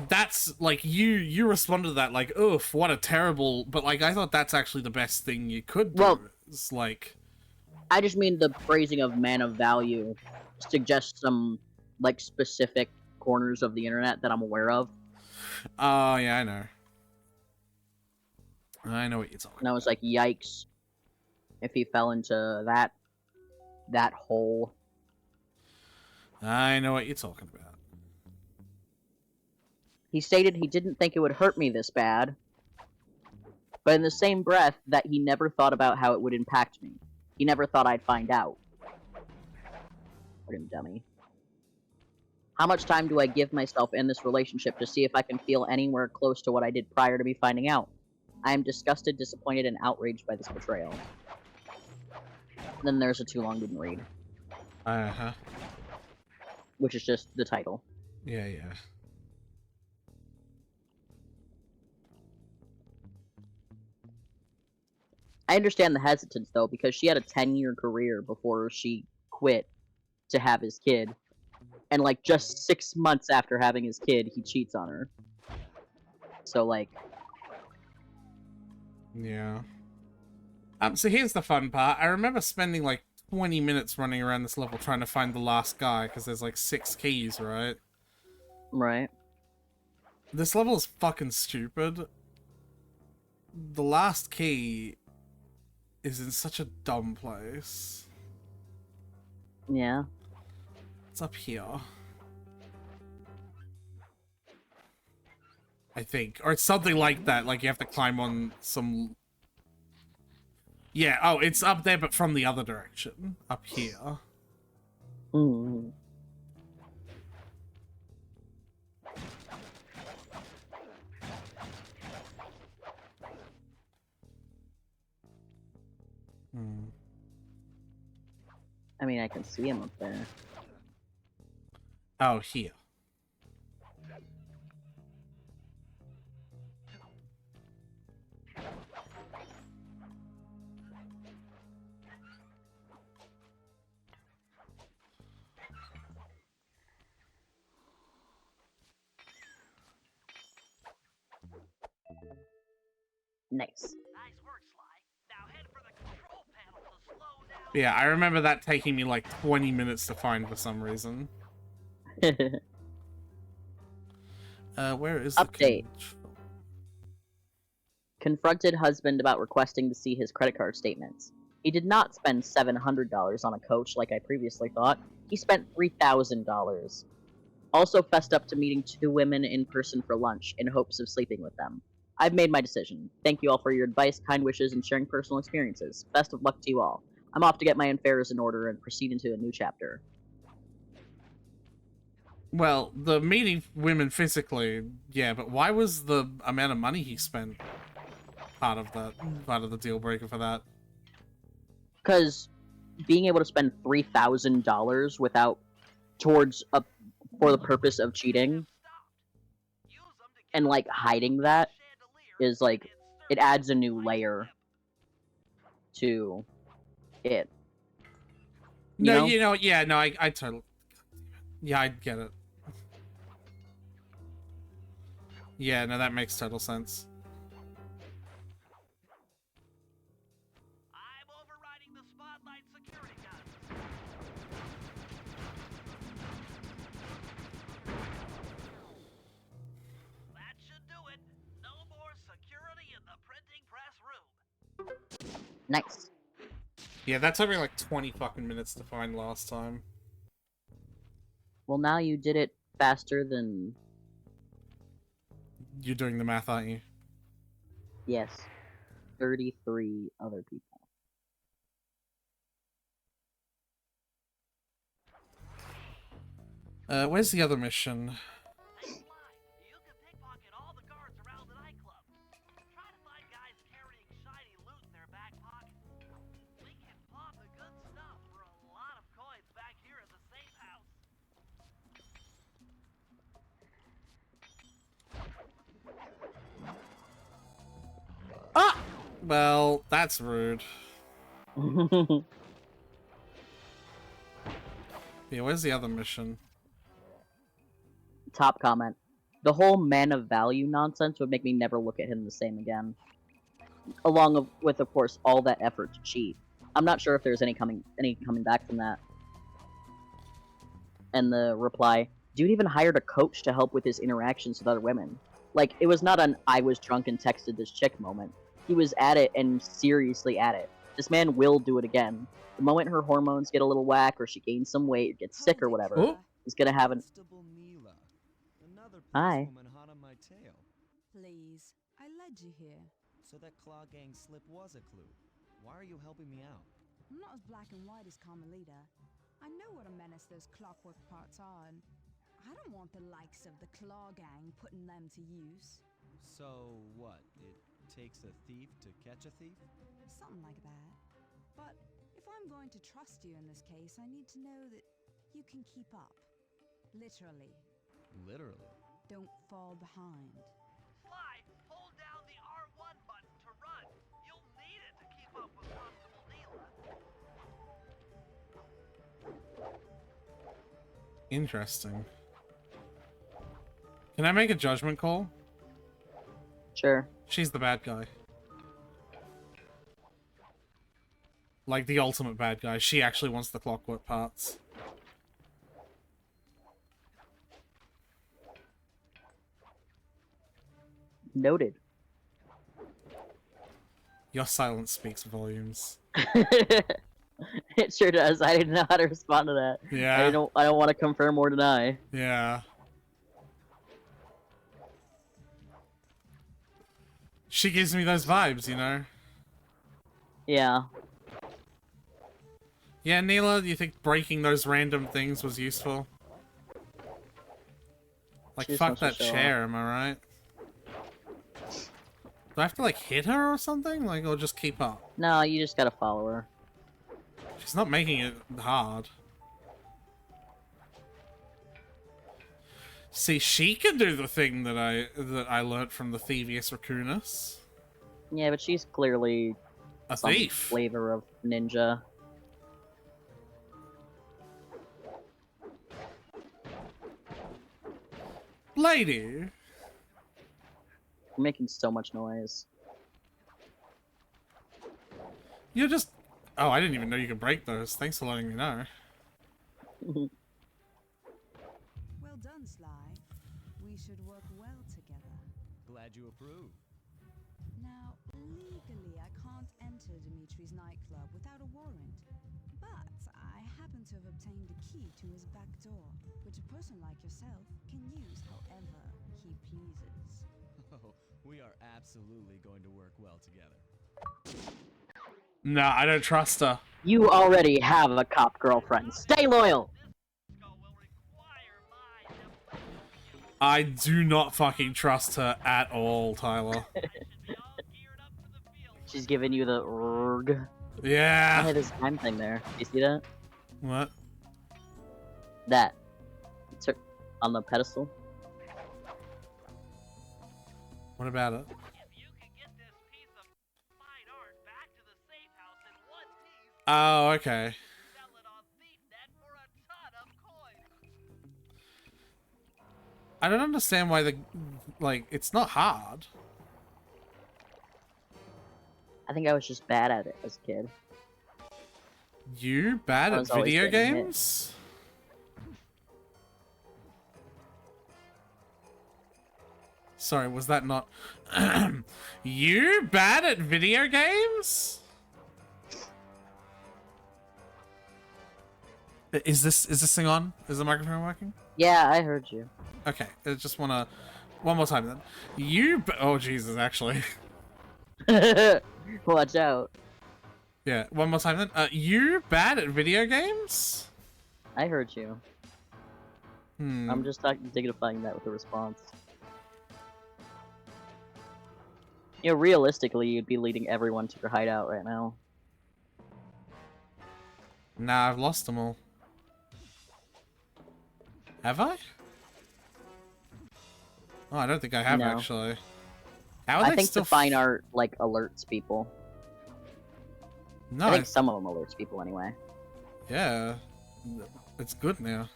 that's like you responded to that like oof, what a terrible, but like I thought that's actually the best thing you could do. Well- It's like I just mean the phrasing of man of value suggests some like specific corners of the internet that I'm aware of. oh yeah, I know what you're talking And I was like, yikes. if he fell into that hole. I know what you're talking about. He stated he didn't think it would hurt me this bad, but in the same breath that he never thought about how it would impact me. He never thought I'd find out. Fucking dummy. How much time do I give myself in this relationship to see if I can feel anywhere close to what I did prior to me finding out? I am disgusted, disappointed, and outraged by this betrayal. Then there's a too long didn't read, Uh-huh. which is just the title. Yeah, yeah. I understand the hesitance, though, because she had a 10-year career before she quit to have his kid. And, like, just 6 months after having his kid, he cheats on her. So, like... Yeah. So here's the fun part. I remember spending, like, 20 minutes running around this level trying to find the last guy, because there's, like, 6 keys, right? Right. This level is fucking stupid. The last key is in such a dumb place. Yeah. It's up here. I think. Or it's something like that. Like, you have to climb on some... Yeah, oh, it's up there, but from the other direction. Up here. Mm-hmm. Hmm. I mean, I can see him up there. Oh, here. Nice. Nice work, Sly. Now head for the control panel to slow down. Yeah, I remember that taking me like 20 minutes to find for some reason. Where is the Update. Confronted husband about requesting to see his credit card statements. He did not spend $700 on a coach like I previously thought. He spent $3,000. Also fessed up to meeting 2 women in person for lunch in hopes of sleeping with them. I've made my decision. Thank you all for your advice, kind wishes, and sharing personal experiences. Best of luck to you all. I'm off to get my affairs in order and proceed into a new chapter. Well, the meeting women physically, yeah, but why was the amount of money he spent part of the deal breaker for that? Because being able to spend $3,000 for the purpose of cheating and like hiding that is like it adds a new layer to it. I totally, yeah, I get it. Yeah, no, that makes total sense. I'm overriding the spotlight security gun. That should do it. No more security in the printing press room. Nice. Yeah, that took me like 20 fucking minutes to find last time. Well, now you did it faster than... You're doing the math, aren't you? Yes. 33 other people. Where's the other mission? Hey, Sly, you can pickpocket all the guards around the nightclub. Try to find guys carrying shiny loot in their back pocket. We can pop the good stuff for a lot of coins back here at the safe house. Ah! Well, that's rude. Yeah, where's the other mission? Top comment. The whole man of value nonsense would make me never look at him the same again. Along with, of course, all that effort to cheat. I'm not sure if there's any coming back from that. And the reply, dude even hired a coach to help with his interactions with other women. Like, it was not an I was drunk and texted this chick moment. He was at it and seriously at it. This man will do it again. The moment her hormones get a little whack, or she gains some weight, gets sick or whatever, Oh. he's gonna have an. Constable Neela. Another Hi. policewoman hot on my tail. Please, I led you here. So that Claw Gang slip was a clue. Why are you helping me out? I'm not as black and white as Carmelita. I know what a menace those clockwork parts are, and I don't want the likes of the Claw Gang putting them to use. So what? It takes a thief to catch a thief? Something like that. But if I'm going to trust you in this case, I need to know that you can keep up. Literally. Literally. Don't fall behind. Sly, hold down the R1 button to run. You'll need it to keep up with Constable Neela. Interesting. Can I make a judgment call? Sure. She's the bad guy. Like the ultimate bad guy. She actually wants the clockwork parts. Noted. Your silence speaks volumes. It sure does. I didn't know how to respond to that. Yeah. I don't want to confirm or deny. Yeah. She gives me those vibes, you know? Yeah. Yeah, Neela, do you think breaking those random things was useful? Like, She just fuck wants to that show off. chair, am I right? Do I have to, like, hit her or something? Like, or just keep up? No, you just gotta follow her. She's not making it hard. See, she can do the thing that I learnt from the Thievius Raccoonus. Yeah, but she's clearly A some thief. flavor of ninja. Lady. You're making so much noise. You're just... Oh, I didn't even know you could break those. Thanks for letting me know. Well done, Sly. We should work well together. Glad you approve. Now, legally, I can't enter Dimitri's nightclub without a warrant. But I happen to have obtained the key to his back door, which a person like yourself can use however he pleases. Oh, we are absolutely going to work well together. Nah, I don't trust her. You already have a cop girlfriend. Stay loyal! Disco will require my help. I do not fucking trust her at all, Tyler. I should be all geared up for the field. She's giving you the rrrg. I Yeah. had this time thing there. You see that? What? That. It's on the pedestal. What about it? If you can get this piece of fine art back to the safe house in one piece, Oh, okay. sell it on ThiefNet for a ton of coins. I don't understand why the... Like, it's not hard. I think I was just bad at it as a kid. You bad I at was always video getting hit. games? Sorry, was that not... You bad at video games? Is this thing on? Is the microphone working? Yeah, I heard you. Okay, I just wanna... One more time then. Oh, Jesus, actually. Watch out. Yeah, one more time then. You bad at video games? I heard you. Hmm. I'm just dignifying that with a response. You know, realistically, you'd be leading everyone to your hideout right now. Nah, I've lost them all. Have I? Oh, I don't think I have No. actually. How are I they think still the fine art, like, alerts people. No, I think some of them alerts people anyway. yeah, it's good now.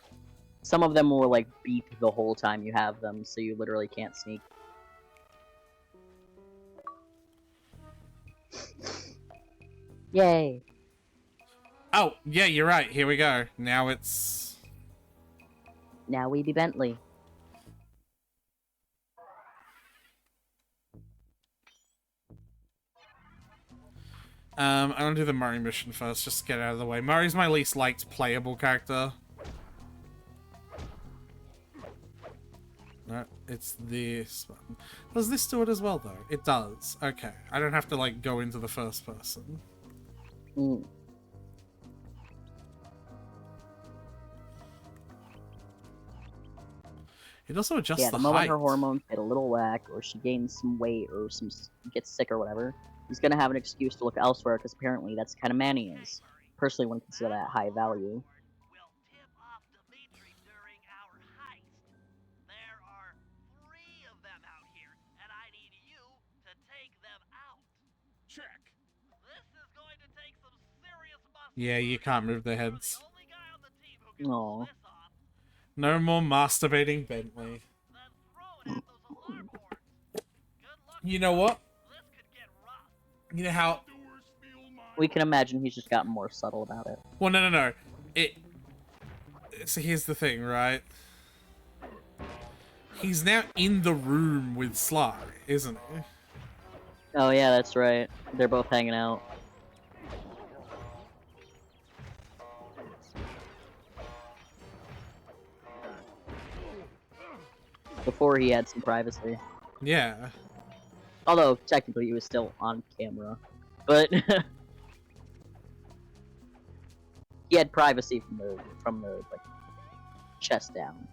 Some of them will, like, beep the whole time you have them, so you literally can't sneak. Yay! Oh, yeah, you're right. Here we go. Now it's... Now we be Bentley. I'm gonna do the Murray mission first, just to get it out of the way. Murray's my least liked playable character. No, it's this one. Does this do it as well, though? It does. Okay. I don't have to, like, go into the first person. Mm. It also adjusts Yeah, the the moment height. her hormones get a little whack, or she gains some weight, or gets sick or whatever, he's gonna have an excuse to look elsewhere, because apparently that's kind of man he is. Personally, wouldn't consider that high value. Will tip off Dimitri during our heist. There are 3 of them out here, and I need you to take them out. Check. This is going to take some serious muscle. Yeah, you can't move their You're heads. the only guy on the team who can pull Aw. this off. No more masturbating Bentley. Then throw it at those alarm boards. Good luck. You know what? This could get rough. You know how... Doers feel my We can imagine he's just gotten more subtle about it. Well, no. So here's the thing, right? He's now in the room with Sly, isn't he? Oh yeah, that's right. They're both hanging out. Before he had some privacy. Yeah. Although, technically, he was still on camera. But... he had privacy from the like, chest down.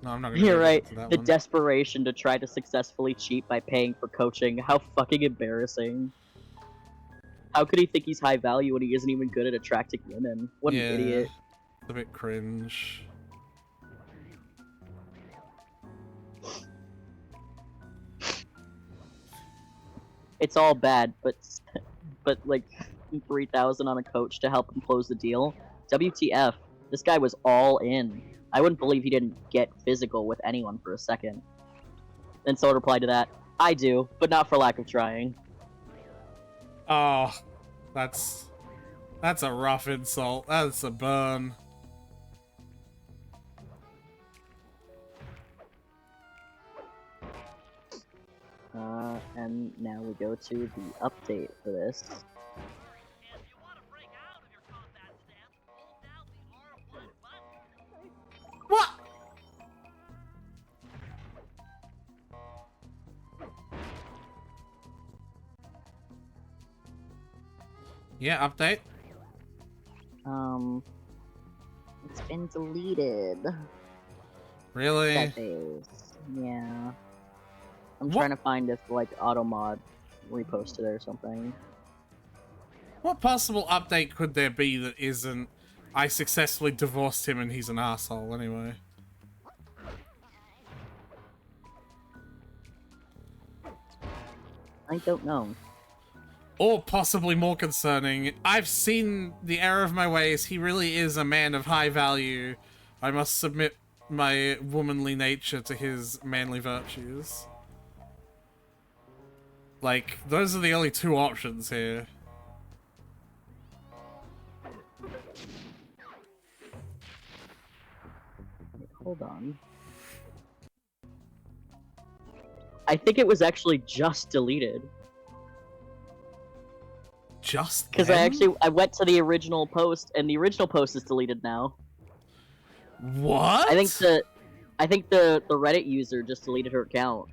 No, I'm not gonna You're go right. into that The one. desperation to try to successfully cheat by paying for coaching. How fucking embarrassing. How could he think he's high value when he isn't even good at attracting women? What an idiot. It's a bit cringe. It's all bad, but like 3,000 on a coach to help him close the deal. WTF? This guy was all in. I wouldn't believe he didn't get physical with anyone for a second. Then Soul replied to that, I do, but not for lack of trying. Oh, that's a rough insult. That's a burn. And now we go to the update for this. If you want to break out of your combat stance, hold down the R1 button. What? Yeah, update. It's been deleted. Really? That is. Yeah. I'm What? trying to find if, like, Automod reposted it or something. What possible update could there be that isn't I successfully divorced him and he's an asshole anyway? I don't know. Or possibly more concerning, I've seen the error of my ways. He really is a man of high value. I must submit my womanly nature to his manly virtues. Like, those are the only 2 options here. Wait, hold on. I think it was actually just deleted. Just Because I went to the original post, and the original post is deleted now. What? I think the Reddit user just deleted her account,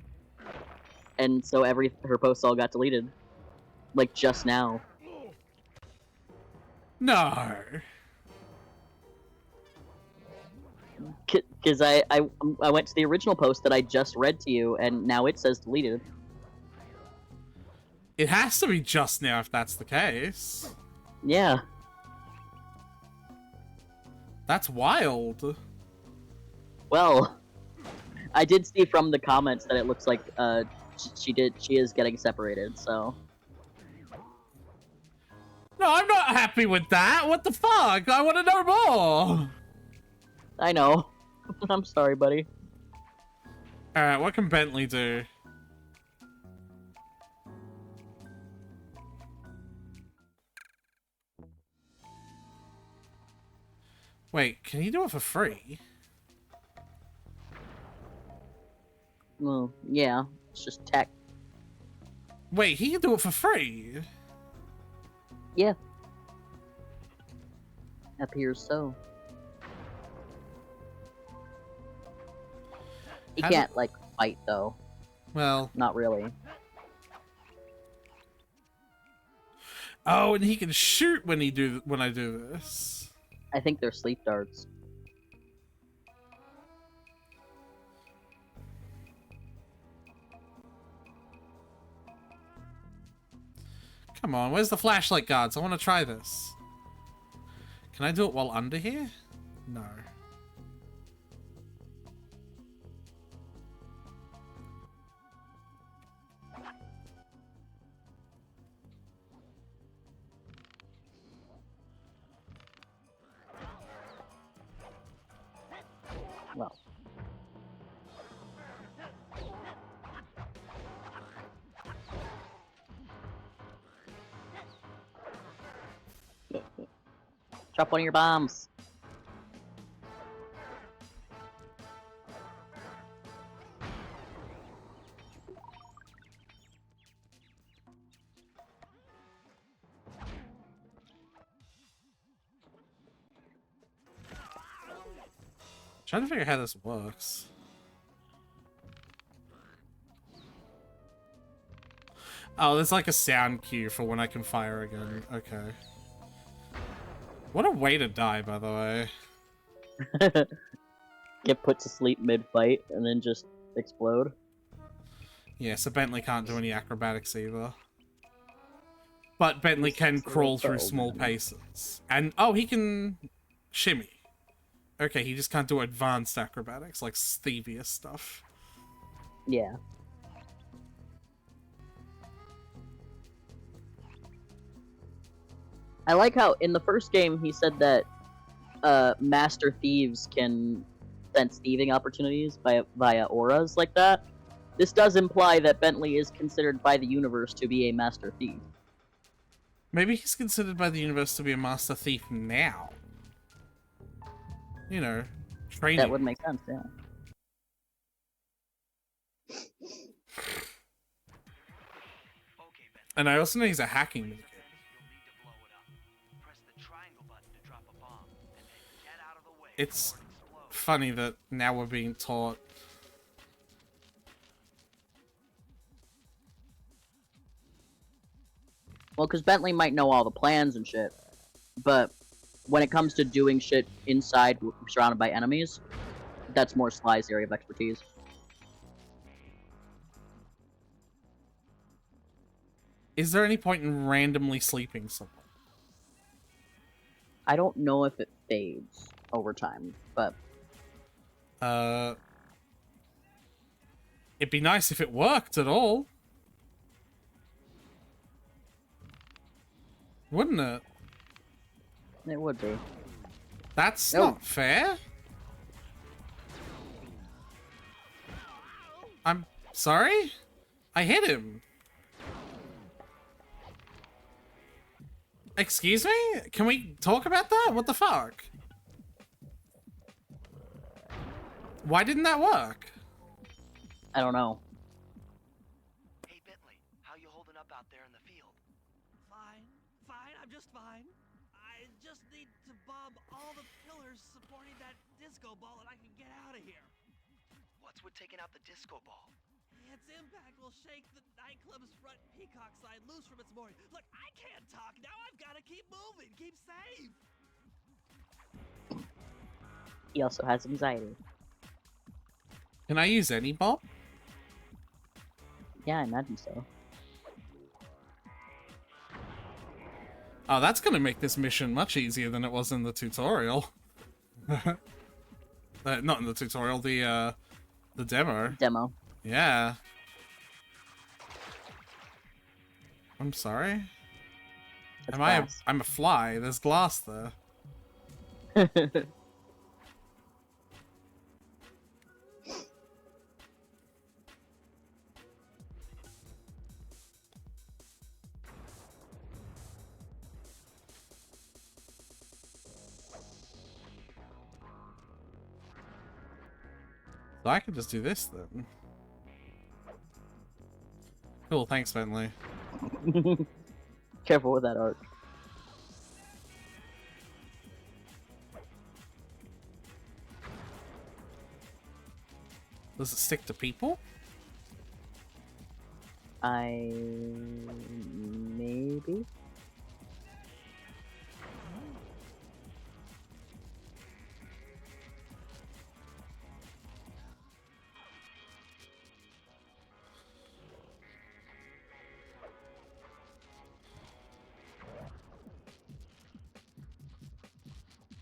and so her posts all got deleted, like just now. No. Because I went to the original post that I just read to you, and now it says deleted. It has to be just now if that's the case. Yeah. That's wild. Well, I did see from the comments that it looks like she is getting separated. So. No, I'm not happy with that. What the fuck? I want to know more. I know. I'm sorry, buddy. Alright, what can Bentley do? Wait, can you do it for free? Well, yeah, it's just tech. Wait, he can do it for free? Yeah. Appears so. He How do- can't, like, fight, though. Well... Not really. Oh, and he can shoot when I do this. I think they're sleep darts. Come on, where's the flashlight guards? I want to try this. Can I do it while under here? No. Well. Drop one of your bombs. Trying to figure out how this works. Oh, there's like a sound cue for when I can fire again. Okay. What a way to die, by the way. Get put to sleep mid-fight and then just explode. Yeah, so Bentley can't do any acrobatics either. But Bentley can crawl through small paces. And, oh, he can shimmy. Okay, he just can't do advanced acrobatics, like Stevia stuff. Yeah. I like how in the first game he said that master thieves can sense thieving opportunities via auras like that. This does imply that Bentley is considered by the universe to be a master thief. Maybe he's considered by the universe to be a master thief now. You know, training. That would make sense, yeah. And I also know he's a hacking minigame. It's funny that now we're being taught. Well, because Bentley might know all the plans and shit, but when it comes to doing shit inside, surrounded by enemies, that's more Sly's area of expertise. Is there any point in randomly sleeping someone? I don't know if it fades over time, but... It'd be nice if it worked at all. Wouldn't it? It would be. That's not fair. I'm sorry? I hit him. Excuse me? Can we talk about that? What the fuck? Why didn't that work? I don't know. Hey, Bentley, how you holding up out there in the field? Fine, I'm just fine. I just need to bomb all the pillars supporting that disco ball and I can get out of here. What's with taking out the disco ball? Its impact will shake the nightclub's front peacock side loose from its mooring. Look, I can't talk now. I've got to keep moving. Keep safe. He also has anxiety. Can I use any bomb? Yeah, I imagine so. Oh, that's gonna make this mission much easier than it was in the tutorial. Not in the tutorial, the demo. Demo. Yeah. I'm sorry? That's I'm a fly. There's glass there. So I could just do this then. Cool, thanks, Bentley. Careful with that arc. Does it stick to people? Maybe?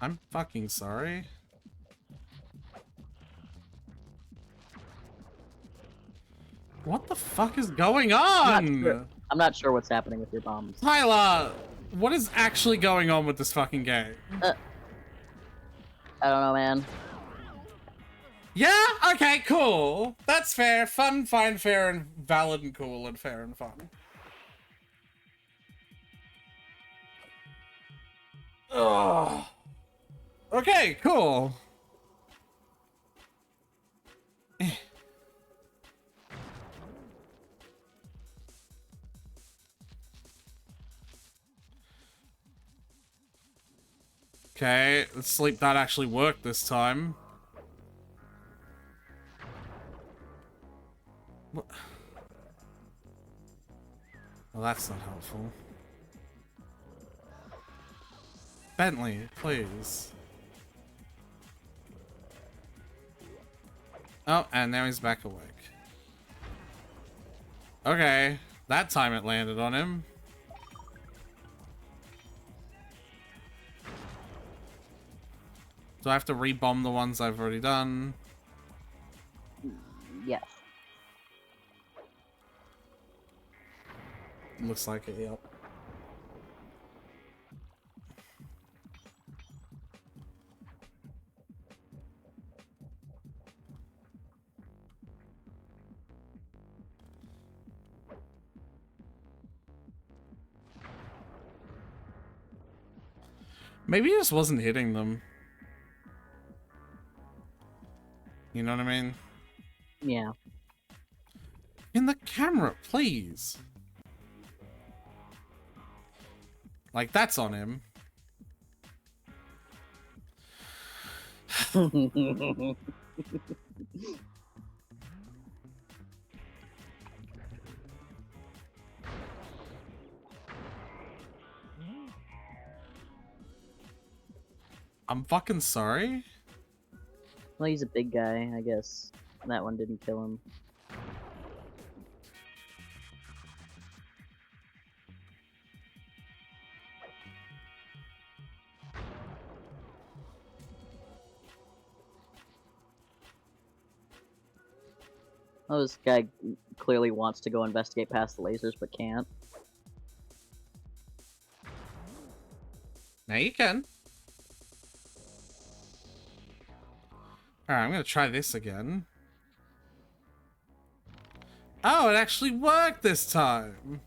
I'm fucking sorry. What the fuck is going on? I'm not sure what's happening with your bombs. Tyler, what is actually going on with this fucking game? I don't know, man. Yeah? Okay, cool. That's fair. Fun, fine, fair, and valid, and cool, and fair and fun. Ugh. Okay, cool. Okay, let's sleep that actually worked this time. What? Well, that's not helpful. Bentley, please. Oh, and now he's back awake. Okay, that time it landed on him. Do I have to rebomb the ones I've already done? Yes. Looks like it, yep. Maybe he just wasn't hitting them. You know what I mean? Yeah. In the camera, please. Like, that's on him. I'm fucking sorry. Well, he's a big guy, I guess. That one didn't kill him. Oh, this guy clearly wants to go investigate past the lasers, but can't. Now you can. Alright, I'm gonna try this again. Oh, it actually worked this time!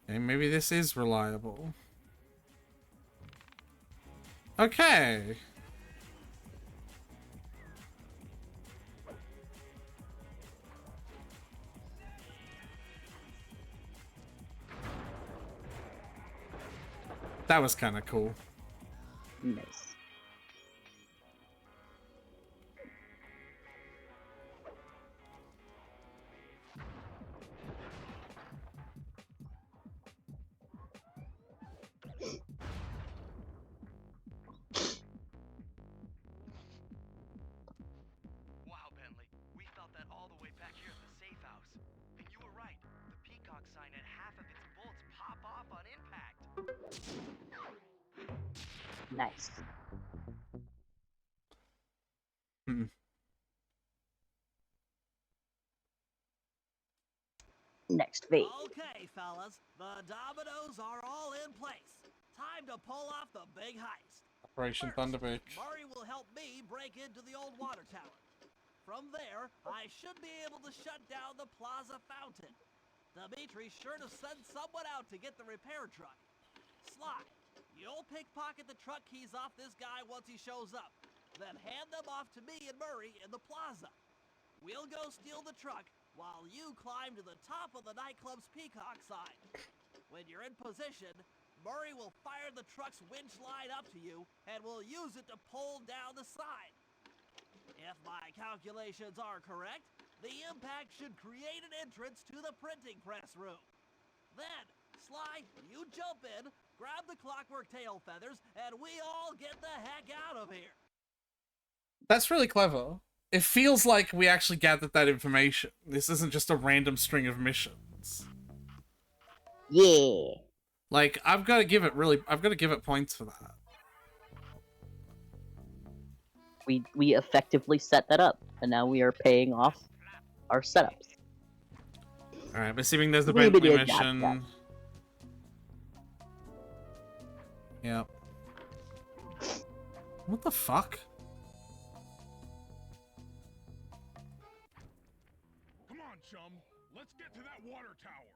Okay, maybe this is reliable. Okay. That was kind of cool. Nice. Wow, Bentley, we felt that all the way back here at the safe house. And you were right. The peacock sign had half of its bolts pop off on impact. Nice. Hmm. Next phase. Okay, fellas, the dominoes are all in place. Time to pull off the big heist. Operation First, Thunderbeak. Murray will help me break into the old water tower. From there, I should be able to shut down the plaza fountain. Dimitri's sure to send someone out to get the repair truck. Sly, you'll pickpocket the truck keys off this guy once he shows up. then hand them off to me and Murray in the plaza. We'll go steal the truck while you climb to the top of the nightclub's peacock sign. When you're in position, Murray will fire the truck's winch line up to you and will use it to pull down the sign. If my calculations are correct, the impact should create an entrance to the printing press room. Then, Sly, you jump in, grab the clockwork tail feathers, and we all get the heck out of here. That's really clever. It feels like we actually gathered that information. This isn't just a random string of missions. Yeah. Like, I've got to give it points for that. We effectively set that up, and now we are paying off our setups. Alright, I'm assuming there's the We Bentley did that, mission. Yep. What the fuck? Come on, chum. Let's get to that water tower.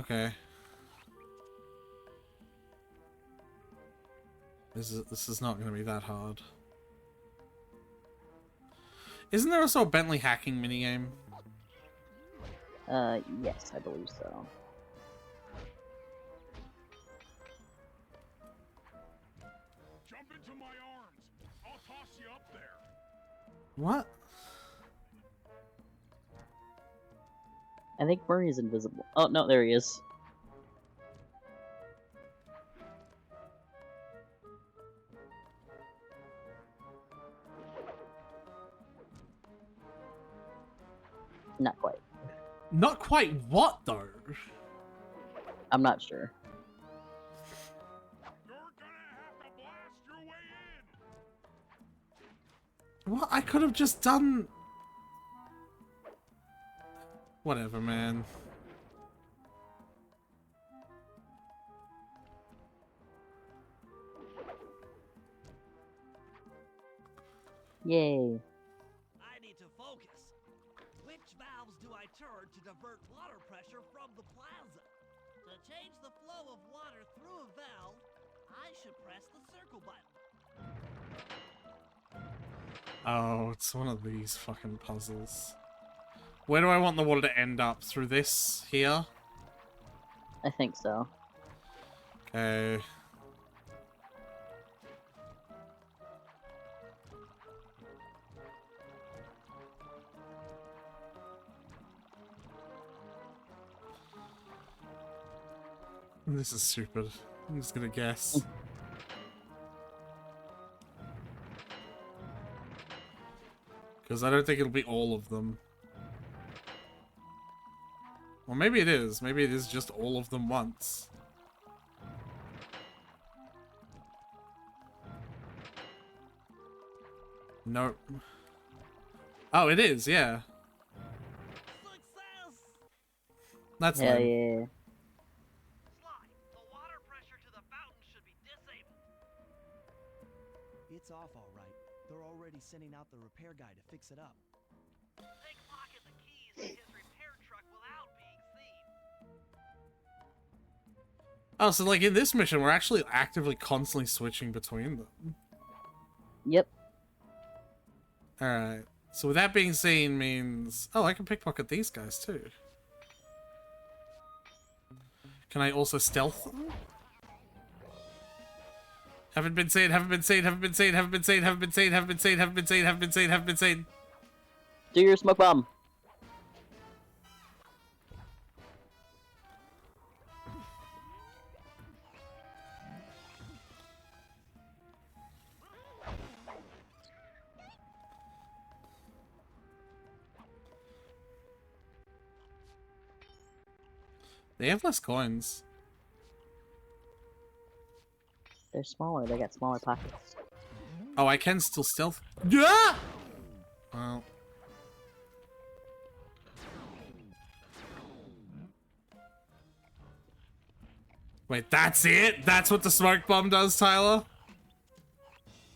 Okay. This is not going to be that hard. Isn't there also a Bentley hacking minigame? Yes, I believe so. Jump into my arms. I'll toss you up there. What? I think Murray's invisible. Oh, no, there he is. Not quite. Not quite what, though? I'm not sure. You're gonna have to blast your way in. What? I could have just done... Whatever, man. Yay. I need to focus. Which valves do I turn to divert water pressure from the plaza? To change the flow of water through a valve, I should press the circle button. Oh, it's one of these fucking puzzles. Where do I want the water to end up? Through this here? I think so. Okay. This is stupid. I'm just gonna guess. Because I don't think it'll be all of them. Well, maybe it is. Maybe it is just all of them once. Nope. Oh, it is, yeah. Success! That's Yeah, lame. yeah. Sly, the water pressure to the fountain should be disabled. It's off all right. They're already sending out the repair guy to fix it up. They pocket the keys to his repair truck without being seen. Oh, so like in this mission, we're actually actively constantly switching between them. Yep. Alright. So with that being seen means... Oh, I can pickpocket these guys too. Can I also stealth them? Haven't been seen, haven't been seen, haven't been seen, haven't been seen, haven't been seen, haven't been seen, haven't been seen, haven't been seen, haven't been seen. Do your smoke bomb. They have less coins. They're smaller. They got smaller pockets. Oh, I can still stealth. Yeah! Well. Wait, that's it? That's what the smoke bomb does, Tyler?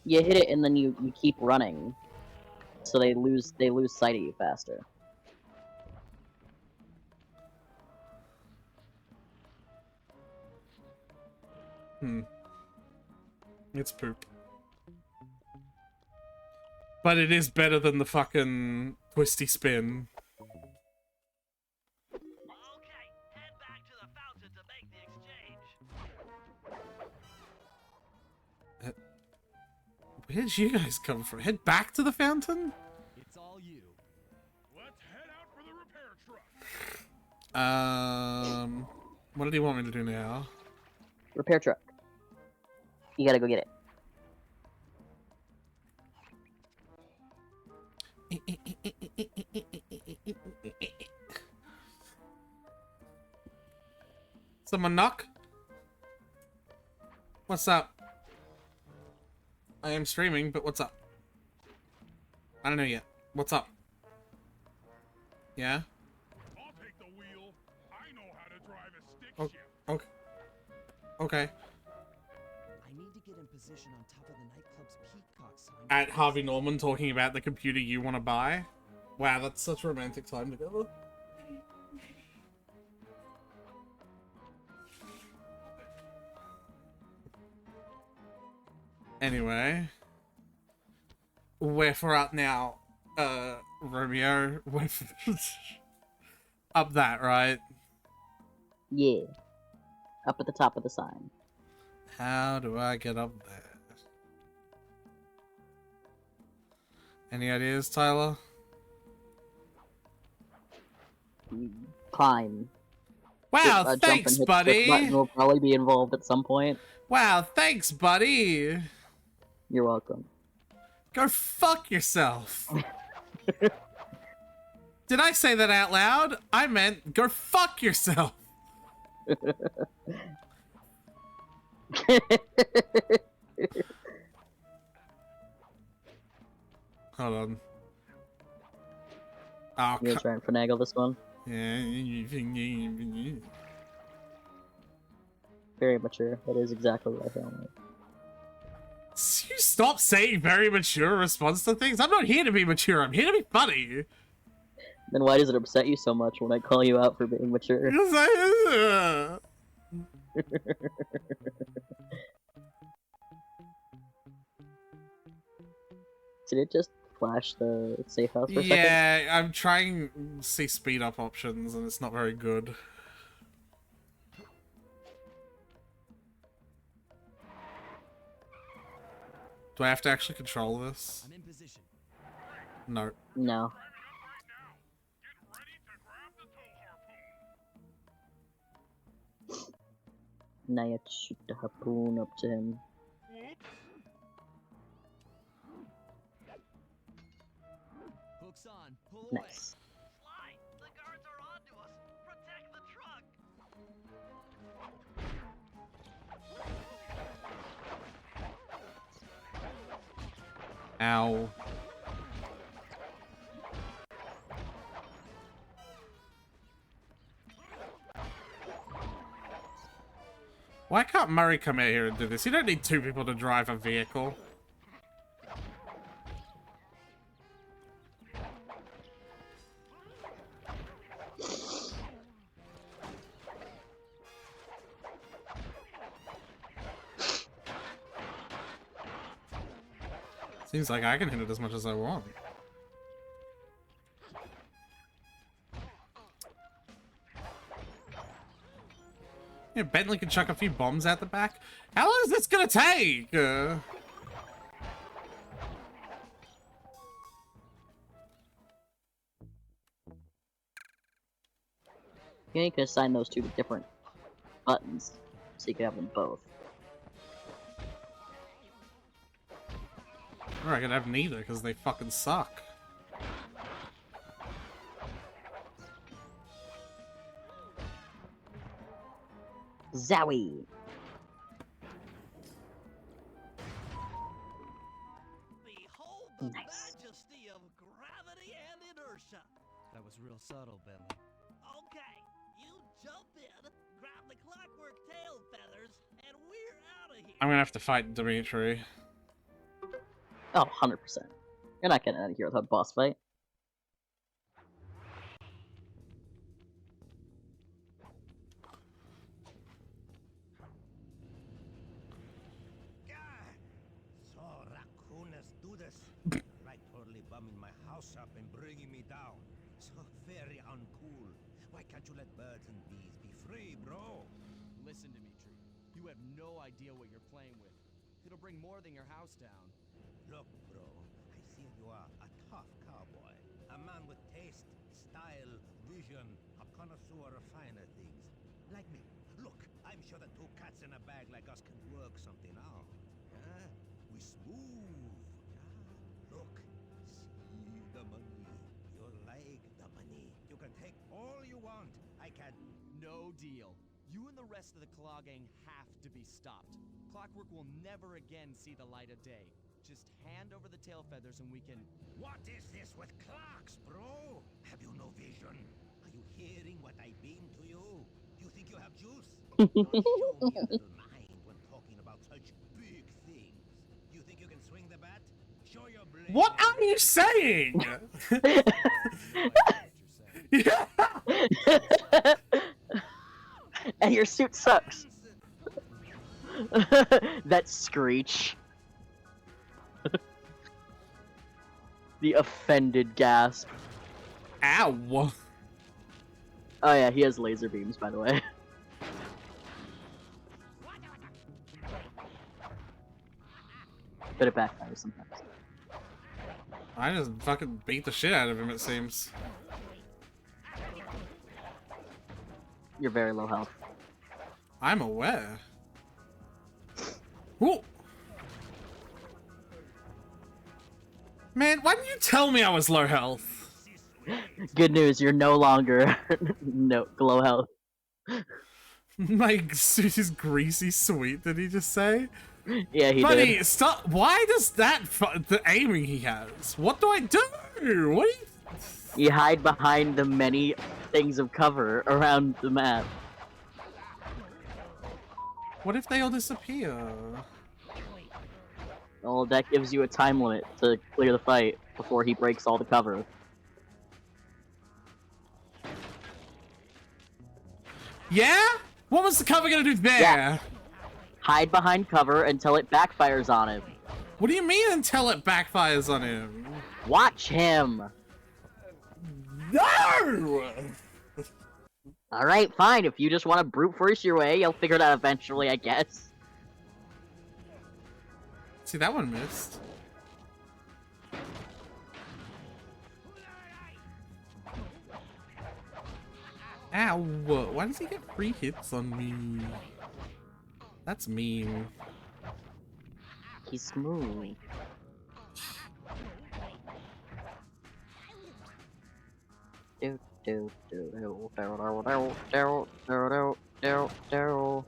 You hit it and then you keep running, so they lose sight of you faster. Hmm. It's poop. But it is better than the fucking twisty spin. Okay, head back to the fountain to make the exchange. Where'd you guys come from? Head back to the fountain? It's all you. Let's head out for the repair truck. What do you want me to do now? Repair truck. You gotta go get it. Someone knock? What's up? I am streaming, but what's up? I don't know yet. What's up? Yeah? I'll take the wheel. I know how to drive a stick Oh, shift. okay. Okay. I need to get in position on top of the nightclub's peacock sign. At Harvey Norman talking about the computer you want to buy. Wow, that's such a romantic time together. Anyway. We're for out now, Romeo. We're up that, right? Yeah. Up at the top of the sign. How do I get up there? Any ideas, Tyler? Climb. Wow, Jump and thanks, hit the buddy! button will probably be involved at some point. Wow, thanks, buddy! You're welcome. Go fuck yourself! Did I say that out loud? I meant go fuck yourself! Hold on. Oh, You gonna try and finagle this one? yeah. Very mature. That is exactly what I found. You stop saying very mature response to things. I'm not here to be mature. I'm here to be funny. Then why does it upset you so much when I call you out for being mature? Because I, Did it just flash the safe house for a second? yeah, I'm trying to see speed up options and it's not very good. Do I have to actually control this? I'm in position. No. No. Get ready to grab the tow harpoon. Now you have to shoot the harpoon up to him. Hooks on. Pull away. Nice. Sly, the guards are onto us. Protect the truck. Ow. Why can't Murray come out here and do this? You don't need two people to drive a vehicle. Seems like I can hit it as much as I want. Yeah, Bentley can chuck a few bombs out the back. How long is this gonna take? You can assign those two to different buttons, so you can have them both. Or I could have neither, because they fucking suck. Zowie! Behold the Nice. majesty of gravity and inertia. That was real subtle, Bentley. Okay, you jump in, grab the clockwork tail feathers, and we're out of here. I'm gonna have to fight Dimitri. Oh, 100%. You're not getting out of here without a boss fight. So raccooners do this. Right for bumming my house up and bringing me down. So very uncool. Why can't you let birds and bees be free, bro? Listen, Dimitri. You have no idea what you're playing with. It'll bring more than your house down. Look, bro, I see you are a tough cowboy. A man with taste, style, vision, a connoisseur of finer things. Like me. Look, I'm sure that two cats in a bag like us can work something out. Yeah? We smooth. Yeah? Look, see the money. You like the money. You can take all you want. I can... No deal. You and the rest of the Claw Gang have to be stopped. Clockwork will never again see the light of day. Just hand over the tail feathers and we can... What is this with clocks, bro? Have you no vision? Are you hearing what I beam to you? Do you think you have juice? Don't show me a little mind when talking about such big things. You think you can swing the bat? Show your blade. What are you saying? And your suit sucks. That screech. The offended gasp. Ow. Oh yeah, he has laser beams, by the way. But it backfires sometimes. I just fucking beat the shit out of him, it seems. You're very low health. I'm aware. Ooh. Man, why didn't you tell me I was low health? Good news, you're no longer low health. My suit is greasy sweet, did he just say? Yeah, he Buddy, did. stop. Why does that the aiming he has? What do I do? What do you... You hide behind the many things of cover around the map. What if they all disappear? Well, that gives you a time limit to clear the fight before he breaks all the cover. Yeah? What was the cover gonna do there? Yeah. Hide behind cover until it backfires on him. What do you mean until it backfires on him? Watch him! No! Alright, fine. If you just want to brute force your way, you'll figure it out eventually, I guess. See, that one missed. Ow! Why does he get free hits on me? That's mean. He's smooth. Do do do do do do do do do do.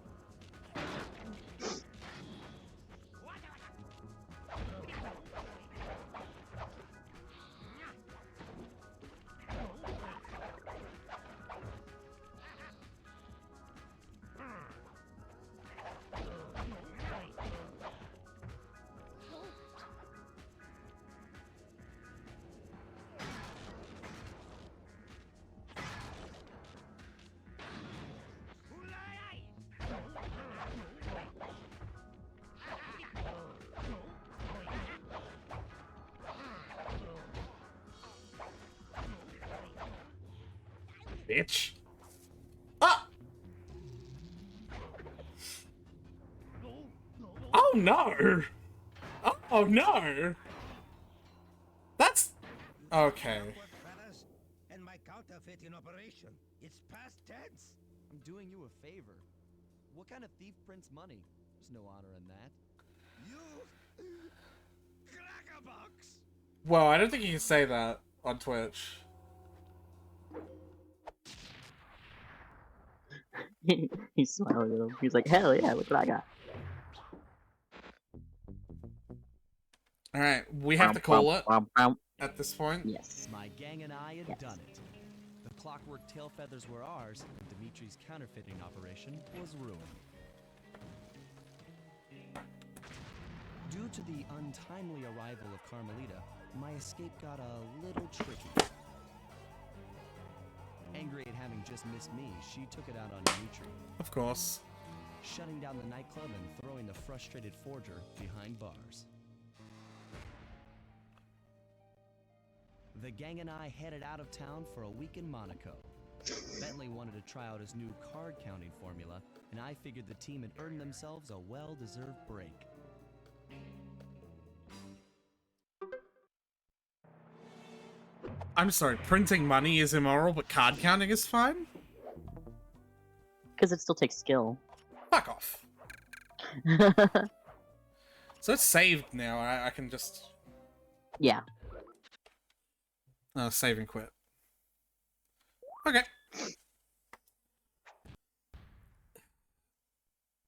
Bitch. Ah! Oh no! Oh no! That's okay. And my counterfeit in operation. It's past tense. I'm doing you a favor. What kind of thief prints money? There's no honor in that. You crackerbox. Well, I don't think you can say that on Twitch. He's smiling at him. He's like, hell yeah, look what I got. Alright, we have to call it at this point. Yes. My gang and I had Yes. done it. The clockwork tail feathers were ours, and Dimitri's counterfeiting operation was ruined. Due to the untimely arrival of Carmelita, my escape got a little tricky. Angry at having just missed me, she took it out on Dimitri, Of course. shutting down the nightclub and throwing the frustrated forger behind bars. the gang and I headed out of town for a week in Monaco. Bentley wanted to try out his new card counting formula, and I figured the team had earned themselves a well-deserved break. I'm sorry, printing money is immoral, but card counting is fine? Because it still takes skill. Fuck off. So it's saved now. I can just Yeah. save and quit. Okay.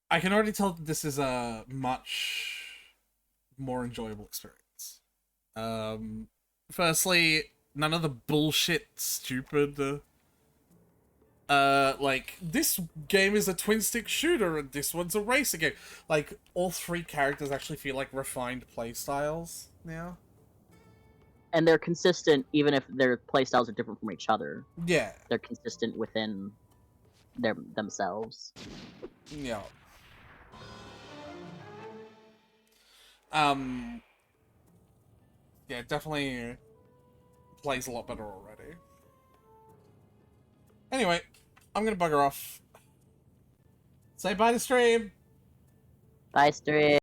I can already tell that this is a much more enjoyable experience. Firstly, none of the bullshit, stupid, like, this game is a twin-stick shooter, and this one's a racing game. Like, all three characters actually feel like refined playstyles now. And they're consistent even if their playstyles are different from each other. Yeah. They're consistent within themselves. Yeah. Yeah, it definitely plays a lot better already. Anyway, I'm gonna bugger off. Say bye to stream! Bye, Stream.